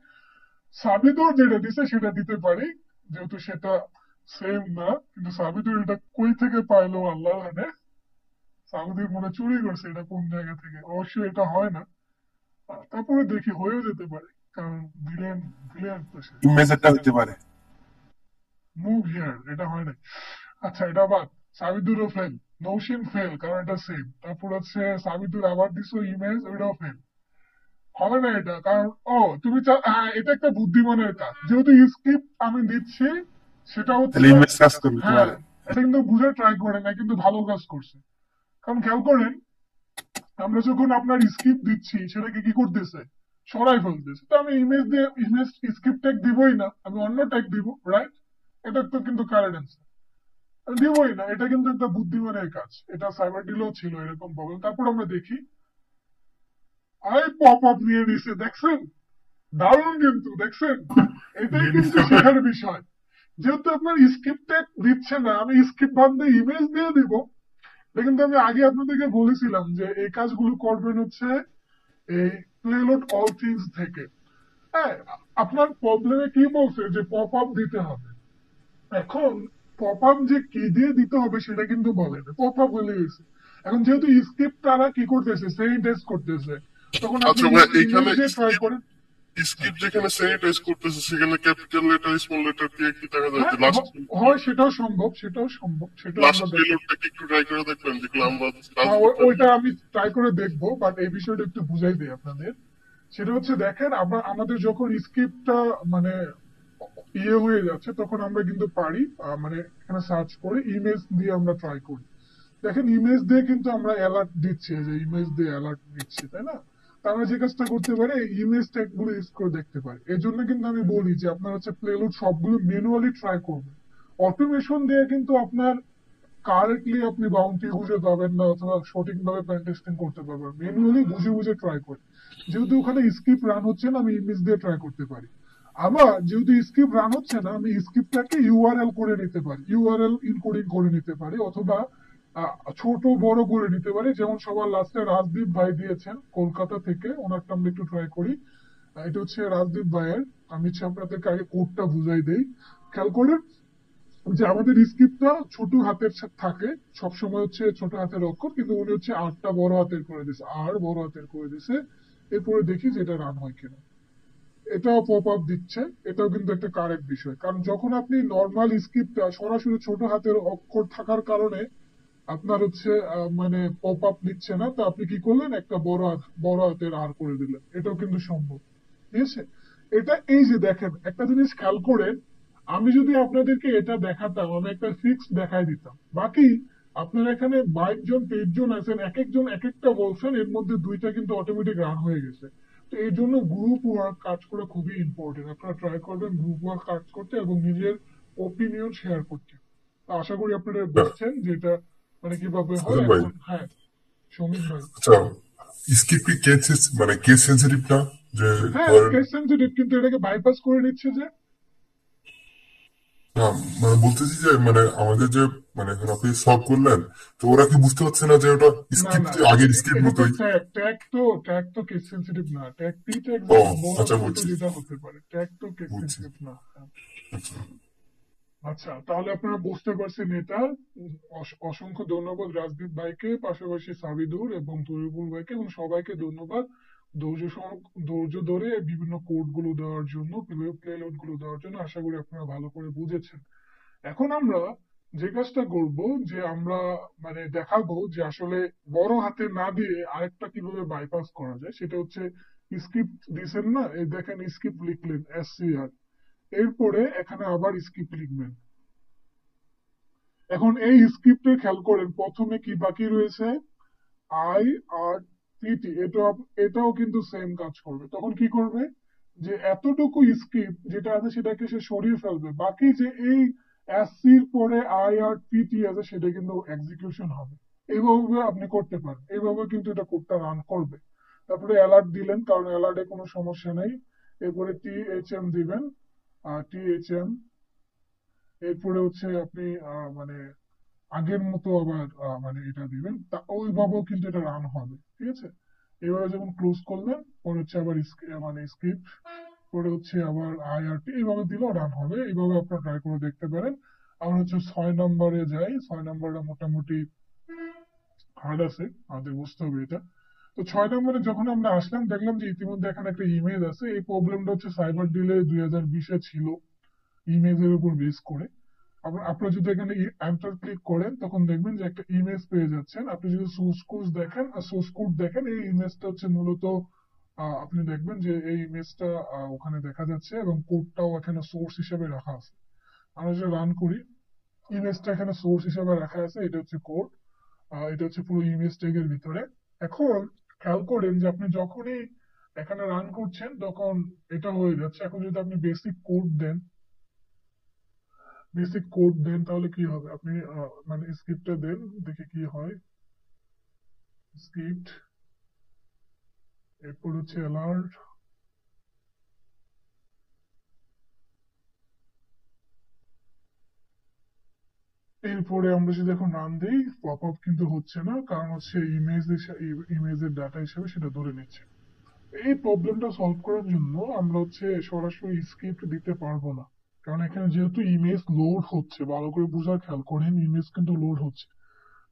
সাবিদুর যেটা দিছে সেটা দিতে পারি, যেহেতু সেটা সেম না। কিন্তু সাবিদুর এটা কই থেকে পাইলো আল্লাহ জানে। সাবিদুর মনে হয় চুরি করছে এটা কোন জায়গা থেকে, অবশ্যই এটা হয় না। তারপরে দেখি, হয়েও যেতে পারে, কারণ ভিলেন ভিলেন তো সে। ইমেজেরটা হইতে পারে। মুভ হিয়ার, এটা হয় না। আচ্ছা, এটা বাদ। সাবিদুরও ফেল, নৌশিন ফেল, কারণ এটা সেম। তারপর হচ্ছে সাবিদুর আবার দিছো ইমেজ, ওইটাও ফেল। হবে না এটা, কারণ তুমি হ্যাঁ, এটা একটা বুদ্ধিমানের কাজ। যেহেতু স্ক্রিপ্ট আমি দিচ্ছি, সেটা হচ্ছে, তাহলে ইমেজ কাজ করবে হ্যাঁ, তোমার। এটা কিন্তু বুঝে ট্রাই করে না, কিন্তু ভালো কাজ করছে। কারণ খেয়াল করেন, আমরা যখন আপনার স্ক্রিপ্ট দিচ্ছি, সেটাকে কি করতেছে, সরাই ফেলতেছে। তো আমি ইমেজ স্ক্রিপ্ট ট্যাগ দিবই না, আমি অন্য ট্যাগ দিব, রাইট? এটা তো কিন্তু কারেক্ট অ্যান্সার। আমি দিবই না, এটা কিন্তু একটা বুদ্ধিমানের কাজ। এটা সাইবার ডিলেও ছিল এরকম প্রবলেম। তারপর আমরা দেখি, আই পপ আপ নিয়ে নিছে, দেখছেন? দারুণ কিন্তু, দেখছেন? এটাই কিন্তু শেখার বিষয়। যেহেতু আপনার স্ক্রিপ্ট ট্যাগ দিচ্ছে না, আমি স্ক্রিপ্ট বাদ দিয়ে ইমেজ দিয়ে দিব। এটা কিন্তু আমি আগে আপনাদেরকে বলেছিলাম যে এই কাজগুলো করবেন হচ্ছে এই প্লেলোড অল থিংস থেকে। হ্যাঁ, আপনার প্রবলেমে কি বলছে যে পপ আপ দিতে হবে। এখন পপ আপ যে কি দিয়ে দিতে হবে সেটা কিন্তু বলে না, পপ আপ বলে গেছে। এখন যেহেতু স্ক্রিপ্ট তারা কি করতেছে, সেই টেস্ট করতেছে, তখন আপনি আচ্ছা ভাই, ইমেজ এখানে দিয়ে ট্রাই করেন। স্ক্রিপ্ট যেখানে স্যানিটাইজ করতেছে সেখানে ক্যাপিটাল লেটার স্মল লেটার দিয়ে কি দেখা যায়? হ্যাঁ, লাস্ট হয়, সেটাও সম্ভব, সেটাও সম্ভব, সেটাও লাস্ট আমরা দেখবো। পেলোডটা কি একটু ট্রাই করে দেখবেন, যেগুলো আমরা হ্যাঁ, ওইটা আমি ট্রাই করে দেখবো। বাট এই বিষয়টা একটু বুঝাই দিই আপনাদের। সেটা হচ্ছে, দেখেন, আমরা আমাদের যখন স্ক্রিপ্টটা মানে ইয়ে হয়ে যাচ্ছে, তখন আমরা কিন্তু পারি মানে এখানে সার্চ করে ইমেজ দিয়ে আমরা ট্রাই করি। দেখেন, ইমেজ দিয়ে কিন্তু আমরা অ্যালার্ট দিচ্ছি, যে ইমেজ দিয়ে অ্যালার্ট দিচ্ছি, তাই না? তারা যে কাজটা করতে পারে ইমেজ ট্যাগ গুলো ইউজ করে দেখতে পারে। এর জন্য কিন্তু আমি বলি যে আপনার হচ্ছে প্লেলুড সবগুলো ম্যানুয়ালি ট্রাই করবেন। অটোমেশন দিয়ে কিন্তু আপনার কারেক্টলি আপনি বাউন্টি খুঁজে পাবেন না অথবা সঠিকভাবে পেন টেস্টিং করতে পারবেন। ম্যানুয়ালি বুঝে বুঝে ট্রাই করে, যেহেতু ওখানে স্ক্রিপ্ট রান হচ্ছে না আমি ইমেজ দিয়ে ট্রাই করতে পারি। আবার যেহেতু স্ক্রিপ্ট রান হচ্ছে না আমি স্ক্রিপ্টটাকে ইউআরএল করে নিতে পারি, ইউআরএল ইনকোডিং করে নিতে পারি, অথবা ছোট বড় করে নিতে পারি। যেমন সবার লাস্টে রাজদীপ ভাই দিয়েছেন কলকাতা থেকে, ওনারটা আমরা একটু ট্রাই করি। এটা হচ্ছে রাজদীপ ভাইয়ের। আমি হচ্ছে আপনাদেরকে আগে কোডটা বুঝাই দেই, খেয়াল করে। যে আমাদের স্ক্রিপ্টটা ছোট হাতের থাকে, সবসময় হচ্ছে ছোট হাতের অক্ষর, কিন্তু উনি হচ্ছে আরটা বড় হাতের করে দিছে, আর বড় হাতের করে দিছে। এরপরে দেখি যে এটা রান হয় কিনা। এটাও পপ আপ দিচ্ছে, এটাও কিন্তু একটা কারেক্ট বিষয়, কারণ যখন আপনি নর্মাল স্ক্রিপ্টটা সরাসরি ছোট হাতের অক্ষর থাকার কারণে আপনার হচ্ছে মানে পপ আপ নিচ্ছে না, তো আপনি কি করলেন একটা বড় হাতের আর করে দিলেন, এটাও কিন্তু সম্ভব। ঠিক আছে? এটা এই যে দেখেন একটা জিনিস খেয়াল করেন, আমি যদি আপনাদেরকে এটা দেখাতাম, আমি একটা ফিক্স দেখাই দিতাম, বাকি আপনারা এখানে 22 জন 23 জন আছেন, এক একজন এক একটা বলছেন, এর মধ্যে দুইটা কিন্তু অটোমেটিক রান হয়ে গেছে। তো এই জন্য গ্রুপ ওয়ার্ক কাজ করা খুবই ইম্পর্টেন্ট। আপনারা ট্রাই করবেন গ্রুপ ওয়ার্ক কাজ করতে এবং নিজের ওপিনিয়ন শেয়ার করতে। তো আশা করি আপনারা বুঝছেন যে এটা মানে কিভাবে হয় সুজন ভাই, এখন। হ্যাঁ, সৌমিক ভাই। আচ্ছা, স্কিপ কি কেস মানে কেস সেন্সিটিভ না? যে হ্যাঁ, ধরেন, কেস সেন্সিটিভ, কিন্তু এটাকে বাইপাস করে নিচ্ছে যে। না মানে বলতেছি যে মানে আমাদের যে মানে এখন আপনি সলভ করলেন, তো ওরা কি বুঝতে পারছে না যে ওটা না স্ক্রিপ্ট না, আগের স্ক্রিপ্ট এটা তো মতোই? ট্যাগ তো কেস সেন্সিটিভ না। ট্যাগ পি ট্যাগ ও যেমন বড় আচ্ছা, ছোট বুঝছি যেটা হতে পারে, ট্যাগ তো কেস বুঝছি। সেন্সিটিভ না। হ্যাঁ। আচ্ছা। আচ্ছা, তাহলে আপনারা বুঝতে পারছেন এটা। অসংখ্য ধন্যবাদ রাজদীপ ভাইকে, পাশাপাশি সাবিদুর এবং তরিকুল ভাইকে, এবং সবাইকে ধন্যবাদ ধৈর্য ধরে বিভিন্ন কোড গুলো দেওয়ার জন্য, প্লেলোড গুলো দেওয়ার জন্য। আশা করি আপনারা ভালো করে বুঝেছেন। এখন আমরা যে কাজটা করব, যে আমরা মানে দেখাবো যে আসলে বড় হাতে না দিয়ে আরেকটা কিভাবে বাইপাস করা যায়, সেটা হচ্ছে স্ক্রিপ্ট দিছেন না, এই দেখেন স্ক্রিপ্ট লিখলেন SCR, এরপরে এখানে আবার স্ক্রিপ্ট লিখবেন। এখন এই স্ক্রিপ্টে খেয়াল করেন প্রথমে কি বাকি রয়েছে, IRCT, এটাও কিন্তু সেম কাজ করবে। তখন কি করবে, যে এতটুকু স্ক্রিপ্ট যেটা আছে সেটাকে সে সরিয়ে ফেলবে, বাকি যে এই SCর পরে IRCT আছে সেটা কিন্তু এক্সিকিউশন হবে। এইভাবে আপনি করতে পারেন, এইভাবে কিন্তু এটা কোডটা রান করবে। তারপরে অ্যালার্ট দিলেন, কারণ অ্যালার্টে কোনো সমস্যা নেই। এরপরে THM দিবেন, THM। এরপরে হচ্ছে আপনি মানে আগের মতো আবার মানে এটা দিবেন, তা ওইভাবেও কিন্তু এটা রান হবে। ঠিক আছে? এভাবে যখন ক্লোজ করলেন, পরে হচ্ছে আবার মানে স্ক্রিপ্ট, পরে হচ্ছে আবার IRT, এইভাবে দিলেও রান হবে। এইভাবে আপনারা ট্রাই করে দেখতে পারেন। আমরা হচ্ছে 6 নম্বরে যাই। 6 নম্বরটা মোটামুটি হার্ড আছে, আমাদের বুঝতে হবে এটা। তো 6 নম্বরে যখন আমরা আসলাম, দেখলাম যে ইতিমধ্যে এখানে একটা ইমেজ আছে। এই প্রবলেমটা হচ্ছে সাইবার ডিলে 2020-এ ছিল, ইমেজের উপর বেস করে। আবার আপনারা যদি এখানে এন্টার ক্লিক করেন, তখন দেখবেন যে একটা ইমেজ পেয়ে যাচ্ছেন। আপনি যদি সোর্স কোড দেখেন, এই ইমেজটা হচ্ছে মূলত আপনি দেখবেন যে এই ইমেজটা ওখানে দেখা যাচ্ছে, এবং কোডটাও এখানে সোর্স হিসেবে রাখা আছে। আমরা যদি রান করি, ইমেজটা এখানে সোর্স হিসেবে রাখা আছে, এটা হচ্ছে কোড। এটা হচ্ছে পুরো ইমেজ ট্যাগের ভিতরে। এখন খেয়াল করেন যে আপনি যখনই এখানে রান করছেন তখন এটা হয়ে যাচ্ছে। এখন যদি আপনি বেসিক কোড দেন তাহলে কি হবে, আপনি মানে স্ক্রিপ্টটা দেন, দেখি কি হয়। স্ক্রিপ্ট, এরপর হচ্ছে অ্যালার্ট, এরপরে আমরা যদি এখন রান দিই, পপ আপ কিন্তু হচ্ছে না, কারণ হচ্ছে ইমেজের ডাটা হিসেবে সেটা ধরে নিচ্ছে। এই প্রবলেমটা সলভ করার জন্য আমরা হচ্ছে সরাসরি স্ক্রিপ্ট দিতে পারবো না, কারণ এখানে যেহেতু ইমেজ লোড হচ্ছে, ভালো করে বোঝার খেয়াল করেন, ইমেজ কিন্তু লোড হচ্ছে।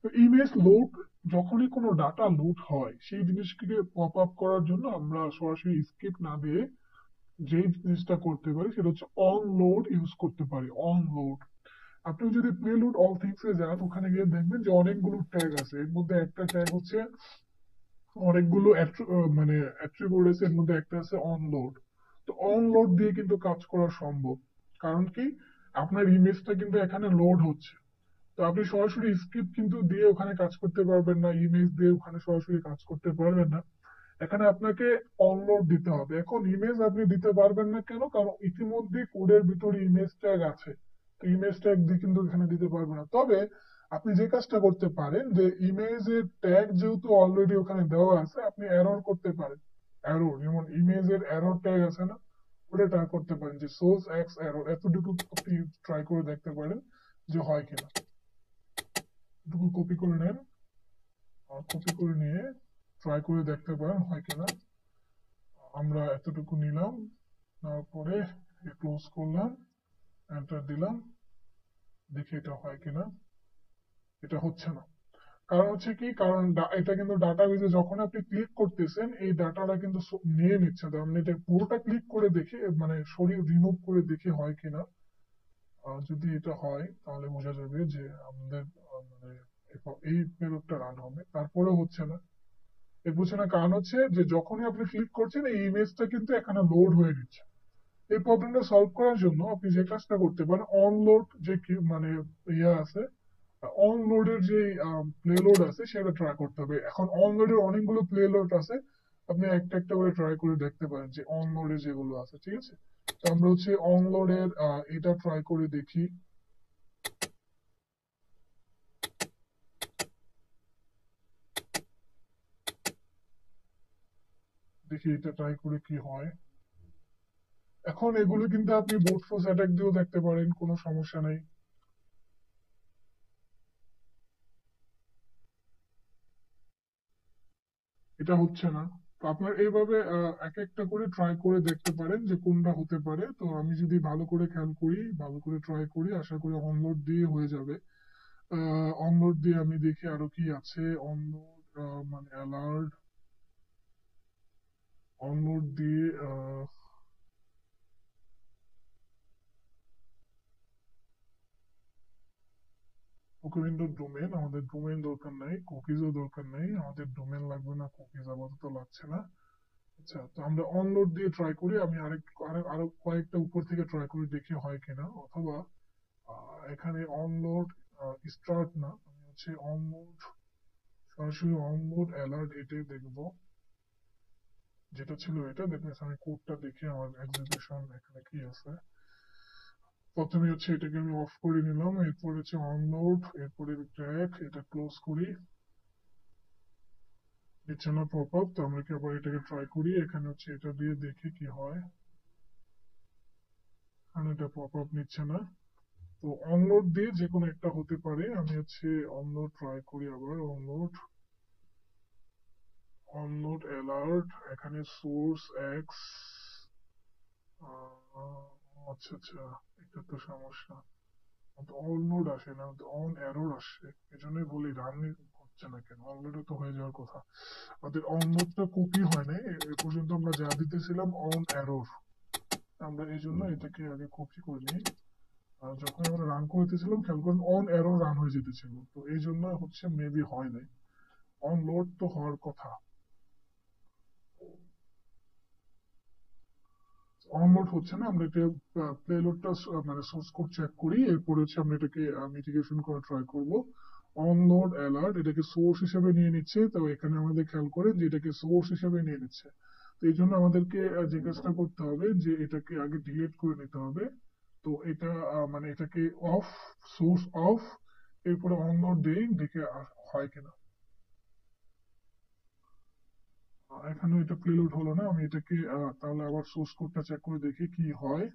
তো ইমেজ লোড, যখনই কোনো ডাটা লোড হয় সেই জিনিসটিকে পপ আপ করার জন্য আমরা সরাসরি স্ক্রিপ্ট না দিয়ে যে জিনিসটা করতে পারি সেটা হচ্ছে অন লোড ইউজ করতে পারি। অন লোড, আপনি যদি প্লেলোড অল থিংস এ যান, ওখানে গিয়ে দেখবেন যে অনেকগুলো ট্যাগ আছে। এর মধ্যে একটা ট্যাগ হচ্ছে, অনেকগুলো মানে অ্যাট্রিবিউট আছে, এর মধ্যে একটা আছে অন লোড। তো অন লোড দিয়ে কিন্তু কাজ করা সম্ভব, কারণ কি আপনার ইমেজটা কিন্তু এখানে লোড হচ্ছে। তো আপনি সরাসরি স্ক্রিপ্ট কিন্তু দিয়ে ওখানে কাজ করতে পারবেন না, ইমেজ দিয়ে ওখানে সরাসরি কাজ করতে পারবেন না। এখানে আপনাকে অনলোড দিতে হবে। এখন ইমেজ আপনি দিতে পারবেন না কেন? কারণ ইতিমধ্যে কোডের ভিতরে ইমেজ ট্যাগ আছে, তো ইমেজ ট্যাগ দিয়ে কিন্তু এখানে দিতে পারবে না। তবে আপনি যে কাজটা করতে পারেন যে ইমেজের ট্যাগ যেহেতু অলরেডি ওখানে দেওয়া আছে, আপনি এরর করতে পারেন। এরর যেমন ইমেজের এরর ট্যাগ আছে না, ওটা ট্রাই করতে পারেন যে সোর্স এক্স এরর, এতটুকু আপনি ট্রাই করে দেখতে পারেন যে হয় কিনা। এটুকু কপি করে নেন, কপি করে নিয়ে ট্রাই করে দেখতে পারেন হয় কিনা। আমরা এতটুকু নিলাম, তারপরে ক্লোজ করলাম, এন্টার দিলাম, দেখি এটা হয় কিনা। এটা হচ্ছে না। কারণ হচ্ছে কি, কারণ এটা কিন্তু ডাটাবেজে যখন আপনি ক্লিক করতেছেন এই ডাটাটা কিন্তু নিয়ে নিচ্ছে। তো আপনি এটা পুরোটা ক্লিক করে দেখে মানে সরিয়ে রিমুভ করে দেখে হয় কিনা। যদি এটা হয় তাহলে বোঝা যাবে যে আমাদের মানে এই পেলোডটা রান হবে। তারপরে হচ্ছে না, এর পেছনে কারণ হচ্ছে যে যখনই আপনি ক্লিক করছেন এই ইমেজটা কিন্তু এখানে লোড হয়ে নিচ্ছে। এই প্রবলেমটা সলভ করার জন্য আপনি যে কাজটা করতে পারেন, অনলোড যে মানে ইয়ে আছে, অনলোডের যে প্লেলোড আছে সেটা ট্রাই করতে হবে। এখন অনলোডের অনেকগুলো প্লেলোড আছে, আপনি একটা একটা করে ট্রাই করে দেখতে পারেন যে অনলোডে যেগুলো আছে, ঠিক আছে। তো আমরা হচ্ছে অনলোডের এটা ট্রাই করে দেখি। দেখি এটা ট্রাই করে কি হয়। এখন এগুলো কিন্তু আপনি বুট ফোর্স অ্যাটাক দিয়েও দেখতে পারেন, কোনো সমস্যা নেই। এটা হচ্ছে না। তো আপনার এইভাবে এক একটা করে ট্রাই করে দেখতে পারেন যে কোনটা হতে পারে। তো আমি যদি ভালো করে খেয়াল করি, ভালো করে ট্রাই করি, আশা করি অনলোড দিয়ে হয়ে যাবে। অনলোড দিয়ে আমি দেখি আরো কি আছে। অনলোড মানে অ্যালার্ট, অনলোড দিয়ে কুকিউইন্ডোর ডোমেন, আমাদের ডোমেন দরকার নাই, কুকিজও দরকার নাই, আমাদের ডোমেন লাগবে না, কুকিজ আপাতত লাগছে না। আচ্ছা, তো আমরা অনলোড দিয়ে ট্রাই করি। আমি আরো কয়েকটা উপর থেকে ট্রাই করে দেখি হয় কিনা। অথবা এখানে অনলোড স্টার্ট না, আমি হচ্ছে অনলোড, সরাসরি অনলোড অ্যালার্ট এটাই দেখবো, যেটা ছিল এটা। দেখবেন আমি কোডটা দেখে আমার এক্সিকিউশন এখানে কি আছে। প্রথমে হচ্ছে এটাকে আমি অফ করে নিলাম, এরপর হচ্ছে অনলোড, এরপরে ট্র্যাক, এটা ক্লোজ করি, দিচ্ছে না পপ আপ। তো আমরা কি আবার এটাকে ট্রাই করি, এখানে হচ্ছে এটা দিয়ে দেখি কি হয়। এখানে এটা পপ আপ নিচ্ছে না। তো অনলোড দিয়ে যে কোনো একটা হতে পারে। আমি হচ্ছে অনলোড ট্রাই করি আবার। অনলোড, অনলোড অ্যালার্ট, এখানে সোর্স এক্স। আচ্ছা আচ্ছা, এটা তো সমস্যা। অনলোড আসে না, অন এরর আসে, এজন্যই বলি রান হচ্ছে না কেন। অনলোডে তো হয়ে যাওয়ার কথা। আমাদের অনলোডটা কপি হয় নাই এ পর্যন্ত, আমরা যা দিতেছিলাম অন এরর, আমরা এই জন্য এটাকে আগে কপি করে নিই। যখন আমরা রান করতেছিলাম খেয়াল করেন অন এরর রান হয়ে যেতেছিল, তো এই জন্য হচ্ছে মেবি হয় নাই। অনলোড তো হওয়ার কথা। অনলোড হচ্ছে না, আমরা এটা প্লেলোডটা মানে সোর্স কোড চেক করি, এরপরে হচ্ছে আমরা এটাকে মিটিগেশন করা ট্রাই করব। অনলোড অ্যালার্ট এটাকে সোর্স হিসেবে নিয়ে নিচ্ছে, তো এখানে আমাদের খেয়াল করেন যে এটাকে সোর্স হিসেবে নিয়ে নিচ্ছে। তো এই জন্য আমাদেরকে যে কাজটা করতে হবে যে এটাকে আগে ডিলিট করে নিতে হবে। তো এটা মানে এটাকে অফ, সোর্স অফ, এরপরে অনলোড দেই, দেখে হয় কিনা। এখানে এটা প্রিলোড হলো না, আমি এটাকে তাহলে আবার সোর্স কোডটা চেক করে দেখি কি হয়।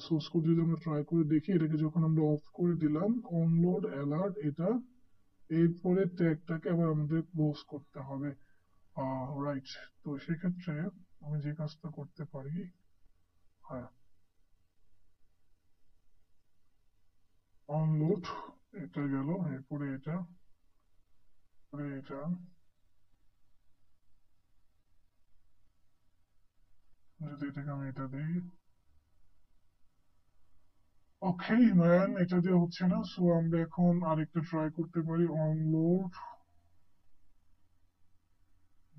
সোর্স কোড যদি আমরা ট্রাই করে দেখি, এটাকে যখন আমরা অফ করে দিলাম অনলোড অ্যালার্ট এটা, এরপরে ট্যাগটাকে আবার আমাদের ক্লোজ করতে হবে। রাইট। তো সেক্ষেত্রে আমি যে কাজটা করতে পারি, হ্যাঁ, অনলোড, এটা গেল, এরপরে এটা, পরে এটা, যদি এটাকে আমি এটা দিই, ওকে ম্যান, এটা দিয়ে হচ্ছে না। সো আমরা এখন আরেকটা ট্রাই করতে পারি। Onload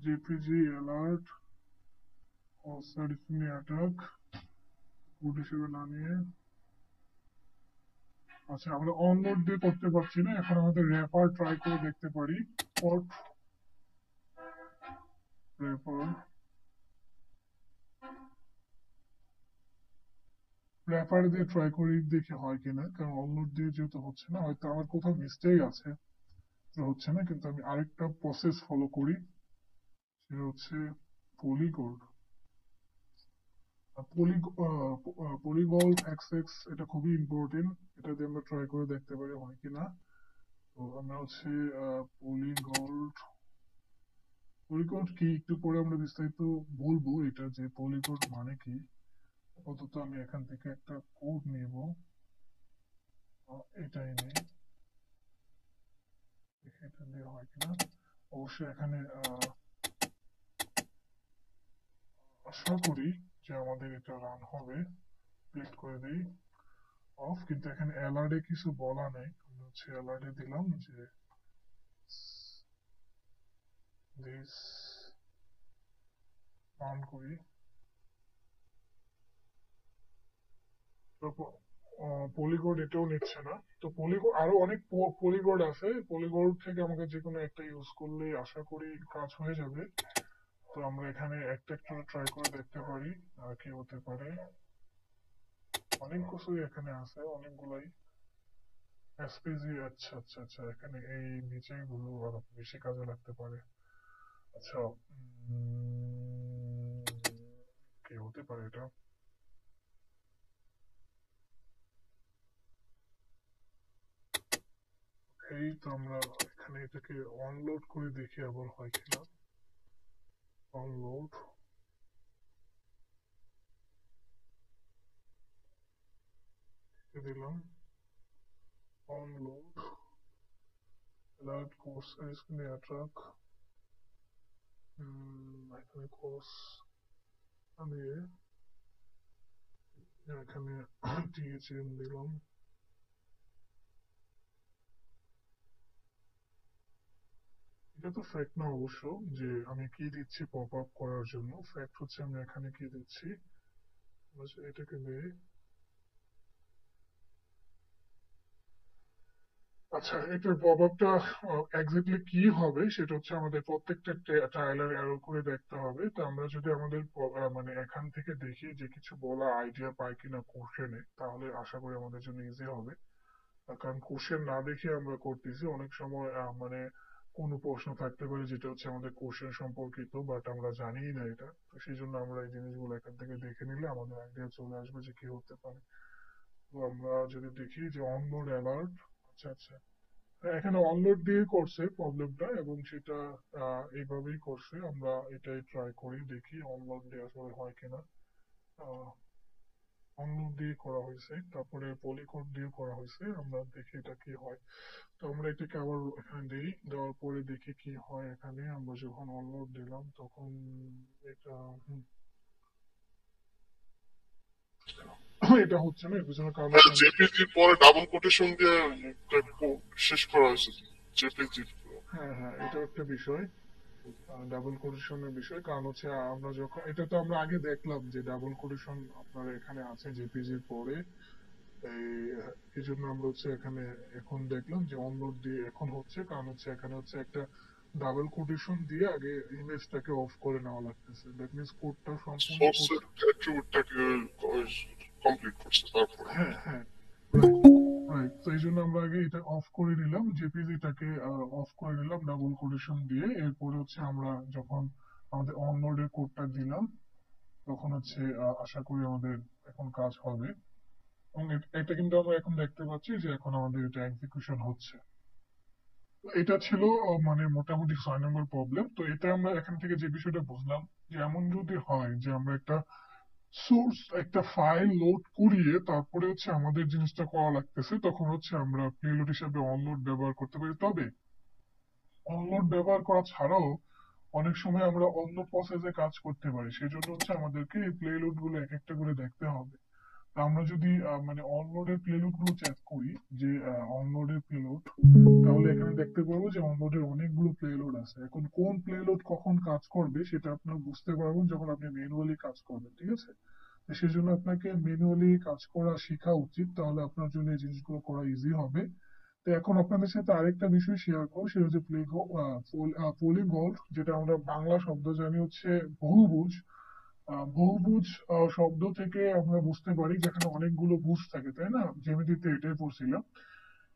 JPG alert certificate attack, code হিসেবে না নিয়ে। আচ্ছা, আমরা অনলোড দিয়ে করতে পারছি না, এখন আমাদের র্যাপার ট্রাই করে দেখতে পারি। পট র্যাপার র্যাপার দিয়ে ট্রাই করি দেখি হয় কিনা, কারণ অনলোড দিয়ে যেহেতু হচ্ছে না, হয়তো আমার কোথাও মিস্টেক আছে, তো হচ্ছে না। কিন্তু আমি আরেকটা প্রসেস ফলো করি, সেটা হচ্ছে পলিগন। পলিগল এক্সএক্স এটা খুবই ইম্পর্টেন্ট, এটা দিয়ে আমরা ট্রাই করে দেখতে পারি হয় কিনা। তো আমরা হচ্ছে পলিগল্ড পলিগল্ড কি একটু পরে আমরা বিস্তারিত বলবো, এটা যে পলিগল্ড মানে কি। আপাতত আমি এখান থেকে একটা কোড নেব, এটাই নেই, এটা দিয়ে হয় কিনা। অবশ্যই এখানে আশা করি যে আমাদের এটা রান হবে। ক্লিক করে দিই অফ, কিন্তু এখানে অ্যালার্টে কিছু বলা নেই। আমরা হচ্ছে অ্যালার্টে দিলাম যে দিস অন করি। পলিগোড এটাও নিচ্ছে না। তো পলিগোড আরো অনেক পলিগোড আছে, পলিগোড থেকে আমাকে যে কোনো একটা ইউজ করলে আশা করি কাজ হয়ে যাবে। তো আমরা এখানে একটা একটা ট্রাই করে দেখতে পারি আর কি হতে পারে। অনেক কিছুই এখানে আছে, অনেকগুলাই এসপিজি। আচ্ছা আচ্ছা আচ্ছা, এখানে এই নিচে গুলো আরো বেশি কাজে লাগতে পারে। আচ্ছা, কি হতে পারে এটা। এই তো আমরা এখানে এটাকে অনলোড করে দেখি আবার হয় কিনা। অনলোড দিলাম, অনলোড অ্যালার্ট কোর্স স্ক্রিনে অ্যাট্রাক, এখানে কোর্স আমি এখানে টিএচএম দিলাম। এটা তো ফ্যাক্ট না অবশ্য, যে আমি কি দিচ্ছি পপ আপ করার জন্য। ফ্যাক্ট হচ্ছে আমি এখানে কি দিচ্ছি, এটাকে দিয়ে। আচ্ছা, এটার পপ আপটা এক্স্যাক্টলি কি হবে সেটা হচ্ছে আমাদের প্রত্যেকটা ট্রায়ালের এরর করে দেখতে হবে। তো আমরা যদি আমাদের মানে এখান থেকে দেখি যে কিছু বলা আইডিয়া পাই কিনা কোশ্চেনে, তাহলে আশা করি আমাদের জন্য ইজি হবে। কারণ কোশ্চেন না দেখে আমরা করতেছি, অনেক সময় মানে কোনো প্রশ্ন থাকতে পারে যেটা হচ্ছে আমাদের কোশ্চেন সম্পর্কিত, বাট আমরা জানিই না এটা। তো সেই জন্য আমরা এই জিনিসগুলো এখান থেকে দেখে নিলে আমাদের আইডিয়া চলে আসবে যে কি হতে পারে। তো আমরা যদি দেখি যে অনলোড অ্যালার্ট, আচ্ছা আচ্ছা, হ্যাঁ, এখানে অনলোড দিয়ে করছে প্রবলেমটা, এবং সেটা এইভাবেই করছে। আমরা এটাই ট্রাই করি, দেখি অনলোড দিয়ে আসলে হয় কিনা। অনলোড দিয়ে করা হয়েছে, তারপরে পলিকোড দিয়ে করা হয়েছে, আমরা দেখি এটা কি হয়। তো আমরা এটাকে আবার এখানে দিই, দেওয়ার পরে দেখি কি হয়। এখানে আমরা যখন অনলোড দিলাম তখন এটা এটা হচ্ছে না, এর পিছনে কারণ হচ্ছে জেপিজির পরে ডাবল কোটেশন দিয়ে শেষ করা হয়েছে জেপিজির। হ্যাঁ হ্যাঁ, এটা একটা বিষয়, ডাবল কোটেশনের বিষয়। কারণ হচ্ছে আমরা যখন এটা তো আমরা আগে দেখলাম যে ডাবল কোটেশন আপনার এখানে আছে জেপিজির পরে, এই জন্য আমরা হচ্ছে এখানে এখন দেখলাম যে অনলোড দিয়ে এখন হচ্ছে। কারণ হচ্ছে এখানে হচ্ছে একটা ডাবল কোটেশন দিয়ে আগে ইমেজটাকে অফ করে নেওয়া লাগতেছে। দ্যাট মিন্স কোডটা সম্পূর্ণ সোর্সের অ্যাট্রিবিউটটাকে কমপ্লিট করছে তারপরে। হ্যাঁ হ্যাঁ, রাইট। তো এই জন্য আমরা আগে এটা অফ করে নিলাম, জেপিজিটাকে অফ করে নিলাম ডাবল কোটেশন দিয়ে। এরপরে হচ্ছে আমরা যখন আমাদের অনলোডের কোডটা দিলাম, তখন হচ্ছে আশা করি আমাদের এখন কাজ হবে। এবং এটা কিন্তু আমরা এখন দেখতে পাচ্ছি যে এখন আমাদের এটা এক্সিকিউশন হচ্ছে। তো এটা ছিল মানে মোটামুটি 6 নম্বর প্রবলেম। তো এটা আমরা এখান থেকে যে বিষয়টা বুঝলাম, যে এমন যদি হয় যে আমরা একটা সোর্স একটা ফাইল লোড করিয়ে তারপরে হচ্ছে আমাদের জিনিসটা করা লাগতেছে, তখন হচ্ছে আমরা পেলোড হিসাবে অনলোড ব্যবহার করতে পারি। তবে অনলোড ব্যবহার করা ছাড়াও অনেক সময় আমরা অন্য প্রসেসে কাজ করতে পারি, সেজন্য হচ্ছে আমাদেরকে এই প্লেলোড গুলো এক একটা করে দেখতে হবে। তা আমরা যদি মানে অনলোডের প্লেলোড গুলো চেক করি, যে অনলোডের প্লেলোড, তাহলে এখানে দেখতে পাবো যে অনলোডের অনেকগুলো প্লেলোড আছে। এখন কোন প্লেলোড কখন কাজ করবে সেটা আপনারা বুঝতে পারবেন যখন আপনি ম্যানুয়ালি কাজ করবেন, ঠিক আছে। তো সেই জন্য আপনাকে ম্যানুয়ালি কাজ করা শেখা উচিত, তাহলে আপনার জন্য এই জিনিসগুলো করা ইজি হবে। তো এখন আপনাদের সাথে আরেকটা বিষয় শেয়ার করবো, সেটা হচ্ছে পলিগল, যেটা আমরা বাংলা শব্দ জানি হচ্ছে বহুভুজ। বহুভুজ শব্দ থেকে আমরা বুঝতে পারি যেখানে অনেকগুলো ভুজ থাকে, তাই না? জ্যামিতিতে এটাই পড়ছিলাম।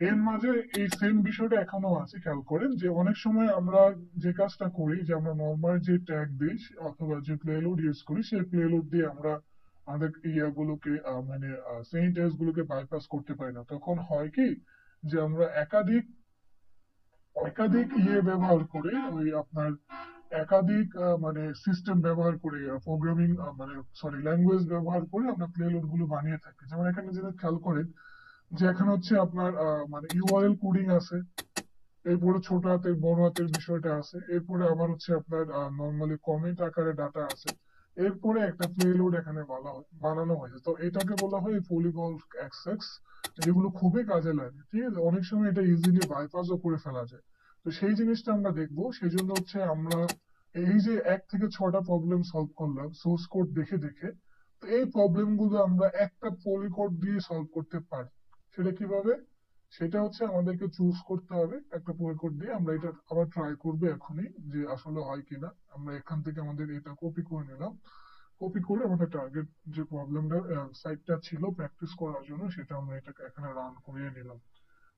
এর মাঝে এই সেম বিষয়টা এখনো আছে, খেয়াল করেন যে অনেক সময় আমরা যে কাজটা করি, যে আমরা নর্মাল যে ট্যাগ দিই অথবা যে প্লেলোড ইউজ করি, সেই প্লেলোড দিয়ে আমরা আমাদের ইয়াগুলোকে মানে সেন্টেন্স গুলোকে বাইপাস করতে পারি না। তখন হয় কি, যে আমরা একাধিক একাধিক ব্যবহার করে, ওই আপনার একাধিক মানে সিস্টেম ব্যবহার করে, প্রোগ্রামিং মানে সরি ল্যাঙ্গুয়েজ ব্যবহার করে আমরা প্লেলোড গুলো বানিয়ে থাকি। যেমন এখানে যদি খেয়াল করেন যে এখানে হচ্ছে আপনার মানে ইউআরএল কোডিং আছে, এরপরে ছোট হাতের বড় হাতের বিষয়টা আছে, এরপরে আবার হচ্ছে আপনার নর্মালি কমেন্ট আকারে ডাটা আছে, এরপরে একটা প্লেলোড এখানে বানানো হয়েছে। তো এটাকে বলা হয় পলিগন অ্যাক্সেস, যেগুলো খুবই কাজে লাগে। ঠিক আছে, অনেক সময় এটা ইজিলি বাইপাসও করে ফেলা যায়। তো সেই জিনিসটা আমরা দেখবো। সেই জন্য হচ্ছে আমরা এই যে 1 থেকে 6টা প্রবলেম সলভ করলাম সোর্স কোড দেখে দেখে, তো এই প্রবলেম গুলো আমরা একটা পলিকোড দিয়ে সলভ করতে পারি। সেটা কিভাবে? সেটা হচ্ছে আমাদেরকে চুজ করতে হবে একটা কোড দিয়ে। আমরা এটা আবার ট্রাই করবো এখনই, যে আসলে হয় কিনা। আমরা এখান থেকে আমাদের এটা কপি করে নিলাম, কপি করে আমাদের টার্গেট যে প্রবলেমটা সাইটটা ছিল প্র্যাকটিস করার জন্য, সেটা আমরা এটাকে এখানে রান করিয়ে নিলাম।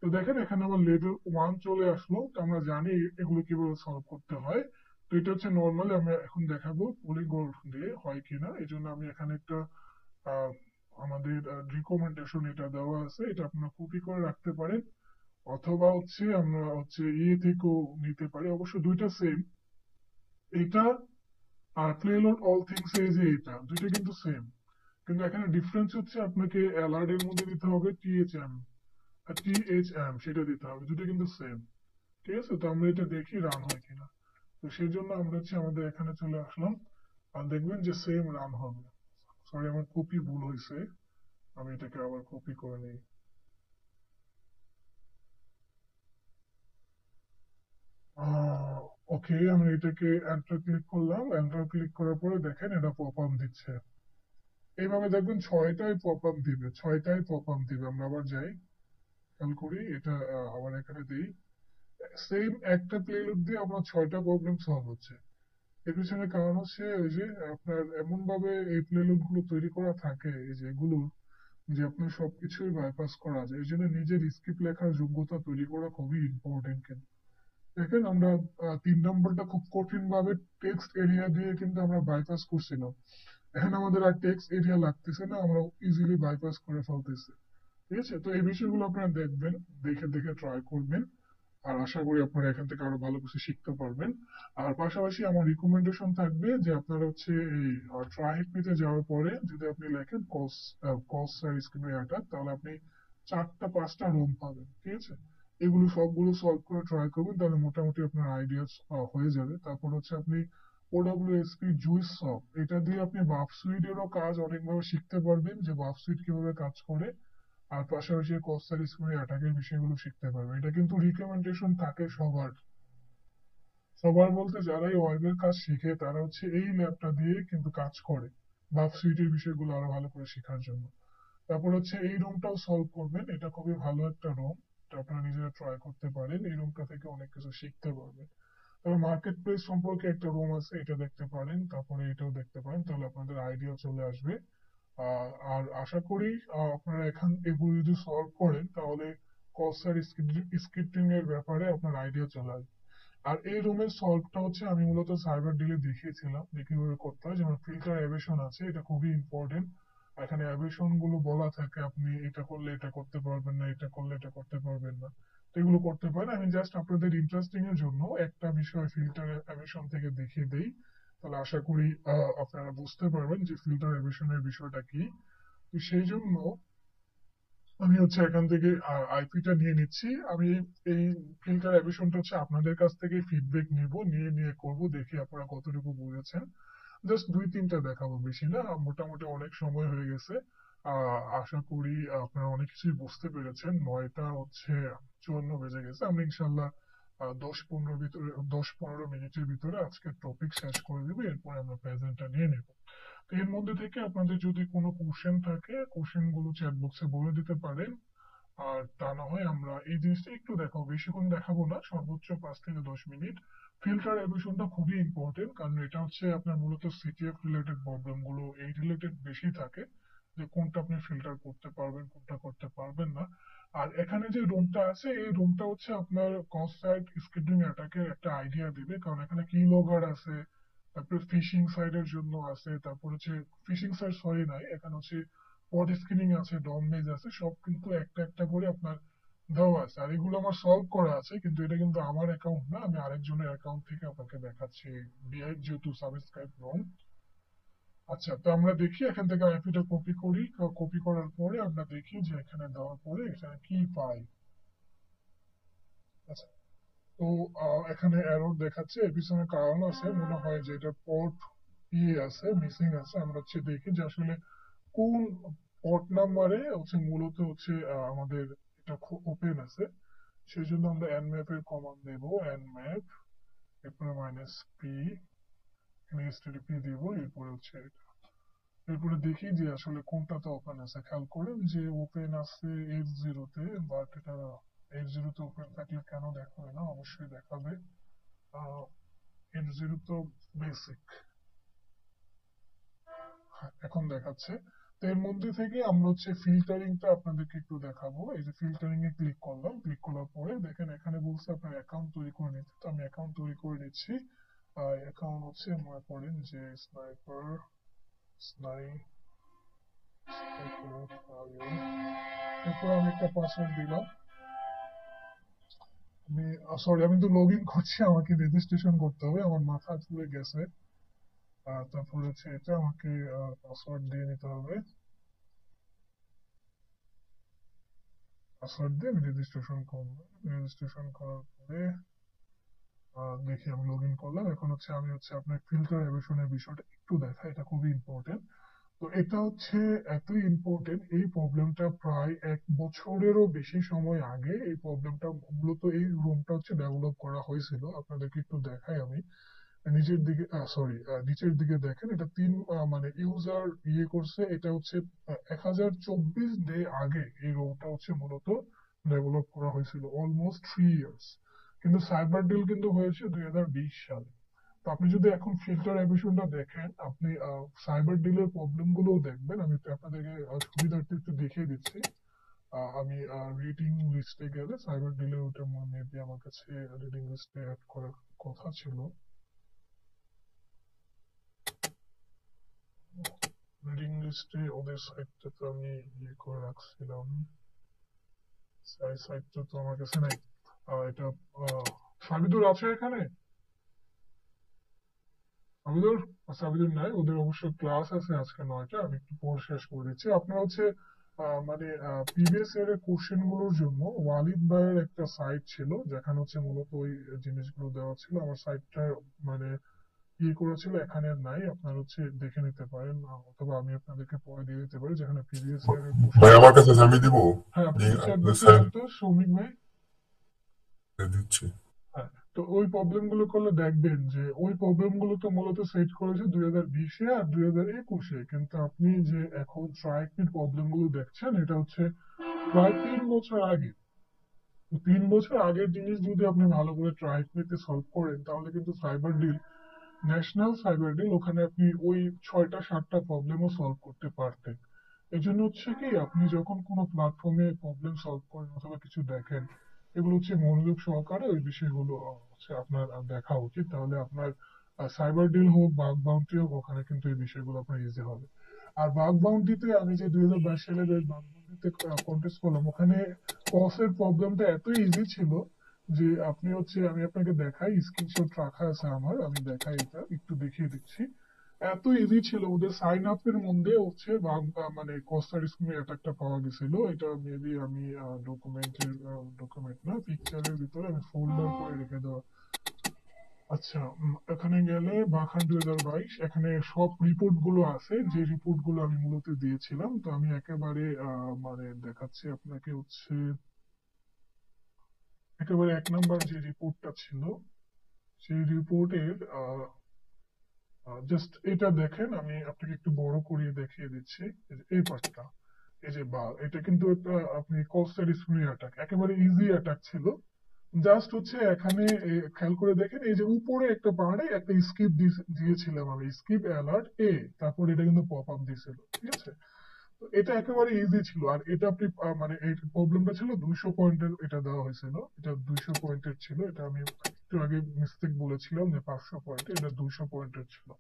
তো দেখেন এখানে আমার লেভেল 1 চলে আসলো। তো আমরা জানি এগুলো কিভাবে সলভ করতে হয়। তো এটা হচ্ছে নর্মালি আমরা এখন দেখাবো পলিগন দিয়ে হয় কিনা। এই জন্য আমি এখানে একটা আহ, আমাদের রিকমেন্ডেশন এটা দেওয়া আছে, এটা আপনারা কপি করে রাখতে পারেন, অথবা হচ্ছে আমরা হচ্ছে থেকেও নিতে পারি। অবশ্য দুইটা সেম, এটা আর প্লেলোড অল থিংস এই যে এটা দুইটা কিন্তু সেম, কিন্তু এখানে ডিফারেন্স হচ্ছে আপনাকে অ্যালার্ট এর মধ্যে দিতে হবে টিএইচএম, আর টিএইচএম সেটা দিতে হবে, দুটো কিন্তু সেম। ঠিক আছে, তো আমরা এটা দেখি রান হয় কিনা। তো সেই জন্য আমরা হচ্ছে আমাদের এখানে চলে আসলাম, আর দেখবেন যে সেম রান হবে। সরি, আমার কপি ভুল হয়েছে, আমি এটাকে আবার কপি করে নিই। ওকে, আমি এটাকে এন্টার ক্লিক করলাম, এন্টার ক্লিক করার পরে দেখেন এটা পপ আপ দিচ্ছে। এইভাবে দেখবেন 6টাই পপ আপ দিবে, 6টাই পপ আপ দিবে। আমরা আবার যাই, খেয়াল করি এটা আবার এখানে দিই। সেম একটা প্লেলিস্ট দিয়ে আমরা 6টা প্রবলেম সলভ হচ্ছে। এর পিছনে কারণ হচ্ছে ওই যে আপনার এমন ভাবে এই প্লেলিস্ট গুলো তৈরি করা থাকে, এই যে এগুলো, যে আপনার সবকিছুই বাইপাস করা যায়। এই জন্য নিজের স্ক্রিপ্ট লেখার যোগ্যতা তৈরি করা খুবই ইম্পর্টেন্ট। কিন্তু দেখেন আমরা 3 নম্বরটা খুব কঠিন ভাবে টেক্সট এরিয়া দিয়ে কিন্তু আমরা বাইপাস করছিলাম। এখন আমাদের আর টেক্সট এরিয়া লাগতেছে না, আমরা ইজিলি বাইপাস করে ফেলতেছি। ঠিক আছে, তো এই বিষয়গুলো আপনারা দেখবেন, দেখে দেখে ট্রাই করবেন। আর আশা করি আপনারা এখান থেকে আরো ভালো কিছু শিখতে পারবেন। আর পাশাপাশি আমার রিকমেন্ডেশন থাকবে যে আপনারা হচ্ছে এই ট্রাইপিতে যাওয়ার পরে যদি আপনি লেখেন কস স্কিমে অ্যাটাক, তাহলে আপনি 4টা 5টা রুম পাবেন। ঠিক আছে, এগুলো সবগুলো সলভ করে ট্রাই করবেন, তাহলে মোটামুটি আপনার আইডিয়া হয়ে যাবে। তারপর হচ্ছে আপনি OWSP জুইস সফট, এটা দিয়ে আপনি বাফ সুইটেরও কাজ অনেকভাবে শিখতে পারবেন, যে বাফ সুইট কিভাবে কাজ করে। আর পাশাপাশি কস্তার স্কুলে অ্যাটাকের বিষয়গুলো শিখতে পারবে। এটা কিন্তু রিকমেন্ডেশন থাকে সবার, সবার বলতে যারাই ওয়েবের কাজ শিখে তারা হচ্ছে এই ল্যাবটা দিয়ে কিন্তু কাজ করে বাফ সুইটের বিষয়গুলো আরো ভালো করে শেখার জন্য। তারপর হচ্ছে এই রুমটাও সলভ করবেন, এটা খুবই ভালো একটা রুম, এটা আপনারা নিজেরা ট্রাই করতে পারেন। এই রুমটা থেকে অনেক কিছু শিখতে পারবেন। তবে মার্কেট প্লেস সম্পর্কে একটা রুম আছে, এটা দেখতে পারেন, তারপরে এটাও দেখতে পারেন, তাহলে আপনাদের আইডিয়া চলে আসবে। আর আশা করি আপনারা এগুলো যদি সলভ করেন, তাহলে কসার স্ক্রিপ্টিং এর ব্যাপারে আপনার আইডিয়া চলে আসবে। আর এই রুমের সলভটা হচ্ছে আমি মূলত সাইবার ডিলে দেখিয়েছিলাম যে কিভাবে করতে হয়। যেমন ফিল্টার অ্যাবেশন আছে, এটা খুবই ইম্পর্টেন্ট। এখানে অ্যাবেশন গুলো বলা থাকে, আপনি এটা করলে এটা করতে পারবেন না, এটা করলে এটা করতে পারবেন না। তো এগুলো করতে পারেন। আমি জাস্ট আপনাদের ইন্টারেস্টিং এর জন্য একটা বিষয় ফিল্টার অ্যাবেশন থেকে দেখিয়ে দেই, তাহলে আশা করি আপনারা বুঝতে পারবেন যে ফিল্টার অ্যাবেশনের বিষয়টা কি। তো সেই জন্য আমি হচ্ছে এখান থেকে আইপিটা নিয়ে নিচ্ছি। আমি এই ফিল্টার অ্যাবিশনটা হচ্ছে আপনাদের কাছ থেকে ফিডব্যাক নিব, নিয়ে নিয়ে করব, দেখি আপনারা কতটুকু বুঝেছেন। জাস্ট 2-3টা দেখাবো, বেশি না। মোটামুটি অনেক সময় হয়ে গেছে। আশা করি আপনারা অনেক কিছুই বুঝতে পেরেছেন। 9টা হচ্ছে 54 বেজে গেছে। আমরা ইনশাল্লাহ 10-15 মিনিটের ভিতরে আজকের টপিক শেষ করে দেবো, এরপরে আমরা প্রেজেন্টটা নিয়ে নেব। তো এর মধ্যে থেকে আপনাদের যদি কোনো কোশ্চেন থাকে, কোশ্চেন গুলো চ্যাট বক্সে বলে দিতে পারেন। আর তা না হয় আমরা এই জিনিসটা একটু দেখাবো, বেশিক্ষণ দেখাবো না, সর্বোচ্চ 5 থেকে 10 মিনিট। ফিল্টার এভেশনটা খুবই ইম্পর্টেন্ট, কারণ এটা হচ্ছে আপনার মূলত সিটিএফ রিলেটেড প্রবলেম গুলো এই রিলেটেড বেশি থাকে, যে কোনটা আপনি ফিল্টার করতে পারবেন কোনটা করতে পারবেন না। আর এখানে যে রুমটা আছে এই রুমটা হচ্ছে আপনার ক্রস সাইট স্কিপিং অ্যাটাকের একটা আইডিয়া দিবে, কারণ এখানে কি লগগার্ড আছে, তারপরে ফিশিং সাইডের জন্য আছে, তারপর হচ্ছে ফিশিং সাইড সরি নাই, এখানে হচ্ছে পড স্ক্রিনিং আছে, ডম মেজ আছে, সব কিন্তু একটা একটা করে আপনার দেওয়া আছে। আর এগুলো আমার সলভ করা আছে, কিন্তু এটা কিন্তু আমার অ্যাকাউন্ট না, আমি আরেকজনের অ্যাকাউন্ট থেকে আপনাকে দেখাচ্ছি বিআই যেহেতু সাবস্ক্রাইব নন। আচ্ছা, তো আমরা দেখি এখান থেকে আইপিটা কপি করি, কপি করার পরে আমরা দেখি যে এখানে দেওয়ার পরে এখানে কি পাই। আচ্ছা, তো এখানে এরর দেখাচ্ছে, এর পিছনে কারণ আছে, মনে হয় যে এটা পোর্ট আছে, মিসিং আছে। আমরা হচ্ছে দেখি যে আসলে কোন পোর্ট নাম্বারে হচ্ছে মূলত হচ্ছে আমাদের এটা ওপেন আছে। সেই জন্য আমরা nmap এর কমান্ড দেব, nmap এরপরে -p, এখানে stdp দিব, এরপরে হচ্ছে এটা। এরপরে দেখি যে আসলে কোনটাতে ওপেন আছে। খেয়াল করেন যে ওপেন আছে F0 তে, বাট এটা F0 তে ওপেন থাকলে কেন দেখাবে না, অবশ্যই দেখাবে। F0 তো বেসিক, এখন দেখাচ্ছে। তো এর মধ্যে থেকে আমরা হচ্ছে ফিল্টারিংটা আপনাদেরকে একটু দেখাবো। এই যে ফিল্টারিং এ ক্লিক করলাম, ক্লিক করার পরে দেখেন এখানে বলছে আপনার অ্যাকাউন্ট তৈরি করে নিতে, তো আমি অ্যাকাউন্ট তৈরি করে নিচ্ছি। অ্যাকাউন্ট হচ্ছে মনে করেন যে স্নাইপার এরপর আমি একটা পাসওয়ার্ড দিলাম। আমি সরি, আমি তো লগ ইন করছি, আমাকে রেজিস্ট্রেশন করতে হবে, আমার মাথা চুলে গেছে। তারপর হচ্ছে এটা আমাকে পাসওয়ার্ড দিয়ে নিতে হবে। পাসওয়ার্ড দিয়ে আমি রেজিস্ট্রেশন করবো। রেজিস্ট্রেশন করার পরে দেখি আমি লগ ইন করলাম। এখন হচ্ছে আমি হচ্ছে আপনার ফিল্টার এভেশনের বিষয়টা একটু দেখা, এটা খুবই ইম্পর্টেন্ট। তো এটা হচ্ছে এতই ইম্পর্টেন্ট, এই প্রবলেমটা প্রায় 1 বছরেরও বেশি সময় আগে এই প্রবলেমটা মূলত এই রুমটা হচ্ছে ডেভেলপ করা হয়েছিল। আপনাদেরকে একটু দেখাই আমি, নিচের দিকে সরি নিচের দিকে দেখেন, এটা মানে ইউজার করছে, এটা হচ্ছে 1024 ডে আগে এই রোগটা হচ্ছে মূলত ডেভেলপ করা হয়েছিল, অলমোস্ট 3 ইয়ার্স। কিন্তু সাইবার ডিল কিন্তু হয়েছে 2020 সালে। তো আপনি যদি এখন ফিল্টার এভিশনটা দেখেন, আপনি সাইবার ডিলের প্রবলেম গুলোও দেখবেন। আমি একটু আপনাদেরকে সুবিধার্থে একটু দেখিয়ে দিচ্ছি। আমি রিডিং লিস্টে গেলে সাইবার ডিলের ওটা মেবি আমার কাছে রিডিং লিস্টে অ্যাড করার কথা ছিল। রিডিং লিস্টে ওদের সাইটটা তো আমি করে রাখছিলাম, সাইটটা তো আমার কাছে নাই। এটা সাবিদুর আছে এখানে? সাবিদুর? সাবিদুর নাই, ওদের অবশ্য ক্লাস আছে আজকে 9টা, আমি একটু পর শেষ করে দিচ্ছি। আপনার হচ্ছে মানে প্রিভিয়াস ইয়ারের কোশ্চেন গুলোর জন্য ওয়ালিদ ভাইয়ের একটা সাইট ছিল, যেখানে হচ্ছে মূলত ওই জিনিসগুলো দেওয়া ছিল। আমার সাইটটা মানে করেছিল, এখানে আর নাই, আপনার হচ্ছে দেখে নিতে পারেন, অথবা আমি আপনাদেরকে পরে দিয়ে দিতে পারি, যেখানে প্রিভিয়াস ইয়ারের ভাই কোশ্চেন। আমার কাছে আছে, আমি দিব। হ্যাঁ, আপনি চ্যাট আপনাদের বক্সে স্যার দেন তো সৌমিক ভাই। দিচ্ছি। হ্যাঁ, তো ওই প্রবলেম গুলো করলে দেখবেন যে ওই প্রবলেম গুলো তো মূলত সেট করেছে 2020-এ আর 2021-এ, কিন্তু আপনি যে এখন ট্রাইকির প্রবলেম গুলো দেখছেন এটা হচ্ছে প্রায় 3 বছর আগে। তো 3 বছর আগের জিনিস যদি আপনি ভালো করে ট্রাইকিতে সলভ করেন, তাহলে কিন্তু cyber drill, national cyber drill, ওখানে আপনি ওই 6টা 7টা প্রবলেমও সলভ করতে পারতেন। এই জন্য হচ্ছে কি, আপনি যখন কোনো প্ল্যাটফর্মে প্রবলেম সলভ করেন অথবা কিছু দেখেন, এগুলো হচ্ছে মনোযোগ সহকারে ওই বিষয়গুলো হচ্ছে আপনার দেখা উচিত, তাহলে আপনার সাইবার ডিল হোক বাগ বাউন্টি হোক, ওখানে কিন্তু এই বিষয়গুলো আপনার ইজি হবে। আর বাগ বাউন্টিতে আমি যে 2022 সালে যে বাগ বাউন্টিতে কন্টেস্ট করলাম, ওখানে কসের প্রবলেমটা এত ইজি ছিল যে আপনি হচ্ছে, আমি আপনাকে দেখাই, স্ক্রিনশট রাখা আছে আমার, আমি দেখাই, এটা একটু দেখিয়ে দিচ্ছি। এত ইজি ছিল, ওদের সাইন আপ এর মধ্যে হচ্ছে মানে কস্টার স্কিমের অ্যাটাকটা পাওয়া গেছিল। এটা মেবি আমি ডকুমেন্ট না, পিকচারের ভিতরে আমি ফোল্ডার করে রেখে দেওয়া। আচ্ছা, এখানে গেলে বাখান 2022, এখানে সব রিপোর্ট গুলো আছে, যে রিপোর্ট গুলো আমি মূলত দিয়েছিলাম। তো আমি একেবারে মানে দেখাচ্ছি আপনাকে হচ্ছে, একেবারে 1 নাম্বার যে রিপোর্টটা ছিল সেই রিপোর্টের জাস্ট এটা দেখেন, আমি আপনাকে একটু বড় করিয়ে দেখিয়ে দিচ্ছি, এই যে এই পার্টটা। এই যে বাগ, এটা কিন্তু একটা আপনি কস্টের স্প্রে অ্যাটাক, একেবারে ইজি অ্যাটাক ছিল। জাস্ট হচ্ছে এখানে খেয়াল করে দেখেন, এই যে উপরে একটা পাহাড়ে একটা স্কিপ দিয়েছিলাম আমি, স্কিপ অ্যালার্ট তারপর এটা কিন্তু পপ আপ দিয়েছিল, ঠিক আছে। তো এটা একেবারে ইজি ছিল। আর এটা আপনি মানে এই প্রবলেমটা ছিল 200 পয়েন্টের, এটা দেওয়া হয়েছিল, এটা 200 পয়েন্টের ছিল। এটা আমি একটু আগে মিস্টেক বলেছিলাম যে 500 পয়েন্টের, এটা 200 পয়েন্টের ছিল।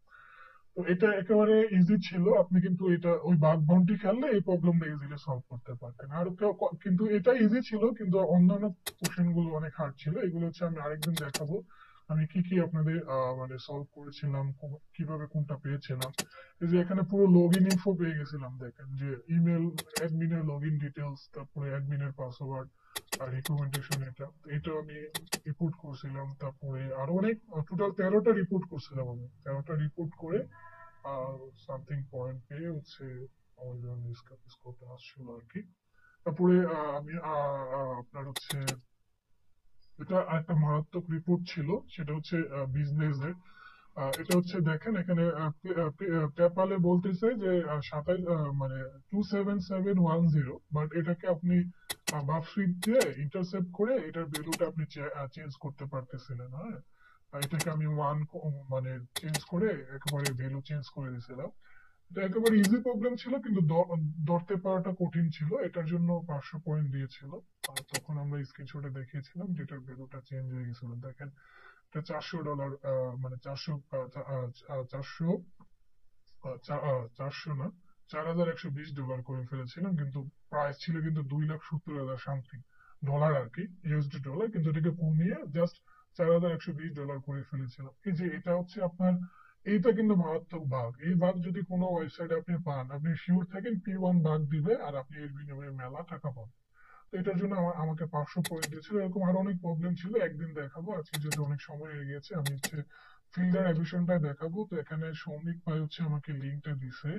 তো এটা একেবারে ইজি ছিল, আপনি কিন্তু এটা ওই বাগ বাউন্টি খেললে এই প্রবলেমটা ইজিলি সলভ করতে পারতেন। আর কিন্তু এটা ইজি ছিল, কিন্তু অন্যান্য কোশ্চেন গুলো অনেক হার্ড ছিল। এগুলো হচ্ছে আমি আরেকদিন দেখাবো আমি কি কি আপনাদের মানে সলভ করেছিলাম, কিভাবে কোনটা পেয়েছিলাম। এই যে এখানে পুরো লগ ইন ইনফো পেয়ে গেছিলাম, দেখেন যে ইমেল, অ্যাডমিনের লগ ইন ডিটেলস, তারপরে অ্যাডমিনের পাসওয়ার্ড আর রিকমেন্ডেশন, এটা আমি রিপোর্ট করছিলাম। তারপরে আরো অনেক, টোটাল 13টা রিপোর্ট করছিলাম আমি, 13টা রিপোর্ট করে সামথিং পয়েন্ট পেয়ে হচ্ছে আমার জন্য স্কোরটা আসছিল আর কি। তারপরে আমি আপনার হচ্ছে এটা একটা মারাত্মক রিপোর্ট ছিল, সেটা হচ্ছে বিজনেস এর। এটা হচ্ছে দেখেন এখানে পেপালে বলতেছে যে 27 মানে 27710, বাট এটাকে আপনি বাফস্ক্রিপ্ট দিয়ে ইন্টারসেপ্ট করে এটার ভ্যালুটা আপনি চেঞ্জ করতে পারতেছিলেন, হ্যাঁ। এটাকে আমি মানে চেঞ্জ করে একেবারে ভ্যালু চেঞ্জ করে দিয়েছিলাম। এটা একেবারে ইজি প্রবলেম ছিল, কিন্তু ধরতে পারাটা কঠিন ছিল, এটার জন্য 500 পয়েন্ট দিয়েছিল। আর তখন আমরা স্ক্রিনশটে দেখিয়েছিলাম যেটার ভ্যালুটা চেঞ্জ হয়ে গেছিল, দেখেন এটা $400, মানে 400 না, $4120 করে ফেলেছিলাম, কিন্তু প্রাইস ছিল কিন্তু 2,70,000 সামথিং ডলার আর কি, ইউএসডি ডলার, কিন্তু এটাকে কমিয়ে জাস্ট $4120 করে ফেলেছিলাম। এই যে এটা হচ্ছে আপনার, এইটা কিন্তু মারাত্মক বাগ। এই বাগ যদি কোনো ওয়েবসাইটে আপনি পান, আপনি শিওর থাকেন P1 বাগ দিবে আর আপনি এর বিনিময়ে মেলা টাকা পাবেন। তো এটার জন্য আমাকে 500 পয়েন্ট দিয়েছিল। এরকম আরো অনেক প্রবলেম ছিল, একদিন দেখাবো, আজকে যদি অনেক সময় হয়ে গেছে আমি হচ্ছে ফিল্টার এডিশনটা দেখাবো। তো এখানে সৌমিক ভাই হচ্ছে আমাকে লিঙ্কটা দিছে,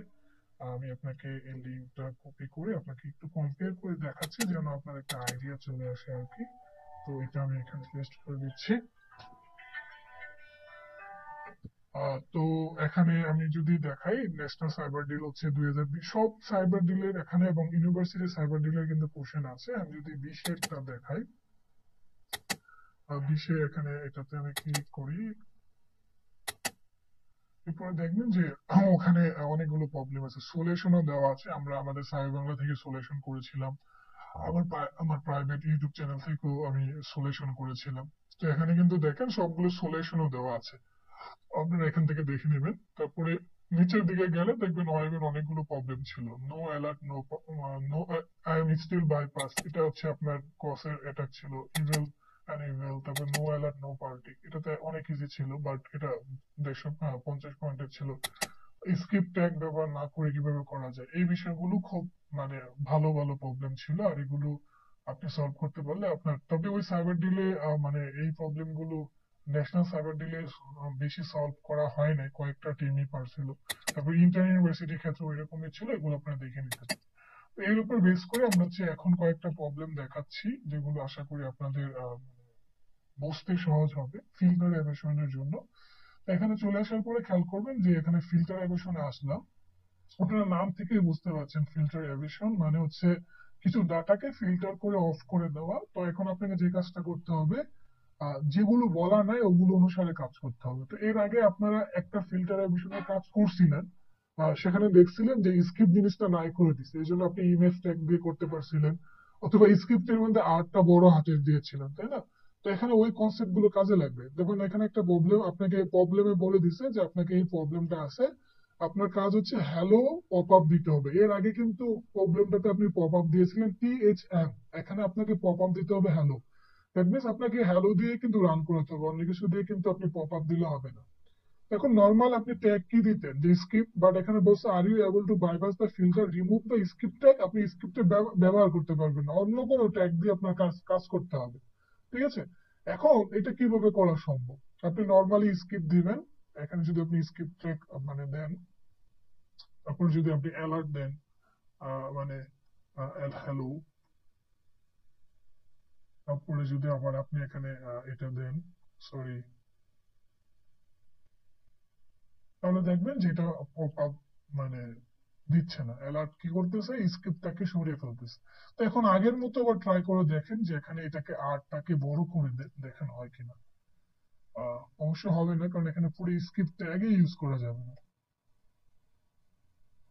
আমি আপনাকে এই লিঙ্কটা কপি করে আপনাকে একটু কম্পেয়ার করে দেখাচ্ছি যেন আপনার একটা আইডিয়া চলে আসে আর কি। তো এটা আমি এখানে পেস্ট করে দিচ্ছি। তো এখানে আমি যদি দেখাই, ন্যাশনাল সাইবার ডিল হচ্ছে 2020, সব সাইবার ডিলের এখানে এবং ইউনিভার্সিটি সাইবার ডিলের কিন্তু কোশ্চেন আছে। আমি যদি 20-এরটা দেখাই, 20-এ এখানে এটাতে আমি ক্লিক করি, এরপরে দেখবেন যে ওখানে অনেকগুলো প্রবলেম আছে, সলিউশনও দেওয়া আছে। আমরা আমাদের সাইবার বাংলা থেকে সলিউশন করেছিলাম, আমার প্রাইভেট ইউটিউব চ্যানেল থেকেও আমি সলিউশন করেছিলাম। তো এখানে কিন্তু দেখেন সবগুলো সলিউশনও দেওয়া আছে, আপনারা এখান থেকে দেখে নেবেন। তারপরে নিচের দিকে গেলে দেখবেন ওয়েবের অনেকগুলো প্রবলেম ছিল, no alert, no I am still bypass, এটা হচ্ছে আপনার ক্রসের অ্যাটাক ছিল, ইমেল অ্যান্ড ইমেল। তারপর নো অ্যালার্ট নো পার্টি, এটাতে অনেক ইজি ছিল, বাট এটা 150 পয়েন্টের ছিল। স্ক্রিপ্ট ট্যাগ ব্যবহার না করে কিভাবে করা যায়, এই বিষয়গুলো খুব মানে ভালো ভালো প্রবলেম ছিল। আর এগুলো আপনি সলভ করতে পারলে আপনার, তবে ওই সাইবার ডিলে মানে এই প্রবলেম গুলো ন্যাশনাল সাইবার ডিলে বেশি সলভ করা হয় নাই, কয়েকটা টিমই পারছিল। তারপর ইন্টার ইউনিভার্সিটির ক্ষেত্রে ওইরকমই ছিল, এগুলো আপনারা দেখে নিতে পারেন। তো এর উপর বেস করে আমরা হচ্ছে এখন কয়েকটা প্রবলেম দেখাচ্ছি, যেগুলো আশা করি আপনাদের বুঝতে সহজ হবে ফিল্টার এভেশনের জন্য। তো এখানে চলে আসার পরে খেয়াল করবেন যে এখানে ফিল্টার এভেশনে আসলাম, আপনারা নাম থেকেই বুঝতে পারছেন ফিল্টার এভিশন মানে হচ্ছে কিছু ডাটাকে ফিল্টার করে অফ করে দেওয়া। তো এখন আপনাকে যে কাজটা করতে হবে, যেগুলো বলা নাই ওগুলো অনুসারে কাজ করতে হবে। তো এর আগে আপনারা একটা ফিল্টার এভিশনের কাজ করছিলেন, সেখানে দেখছিলেন যে স্ক্রিপ্ট জিনিসটা নাই করে দিচ্ছে, এই জন্য আপনি ইমেজ ট্যাগ দিয়ে করতে পারছিলেন, অথবা স্ক্রিপ্টের মধ্যে আরটা বড় হাতের দিয়েছিলেন, তাই না? তো এখানে ওই কনসেপ্ট গুলো কাজে লাগবে। দেখুন এখানে একটা প্রবলেম, আপনাকে প্রবলেমে বলে দিছে যে আপনাকে এই প্রবলেমটা আছে, আপনার কাজ হচ্ছে হ্যালো পপ আপ দিতে হবে। এর আগে কিন্তু প্রবলেমটাতে আপনি পপ আপ দিয়েছিলেন THM, এখানে আপনাকে পপ আপ দিতে হবে হ্যালো। দ্যাট মিনস আপনাকে হ্যালো দিয়ে কিন্তু রান করাতে হবে, অন্য কিছু দিয়ে কিন্তু আপনি পপ আপ দিলে হবে না। এখন নর্মাল আপনি ট্যাগ কি দিতেন, যে স্ক্রিপ্ট, বাট এখানে বলছে are you able to bypass the filter remove the script tag, আপনি স্ক্রিপ্টে ব্যবহার করতে পারবেন না, অন্য কোনো ট্যাগ দিয়ে আপনার কাজ কাজ করতে হবে, ঠিক আছে। এখন এটা কিভাবে করা সম্ভব, আপনি নর্মালি স্ক্রিপ্ট দিবেন, এখানে যদি আপনি স্ক্রিপ্ট ট্যাগ মানে দেন, তারপর যদি আপনি অ্যালার্ট দেন, মানে হ্যালো, তারপরে যদি আবার আপনি এখানে এটা দেন, সরি, তাহলে দেখবেন যে এটা পপ আপ মানে দিচ্ছে না, অ্যালার্ট কি করতেছে, স্ক্রিপ্টটাকে সরিয়ে ফেলতেছে। তো এখন আগের মতো আবার ট্রাই করে দেখেন যে এখানে এটাকে আরটাকে বড় করে দেখেন হয় কিনা। অবশ্য হবে না, কারণ এখানে পুরো স্ক্রিপ্ট ট্যাগই ইউজ করা যাবে না।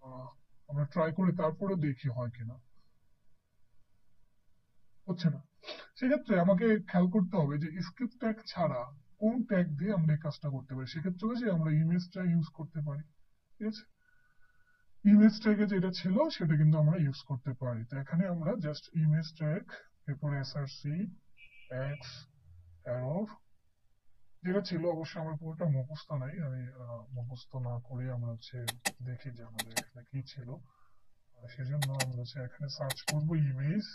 আহ, আমরা ট্রাই করে তারপরে দেখি হয় কিনা। হচ্ছে না, সেক্ষেত্রে আমাকে খেয়াল করতে হবে যে স্ক্রিপ্ট ট্যাগ ছাড়া কোন ট্যাগ দিয়ে আমরা এই কাজটা করতে পারি। সেক্ষেত্রে হচ্ছে আমরা ইমেজ ট্যাগ ইউজ করতে পারি। ঠিক আছে, ইমেজ ট্যাগে যেটা ছিল সেটা কিন্তু আমরা ইউজ করতে পারি। তো এখানে আমরা জাস্ট ইমেজ ট্যাগ, এরপরে এসআরসি এক্স অ্যারো যেটা ছিল, অবশ্য আমার পুরোটা মুখস্থ নাই, আমি মুখস্থ না করে আমরা হচ্ছে দেখি যে আমাদের এখানে কি ছিল। সেজন্য আমরা হচ্ছে এখানে সার্চ করবো ইমেজ।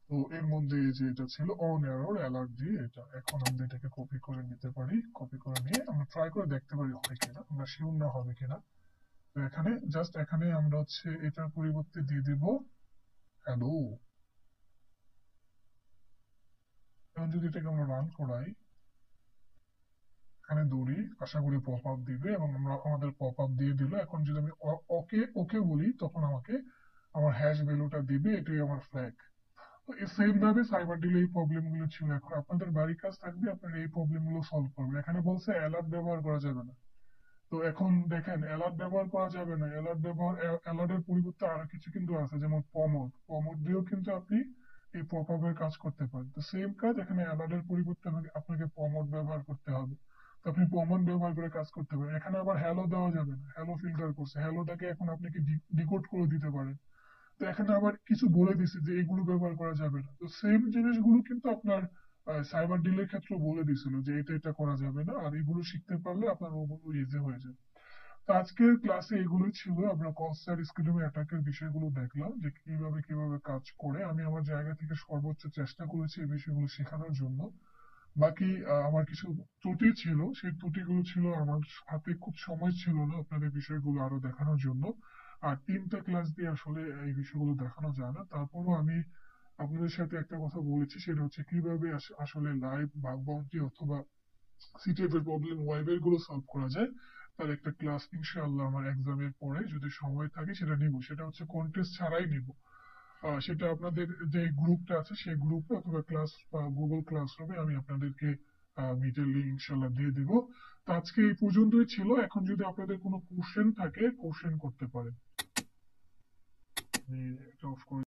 তো এর মধ্যে এই যে এটা ছিল অন এরর অ্যালার্ট দিয়ে, এটা এখন আমরা এটাকে কপি করে নিতে পারি। কপি করে নিয়ে আমরা ট্রাই করে দেখতে পারি হয় কিনা, আমরা শিওর না হবে কিনা। তো এখানে জাস্ট এখানে আমরা হচ্ছে এটার পরিবর্তে দিয়ে দিব হ্যালো। এখন যদি এটাকে আমরা রান করাই, এখানে দৌড়ি, আশা করি পপ আপ দিবে, এবং আমরা আমাদের পপ আপ দিয়ে দিল। এখন যদি আমি ওকে ওকে বলি, তখন আমাকে আমার হ্যাশ ভ্যালুটা দিবে, এটাই আমার ফ্ল্যাগ। তো সেম ভাবে সাইবার ডিলে এই প্রবলেম গুলো ছিল। এখন আপনাদের বাড়ির কাজ থাকবে, আপনারা এই প্রবলেম গুলো সলভ করবেন। এখানে বলছে অ্যালার্ট ব্যবহার করা যাবে না। তো এখন দেখেন, অ্যালার্ট ব্যবহার করা যাবে না, অ্যালার্টের পরিবর্তে আরো কিছু কিন্তু আছে, যেমন পমোড। পমোড দিয়েও কিন্তু আপনি এই পপ আপের কাজ করতে পারেন। তো সেম কাজ এখানে, অ্যালার্টের পরিবর্তে আপনাকে পমোড ব্যবহার করতে হবে। তো আপনি পমোড ব্যবহার করে কাজ করতে পারেন। এখানে আবার হ্যালো দেওয়া যাবে না, হ্যালো ফিল্টার করছে, হ্যালোটাকে এখন আপনি কি ডিকোড করে দিতে পারেন। তো এখানে আবার কিছু বলে দিছে যে এগুলো ব্যবহার করা যাবে না। তো সেম জিনিসগুলো কিন্তু আপনার সাইবার ডিলের ক্ষেত্রে বলে দিছিল যে এটা এটা করা যাবে না, আর এগুলো শিখতে পারলে আপনার ওগুলো ইজি হয়ে যাবে। তো আজকের ক্লাসে এগুলোই ছিল। আমরা কনসার্ট স্কিলিং অ্যাটাকের বিষয়গুলো দেখলাম যে কিভাবে কিভাবে কাজ করে। আমি আমার জায়গা থেকে সর্বোচ্চ চেষ্টা করেছি এই বিষয়গুলো শেখানোর জন্য। বাকি আমার কিছু ত্রুটি ছিল, সেই ত্রুটিগুলো ছিল আমার হাতে খুব সময় ছিল না আপনাদের বিষয়গুলো আরো দেখানোর জন্য। আর 3টা ক্লাস দিয়ে আসলে এই বিষয়গুলো দেখানো যায় না। তারপরও আমি আপনাদের সাথে একটা কথা বলেছি, সেটা হচ্ছে কিভাবে আসলে লাইভ বাগ বাউন্টি অথবা সিটিএফ এর প্রবলেম ওয়েবের গুলো সলভ করা যায়। তার একটা ক্লাস ইনশাআল্লাহ আমার এক্সামের পরে যদি সময় থাকে সেটা নিব। সেটা হচ্ছে কন্টেস্ট ছাড়াই নিব। সেটা আপনাদের যে গ্রুপটা আছে সেই গ্রুপে অথবা ক্লাস বা গুগল ক্লাসরুমে আমি আপনাদেরকে মিটের লিঙ্ক ইনশাআল্লাহ দিয়ে দিব। তো আজকে এই পর্যন্তই ছিল। এখন যদি আপনাদের কোনো কোশ্চেন থাকে, কোশ্চেন করতে পারেন। আমি এটা অফ করে